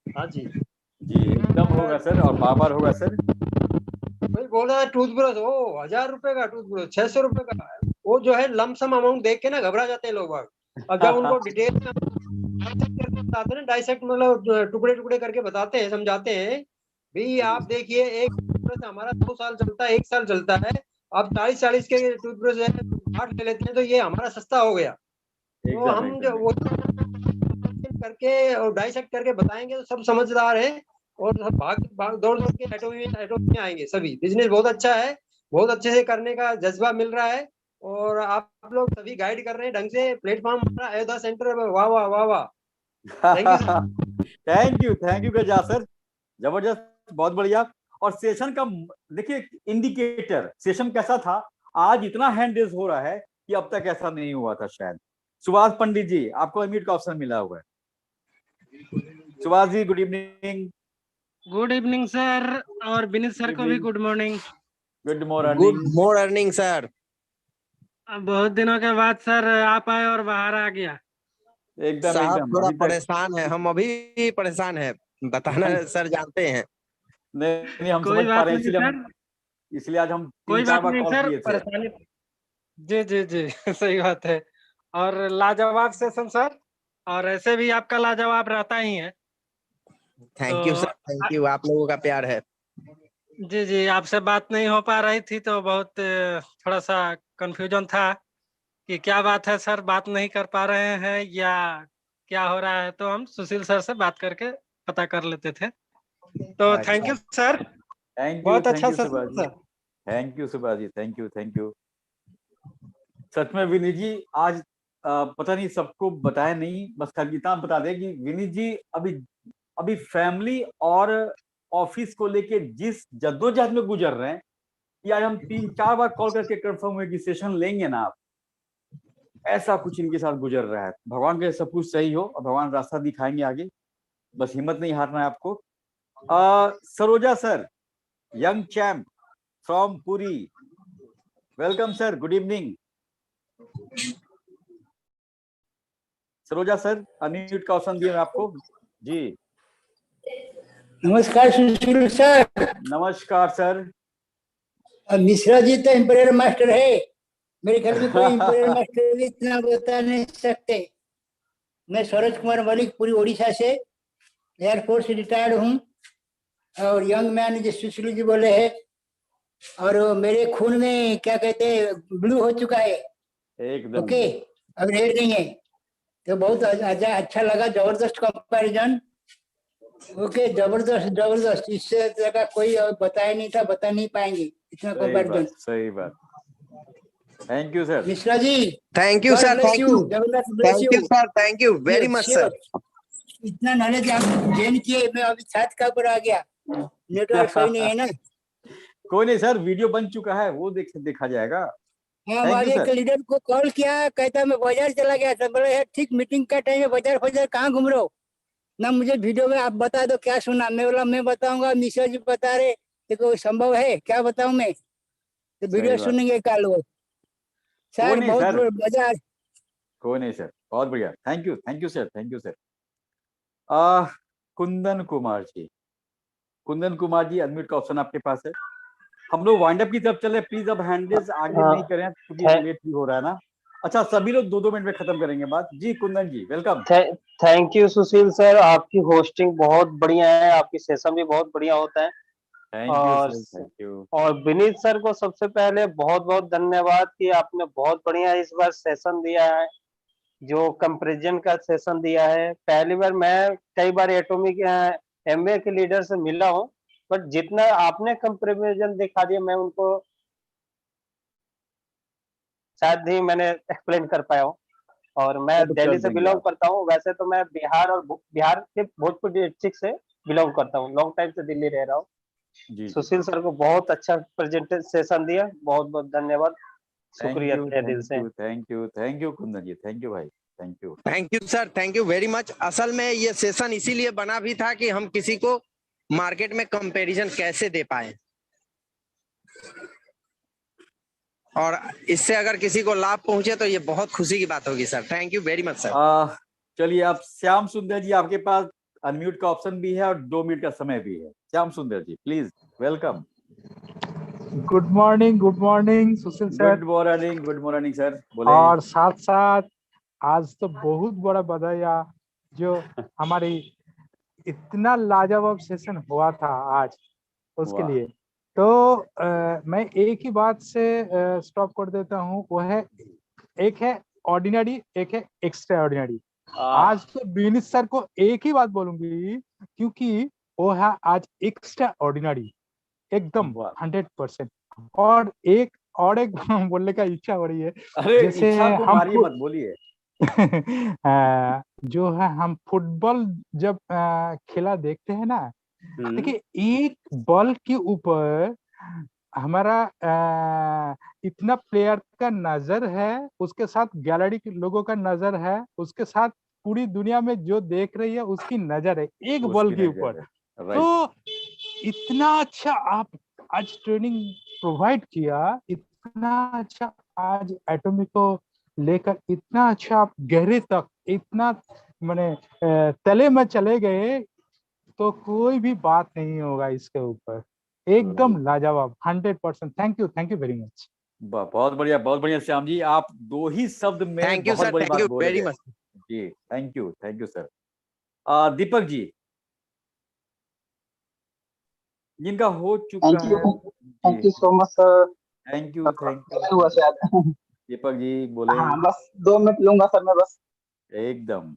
हाँ जी एकदम होगा सर, और बार बार होगा सर। कोई बोल रहा है टूथब्रश, 1000 रुपए का टूथब्रश, 600 रुपए का, वो जो है लमसम अमाउंट देख के ना घबरा जाते हैं लोग। अब जब उनको डिटेल बताते हैं, डाइसेक्ट मतलब टुकड़े टुकड़े करके बताते हैं, समझाते हैं, भाई आप देखिए एक टूथब्रश हमारा 2 साल चलता है, 1 साल चलता है, आप 40 के टूथब्रश 8 ले लेते हैं, तो ये हमारा सस्ता हो गया। तो हम जो वो करके और डाइसेक्ट करके बताएंगे तो सब समझदार है, और सब भाग दौड़ के एटोमी में आएंगे सभी। बिजनेस बहुत अच्छा है, बहुत अच्छे से करने का जज्बा मिल रहा है, और आप लोग सभी गाइड कर रहे हैं ढंग से। प्लेटफॉर्म हमारा अयोध्या सेंटर, वाह वाह वाह वाह, थैंक यू गजा सर, जबरदस्त, बहुत बढ़िया। और सेशन का देखिए इंडिकेटर, सेशन कैसा था, आज इतना हैंड रेज हो रहा है कि अब तक ऐसा नहीं हुआ था शायद। सुभाष पंडित जी आपको अनम्यूट का ऑप्शन मिला हुआ है। Subhash ji good evening. Good evening sir, और विनीत सर को भी good morning. Good morning sir. बहुत दिनों के बाद सर आप आए और बाहर आ गया। एकदम थोड़ा परेशान है, हम अभी परेशान है, बताना सर जानते हैं। नहीं हम समझ पा रहे हैं, इसलिए आज हम 3-4 बार कॉल किए थे। जी सही बात है। और लाजवाब सेशन सर, और ऐसे भी आपका लाजवाब रहता ही है। Thank you sir, thank you, आप लोगों का प्यार है। जी आपसे बात नहीं हो पा रही थी तो बहुत थोड़ा सा कंफ्यूजन था कि क्या बात है सर, बात नहीं कर पा रहे हैं या क्या हो रहा है, तो हम सुशील सर से बात करके पता कर लेते थे। तो थैंक यू सर, बहुत अच्छा सर। Thank you Subhash ji, thank you. सच में विनीत जी आज पता नहीं सबको बताया नहीं, बस खाली इतना बता दें कि विनीत जी अभी फैमिली और ऑफिस को लेके जिस जद्दोजहद में गुजर रहे हैं, कि आज हम 3-4 बार कॉल करके कंफर्म हुए कि सेशन लेंगे ना आप, ऐसा कुछ इनके साथ गुजर रहा है। भगवान के सब कुछ सही हो और भगवान रास्ता दिखाएंगे आगे, बस हिम्मत नहीं हारना है आपको। Saroja sir, young champ from Puri, welcome sir, good evening. Saroja sir unmute का ऑप्शन दिया आपको जी। नमस्कार सुशील सर। नमस्कार सर। मिश्रा जी तो एम्पायर मास्टर है, मेरे ख्याल में कोई एम्पायर मास्टर इतना बता नहीं सकते। मैं सरोज कुमार मलिक, पूरी ओडिशा से एयरफोर्स से रिटायर्ड हूँ, और यंग मैन जो सुशील जी बोले है, और मेरे खून में क्या कहते हैं ब्लू हो चुका है। एकदम ओके, अब रेड नहीं है, तो बहुत अच्छा लगा, जबरदस्त कंपैरिजन। ओके, जबरदस्त जबरदस्त, इससे ज्यादा कोई और बताया नहीं था, बता नहीं पाएंगे इतना कंपैरिजन। सही बात। Thank you sir. Mishra ji, thank you sir, thank you, जबरदस्त, bless thank you you sir, thank you very much sir. इतना नॉलेज आप गेन किए, मैं अभी छत का ऊपर आ गया, नेटवर्क सही नहीं है ना। कोई नहीं सर, वीडियो बन चुका है, वो देखा जाएगा। हाँ, हमारे एक लीडर को कॉल किया, कहता मैं बाजार चला गया था। बोले ठीक मीटिंग का टाइम है, बाजार कहाँ घूम रहे हो ना, मुझे वीडियो में आप बता दो क्या सुना। मैं बोला मैं बताऊंगा, मिश्रा जी बता रहे, देखो संभव है, क्या बताऊं मैं, तो वीडियो सुनेंगे कल वो। सर बहुत मजा। कोई नहीं सर, बहुत बढ़िया, thank you sir, thank you sir. Kundan Kumar ji unmute का ऑप्शन आपके पास है। हम लोग वाइंड अप की तरफ चले, प्लीज अब हैंडल्स आगे नहीं करें क्योंकि लेट भी हो रहा है ना। अच्छा, सभी लोग 2-2 मिनट में खत्म करेंगे बात। जी Kundan ji, welcome. Thank you Sushil sir, आपकी होस्टिंग बहुत बढ़िया है, आपकी सेशन भी बहुत बढ़िया होता है। Thank you. और विनीत सर को सबसे पहले बहुत बहुत धन्यवाद कि आपने बहुत बढ़िया इस बार सेशन दिया है, जो कंपैरिजन का सेशन दिया है। पहली बार मैं कई बार एटॉमिक एमबीए के लीडर से मिला हूँ, बट जितना आपने कंपैरिजन दिखा दिया, मैं उनको शायद ही मैंने एक्सप्लेन कर पाया हूँ। और मैं दिल्ली से बिलोंग करता हूँ, वैसे तो मैं बिहार के भोजपुर डिस्ट्रिक्ट से बिलोंग करता हूँ, लॉन्ग टाइम से दिल्ली रह रहा हूँ। सुशील सर को बहुत अच्छा प्रेजेंटेशन दिया, बहुत बहुत धन्यवाद, शुक्रिया दिल से। Thank you Kundan ji, thank you भाई, thank you sir, thank you very much. असल में ये सेशन इसीलिए बना भी था कि हम किसी को मार्केट में कंपैरिजन कैसे दे पाए, और इससे अगर किसी को लाभ पहुंचे तो ये बहुत खुशी की बात होगी sir. Thank you very much sir. चलिए, आप श्याम सुंदर जी, आपके पास अनम्यूट का ऑप्शन भी है और 2 मिनट का समय भी है। Shyam Sundar ji please, welcome. Good morning Sushil sir. Good morning sir, बोले। और साथ साथ आज तो बहुत बड़ा बधाई जो हमारी इतना लाजवाब सेशन हुआ था आज, उसके लिए तो मैं एक ही बात से स्टॉप कर देता हूँ, वो है, एक है ऑर्डिनरी, एक है एक्स्ट्रा ऑर्डिनरी। आज तो विनीत सर को एक ही बात बोलूंगी, क्योंकि वो है आज एक्स्ट्रा ऑर्डिनरी एकदम 100%। और एक बोलने का इच्छा हो रही है, जैसे हम मत बोलिए। जो है हम फुटबॉल जब खेला देखते हैं ना, देखिए एक बॉल के ऊपर हमारा इतना प्लेयर का नजर है, उसके साथ गैलरी के लोगों का नजर है, उसके साथ पूरी दुनिया में जो देख रही है उसकी नजर है एक बॉल के ऊपर। तो इतना अच्छा आप आज ट्रेनिंग प्रोवाइड किया, इतना अच्छा आज एटॉमिक को लेकर, इतना अच्छा आप गहरे तक, इतना माने तले में चले गए, तो कोई भी बात नहीं होगा इसके ऊपर, एकदम लाजवाब 100%। Thank you very much. बहुत बढ़िया श्याम जी, आप 2 ही शब्द में बहुत बड़ी बात बोल रहे हैं जी। Thank you sir. Deepak ji, जिनका हो चुका है। Thank you so much sir. Thank you. Deepak ji बोले। हाँ, बस 2 मिनट लूंगा सर मैं, बस एकदम,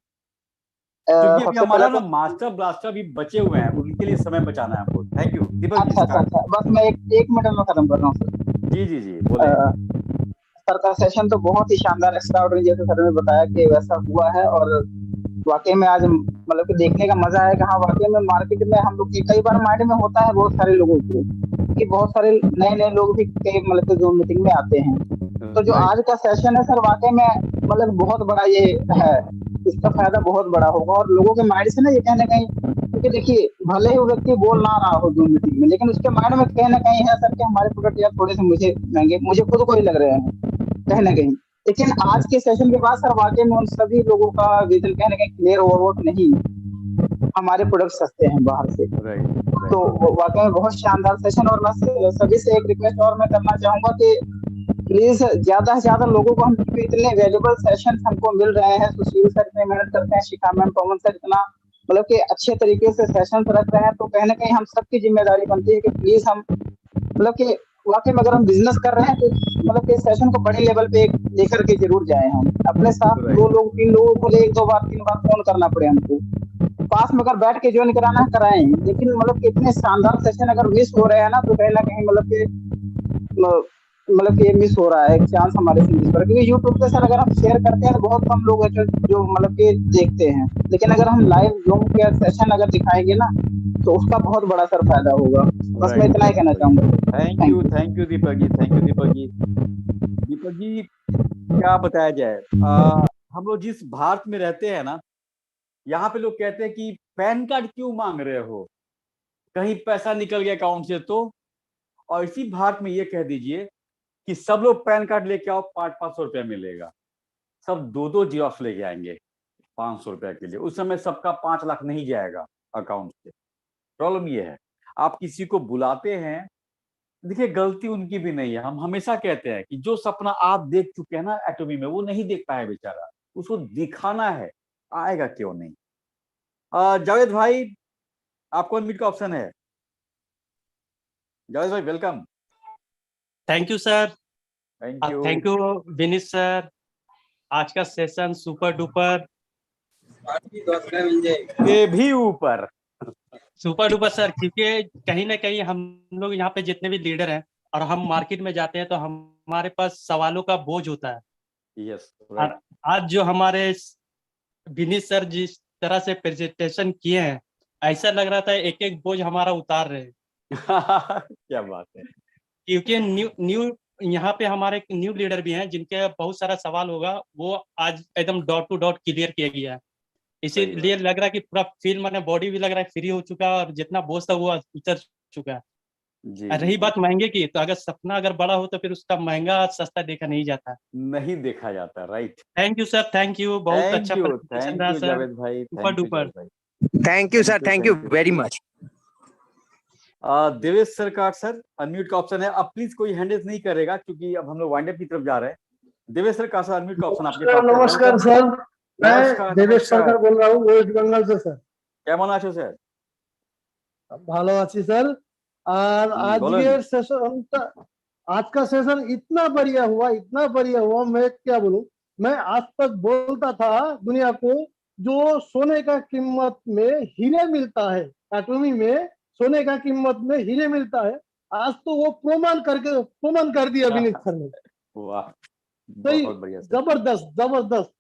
क्योंकि अभी हमारा ना मास्टर ब्लास्टर भी बचे हुए हैं, उनके लिए समय बचाना है हमको। थैंक यू दीपक जी। अच्छा, बस मैं एक मिनट में खत्म कर रहा हूँ सर। जी बोले। सर का सेशन तो बहुत ही शानदार, एक्स्ट्राऑर्डिनरी, जैसे सर ने बताया कि वैसा हुआ है, और वाकई में आज मतलब कि देखने का मजा आएगा। हाँ, वाकई में मार्केट में हम लोग कई बार माइंड में होता है बहुत सारे लोगों को कि बहुत सारे नए लोग भी कई मतलब जो मीटिंग में आते हैं, तो जो आज का सेशन है सर, वाकई में मतलब बहुत बड़ा ये है, इसका फायदा बहुत बड़ा होगा। और लोगों के माइंड से ना ये कहीं ना कहीं, क्योंकि देखिए भले ही वो व्यक्ति बोल ना रहा हो जूम मीटिंग में, लेकिन उसके माइंड में कहीं ना कहीं है सर कि हमारे प्रोडक्ट यार थोड़े से मुझे महंगे, मुझे खुद को ही लग रहे हैं कहीं ना कहीं। लेकिन आज के सेशन के बाद सर वाकई में उन सभी लोगों का विजन कहीं ना कहीं क्लियर हुआ कि नहीं, हमारे प्रोडक्ट सस्ते हैं बाहर से। तो वाकई में बहुत शानदार सेशन। और मैं सभी से एक रिक्वेस्ट और मैं करना चाहूंगा कि प्लीज ज्यादा से ज्यादा लोगों को, हम इतने वैल्यूएबल सेशन हमको मिल रहे हैं, सुशील सर इतने मेहनत करते हैं, शिखा मैम, पवन सर इतना मतलब कि अच्छे तरीके से सेशन रख रहे हैं, तो कहीं ना कहीं हम सबकी जिम्मेदारी बनती है कि प्लीज हम मतलब कि वाकई में अगर हम बिजनेस कर रहे हैं तो मतलब कि सेशन को बड़े लेवल पे लेकर के जरूर जाए हम। अपने साथ 2 लोग 3 लोगों को ले 1-2 बार 3 बार फोन करना पड़े हमको, पास में अगर बैठ के ज्वाइन कराना है कराएं, लेकिन मतलब कि इतने शानदार सेशन अगर मिस हो रहे हैं ना तो कहीं ना कहीं मतलब कि ये मिस हो रहा है, एक चांस हमारे से मिस हो रहा है। क्योंकि यूट्यूब पे सर अगर हम शेयर करते हैं तो बहुत कम लोग हैं जो मतलब कि देखते हैं, लेकिन अगर हम लाइव जूम के सेशन अगर दिखाएंगे ना तो उसका बहुत बड़ा सर फायदा होगा। बस मैं इतना ही कहना चाहूंगा। Thank you Deepak ji, thank you Deepak ji. Deepak ji क्या बताया जाए, हम लोग जिस भारत में रहते हैं ना, यहाँ पे लोग कहते हैं कि पैन कार्ड क्यों मांग रहे हो, कहीं पैसा निकल गया अकाउंट से तो। और इसी भारत में ये कह दीजिए कि सब लोग पैन कार्ड लेके आओ, 500-500 रुपया मिलेगा, सब 2-2 जिराक्स लेके आएंगे 500 रुपया के लिए। उस समय सबका 5 लाख नहीं जाएगा अकाउंट से। प्रॉब्लम ये है, आप किसी को बुलाते हैं, देखिए गलती उनकी भी नहीं है। हम हमेशा कहते हैं कि जो सपना आप देख चुके हैं ना एटॉमी में, वो नहीं देख पाया बेचारा, उसको दिखाना है, आएगा क्यों नहीं। जावेद भाई आपको अनम्यूट का ऑप्शन है। जावेद भाई welcome. Thank you sir. Thank you Vineet sir, आज का सेशन सुपर डुपर, ये भी ऊपर सुपर डुपर सर। क्योंकि कहीं ना कहीं हम लोग यहाँ पे जितने भी लीडर हैं और हम मार्केट में जाते हैं तो हमारे पास सवालों का बोझ होता है। यस, आज जो हमारे विनीत सर जिस तरह से प्रेजेंटेशन किए हैं, ऐसा लग रहा था एक एक बोझ हमारा उतार रहे हैं। क्या बात है। क्योंकि न्यू यहाँ पे हमारे न्यू लीडर भी हैं जिनके बहुत सारा सवाल होगा, वो आज एकदम डॉट टू डॉट क्लियर किया गया है। इसीलिए लग रहा है कि पूरा फील मैंने बॉडी भी लग रहा है फ्री हो चुका है और जितना बोझ था वो उतर चुका है। रही बात महंगे की, तो अगर सपना अगर बड़ा हो तो फिर उसका महंगा सस्ता देखा नहीं जाता, नहीं देखा जाता। Right, thank you sir, thank you, बहुत अच्छा प्रेजेंटेशन रहा सर, जावेद भाई, super duper. Thank you sir, thank you very much. Devesh sir का सर अनम्यूट का ऑप्शन है। अब प्लीज कोई हैंड रेज नहीं करेगा क्योंकि अब हम लोग वाइंड अप की तरफ जा रहे हैं। देवेश सर का सर अनम्यूट का ऑप्शन आपके पास है। नमस्कार सर, मैं देवेश सरकार बोल रहा हूँ वेस्ट बंगाल से सर। কেমন আছো স্যার? ভালো আছি স্যার। और आज सेशन, आज का सेशन इतना बढ़िया हुआ, मैं क्या बोलूं। मैं आज तक बोलता था दुनिया को जो सोने का कीमत में हीरे मिलता है, एटॉमी में सोने का कीमत में हीरे मिलता है, आज तो वो प्रमाण कर दिया विनीत सर ने। वाह, सही, बहुत बढ़िया सर, जबरदस्त।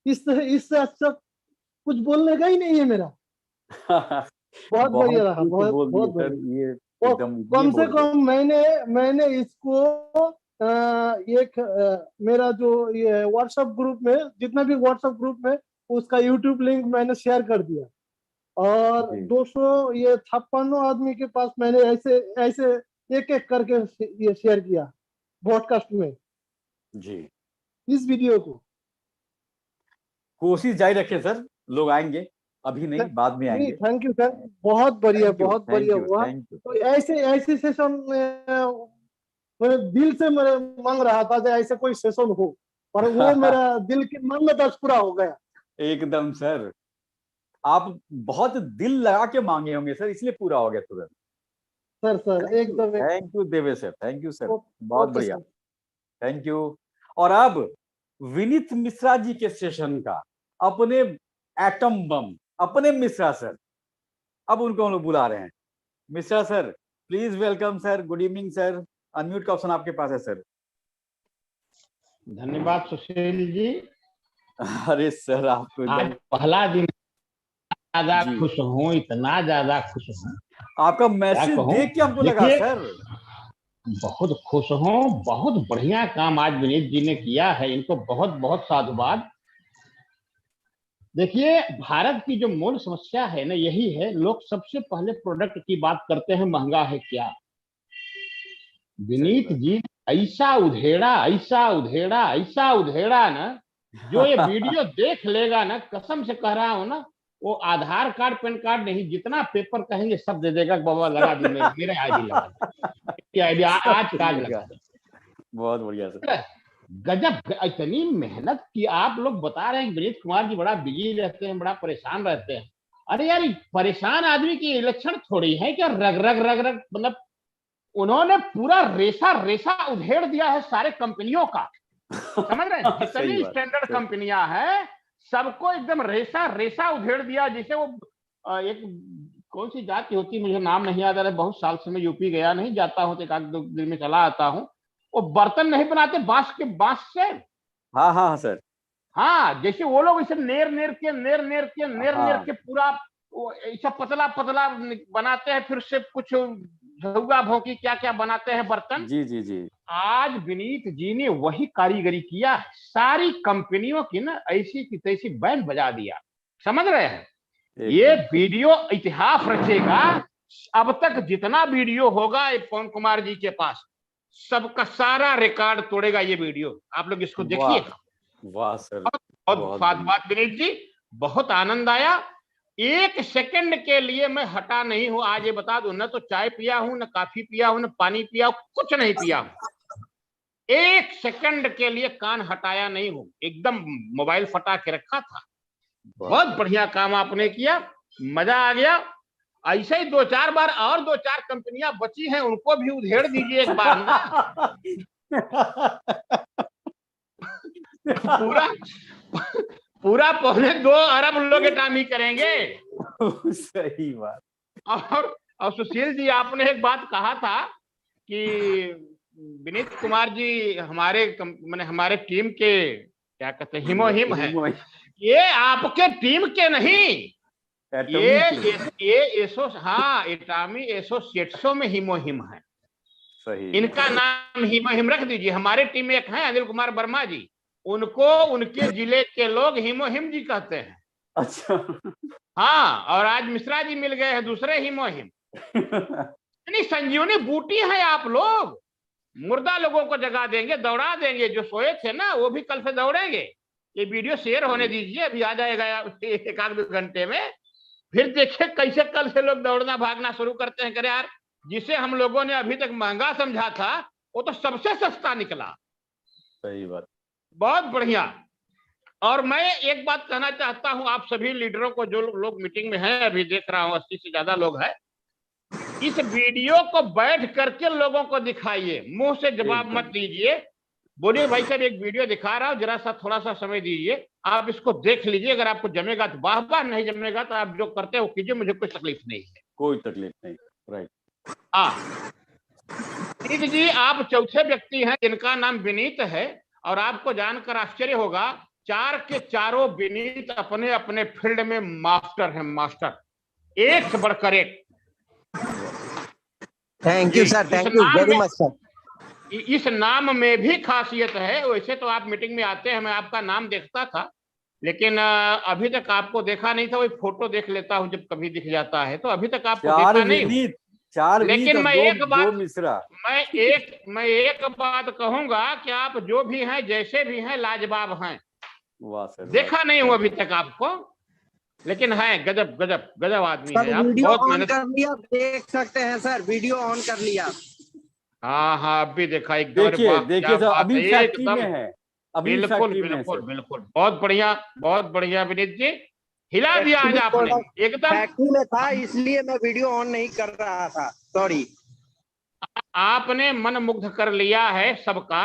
इससे अच्छा कुछ बोलने का ही नहीं है मेरा। बहुत बढ़िया रहा, बहुत बढ़िया। ये एकदम कम से कम मैंने इसको मेरा जो ये व्हाट्सएप ग्रुप में, जितना भी व्हाट्सएप ग्रुप में, उसका यूट्यूब लिंक मैंने शेयर कर दिया। और 256 आदमी के पास मैंने ऐसे एक एक करके ये शेयर किया ब्रॉडकास्ट में जी। इस वीडियो को कोशिश जारी रखें सर, लोग आएंगे, अभी नहीं बाद में आएंगे। थैंक यू, बहुत बढ़िया हुआ। तो ऐसे सेशन मेरे दिल से मेरे मांग रहा था कि ऐसे कोई सेशन हो, और वो मेरा दिल की मन्नत आज पूरा हो गया। एकदम सर, आप बहुत दिल लगा के मांगे होंगे सर, इसलिए पूरा हो गया तुरंत। सर एकदम। Thank you Devesh sir, thank you sir, बहुत बढ़िया, थैंक यू। और अब विनीत मिश्रा जी के सेशन का अपने एटम बम, अपने मिश्रा सर, अब उनको हम लोग बुला रहे हैं। Mishra sir please welcome sir, good evening sir, unmute का ऑप्शन आपके पास है सर। धन्यवाद सुशील जी। अरे सर आपको आज पहला दिन ज्यादा खुश हूँ, इतना ज्यादा खुश हूँ, आपका मैसेज देख के हमको लगा सर बहुत खुश हूँ। बहुत बढ़िया काम आज विनीत जी ने किया है, इनको बहुत बहुत साधुवाद। देखिए, भारत की जो मूल समस्या है ना, यही है, लोग सबसे पहले प्रोडक्ट की बात करते हैं, महंगा है क्या। विनीत जी ऐसा उधेड़ा ना, जो ये वीडियो देख लेगा ना, कसम से कह रहा हूं ना, वो आधार कार्ड पैन कार्ड नहीं, जितना पेपर कहेंगे सब दे देगा। बाबा लगा दी, मेरे आईडी लगा, आज कार्ड लगा। बहुत बढ़िया सर, गजब, इतनी मेहनत की। आप लोग बता रहे हैं विनीत कुमार जी बड़ा बिजी रहते हैं, बड़ा परेशान रहते हैं। अरे यार, परेशान आदमी की लक्षण थोड़ी है क्या रग रग मतलब उन्होंने पूरा रेसा रेसा उधेड़ दिया है सारे कंपनियों का, समझ रहे हैं? जितनी स्टैंडर्ड कंपनियां हैं सबको एकदम रेसा रेसा उधेड़ दिया। जैसे वो एक कौन सी जाति होती है, मुझे नाम नहीं याद आ रहा है, बहुत साल से मैं यूपी गया नहीं, जाता हूँ तो एक आध दो दिन में चला आता हूँ। वो बर्तन नहीं बनाते बांस से। हाँ हाँ सर। हाँ, जैसे वो लोग इसे नेर के पूरा ऐसा पतला पतला बनाते हैं, फिर से कुछ झुग्गा भोंकी क्या क्या बनाते हैं बर्तन। जी जी जी। आज विनीत जी ने वही कारीगरी किया, सारी कंपनियों की ना ऐसी की तैसी बैंड बजा दिया, समझ रहे हैं? ये वीडियो इतिहास रचेगा। अब तक जितना वीडियो होगा पवन कुमार जी के पास, सबका सारा रिकॉर्ड तोड़ेगा ये वीडियो। आप लोग इसको देखिए। वाह सर, बहुत बात विनीत जी, बहुत आनंद आया। 1 सेकंड के लिए मैं हटा नहीं हूं, आज ये बता दूं, न तो चाय पिया हूं, न कॉफी पिया हूं, न पानी पिया हूं, कुछ नहीं पिया हूं। 1 सेकंड के लिए कान हटाया नहीं हूं, एकदम मोबाइल फटा के रखा था। बहुत बढ़िया काम आपने किया, मजा आ गया। ऐसे ही 2-4 बार और 2-4 कंपनियां बची हैं, उनको भी उधेड़ दीजिए एक बार ना। पूरा 2.25 अरब लोग एटामी करेंगे। सही बात। और सुशील जी, आपने एक बात कहा था कि विनीत कुमार जी हमारे टीम के क्या कहते हैं, हिमोहिम है। ये आपके टीम के नहीं, ये एटामी एसोसिएट्सों में हिमोहिम है। सही। इनका नाम हिमोहिम रख दीजिए। हमारे टीम में एक है अनिल कुमार वर्मा जी, उनको उनके जिले के लोग हिमोहिम जी कहते हैं। अच्छा। हाँ, और आज मिश्रा जी मिल गए हैं दूसरे हिमोहिम। नहीं, संजीवनी बूटी है आप लोग। मुर्दा लोगों को जगा देंगे, दौड़ा देंगे। जो सोए थे ना वो भी कल से दौड़ेंगे। ये वीडियो शेयर होने दीजिए, अभी आ जाएगा 1-2 घंटे में। फिर देखिए कैसे कल से लोग दौड़ना भागना शुरू करते हैं। करे यार, जिसे हम लोगों ने अभी तक महंगा समझा था वो तो सबसे सस्ता निकला। सही बात। बहुत बढ़िया। और मैं एक बात कहना चाहता हूं आप सभी लीडरों को, जो लोग मीटिंग में हैं, अभी देख रहा हूं 80 से ज्यादा लोग हैं, इस वीडियो को बैठ करके लोगों को दिखाइए, मुंह से जवाब मत दीजिए। बोलिए भाई साहब एक वीडियो दिखा रहा हूं, जरा सा थोड़ा सा समय दीजिए, आप इसको देख लीजिए। अगर आपको जमेगा तो वाह वाह, नहीं जमेगा तो आप जो करते हो कीजिए, मुझे कोई तकलीफ नहीं है। कोई तकलीफ नहीं। राइट। विनीत जी, आप चौथे व्यक्ति हैं जिनका नाम विनीत है, और आपको जानकर आश्चर्य होगा 4 के चारों विनीत अपने अपने फील्ड में मास्टर हैं, मास्टर, एक से बढ़कर एक। Thank you sir, thank you very much sir. इस नाम में भी खासियत है। वैसे तो आप मीटिंग में आते हैं, मैं आपका नाम देखता था, लेकिन अभी तक आपको देखा नहीं था। वही फोटो देख लेता हूँ जब कभी दिख जाता है, तो अभी तक आपको देखा नहीं। 4 लेकिन मैं एक बात कहूंगा कि आप जो भी हैं, जैसे भी हैं, लाजवाब हैं। वाह सर। देखा नहीं हूं अभी तक आपको, लेकिन है गजब गजब गजब आदमी है आप। वीडियो बहुत ऑन मेहनत कर लिया, देख सकते हैं सर, वीडियो ऑन कर लिया। हाँ, अभी देखा एकदम। देखिए सर, अभी फैक्ट्री में है। बिल्कुल बिल्कुल बिल्कुल, बहुत बढ़िया विनीत जी, हिला दिया आज आपने एकदम। फैक्ट्री में था इसलिए मैं वीडियो ऑन नहीं कर रहा था, सॉरी। आपने मन मुग्ध कर लिया है सबका।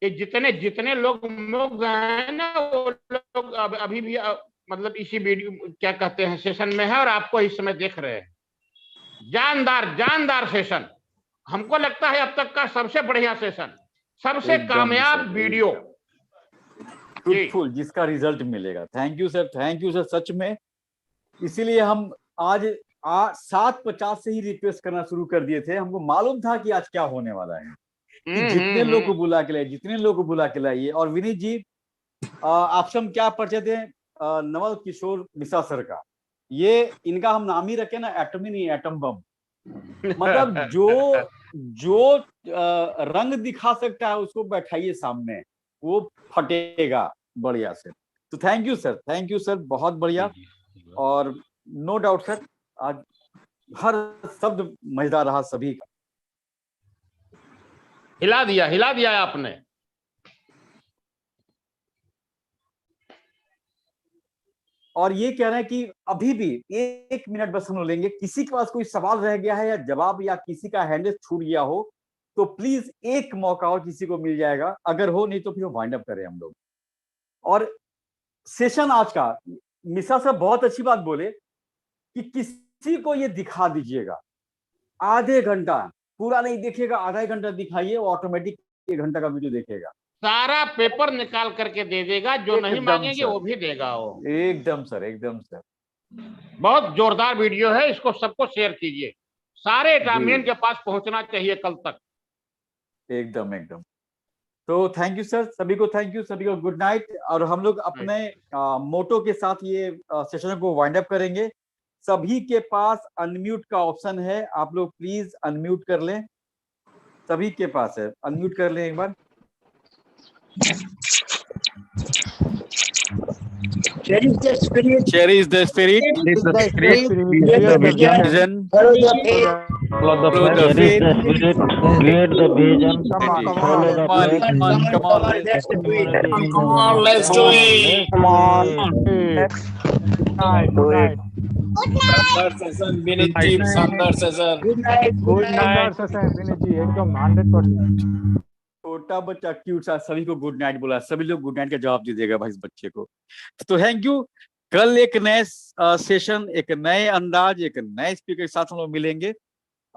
ये जितने लोग मुग्ध हैं ना, वो लोग अभी भी मतलब इसी वीडियो क्या कहते हैं सेशन में है, और आपको इस समय देख रहे हैं। जानदार सेशन, हमको लगता है अब तक का सबसे बढ़िया सेशन, सबसे कामयाब वीडियो, फ्रूटफुल, जिसका रिजल्ट मिलेगा। थैंक यू सर, सच में। इसीलिए हम आज 7:50 से ही रिक्वेस्ट करना शुरू कर दिए थे। हमको मालूम था कि आज क्या होने वाला है, कि जितने लोग को बुला के लाइए। और विनीत जी, आपसे हम क्या परिचय थे, नवल किशोर मिश्रा सर का। ये इनका हम नाम ही रखे ना, एटमी नहीं, एटम बम। मतलब जो रंग दिखा सकता है उसको बैठाइए सामने, वो फटेगा बढ़िया से। तो थैंक यू सर, बहुत बढ़िया। और नो डाउट सर, आज हर शब्द मजेदार रहा सभी का। हिला दिया आपने। और ये कह रहे हैं कि अभी भी 1 मिनट बस हम लोग लेंगे, किसी के पास कोई सवाल रह गया है या जवाब, या किसी का हैंडल छूट गया हो तो प्लीज एक मौका और किसी को मिल जाएगा, अगर हो, नहीं तो फिर वाइंड अप करें हम लोग। और सेशन आज का मिश्रा साहब बहुत अच्छी बात बोले कि किसी को ये दिखा दीजिएगा, आधे घंटा पूरा नहीं देखेगा, आधा घंटा दिखाइए, वो ऑटोमेटिक 1 घंटा का वीडियो देखेगा, सारा पेपर निकाल करके दे देगा, जो नहीं मांगेंगे वो भी देगा वो। एकदम सर, एकदम सर। बहुत जोरदार वीडियो है, इसको सबको शेयर कीजिए, सारे ग्रामीण के पास पहुंचना चाहिए कल तक। एकदम एकदम। तो थैंक यू सर, सभी को थैंक यू, सभी को गुड नाइट। और हम लोग अपने मोटो के साथ ये सेशन को वाइंड अप करेंगे। सभी के पास अनम्यूट का ऑप्शन है, आप लोग प्लीज अनम्यूट कर लें, सभी के पास है, अनम्यूट कर लें एक बार। Cherish the spirit. Cherish the spirit. Cherish the spirit. Create the vision. Follow the faith. Follow the faith. Create the vision. Come on, come on, come on, Let's do it. come on, let's do it. Come on. Do it. शानदार session Vineet ji, शानदार session. Good night. Good night. Vineet ji एकदम 100%। छोटा बच्चा cute सा, सभी को good night बोला, सभी लोग गुड नाइट का जवाब दे देगा भाई इस बच्चे को। तो थैंक यू। कल एक नए सेशन, एक नए अंदाज, एक नए स्पीकर के साथ हम लोग मिलेंगे।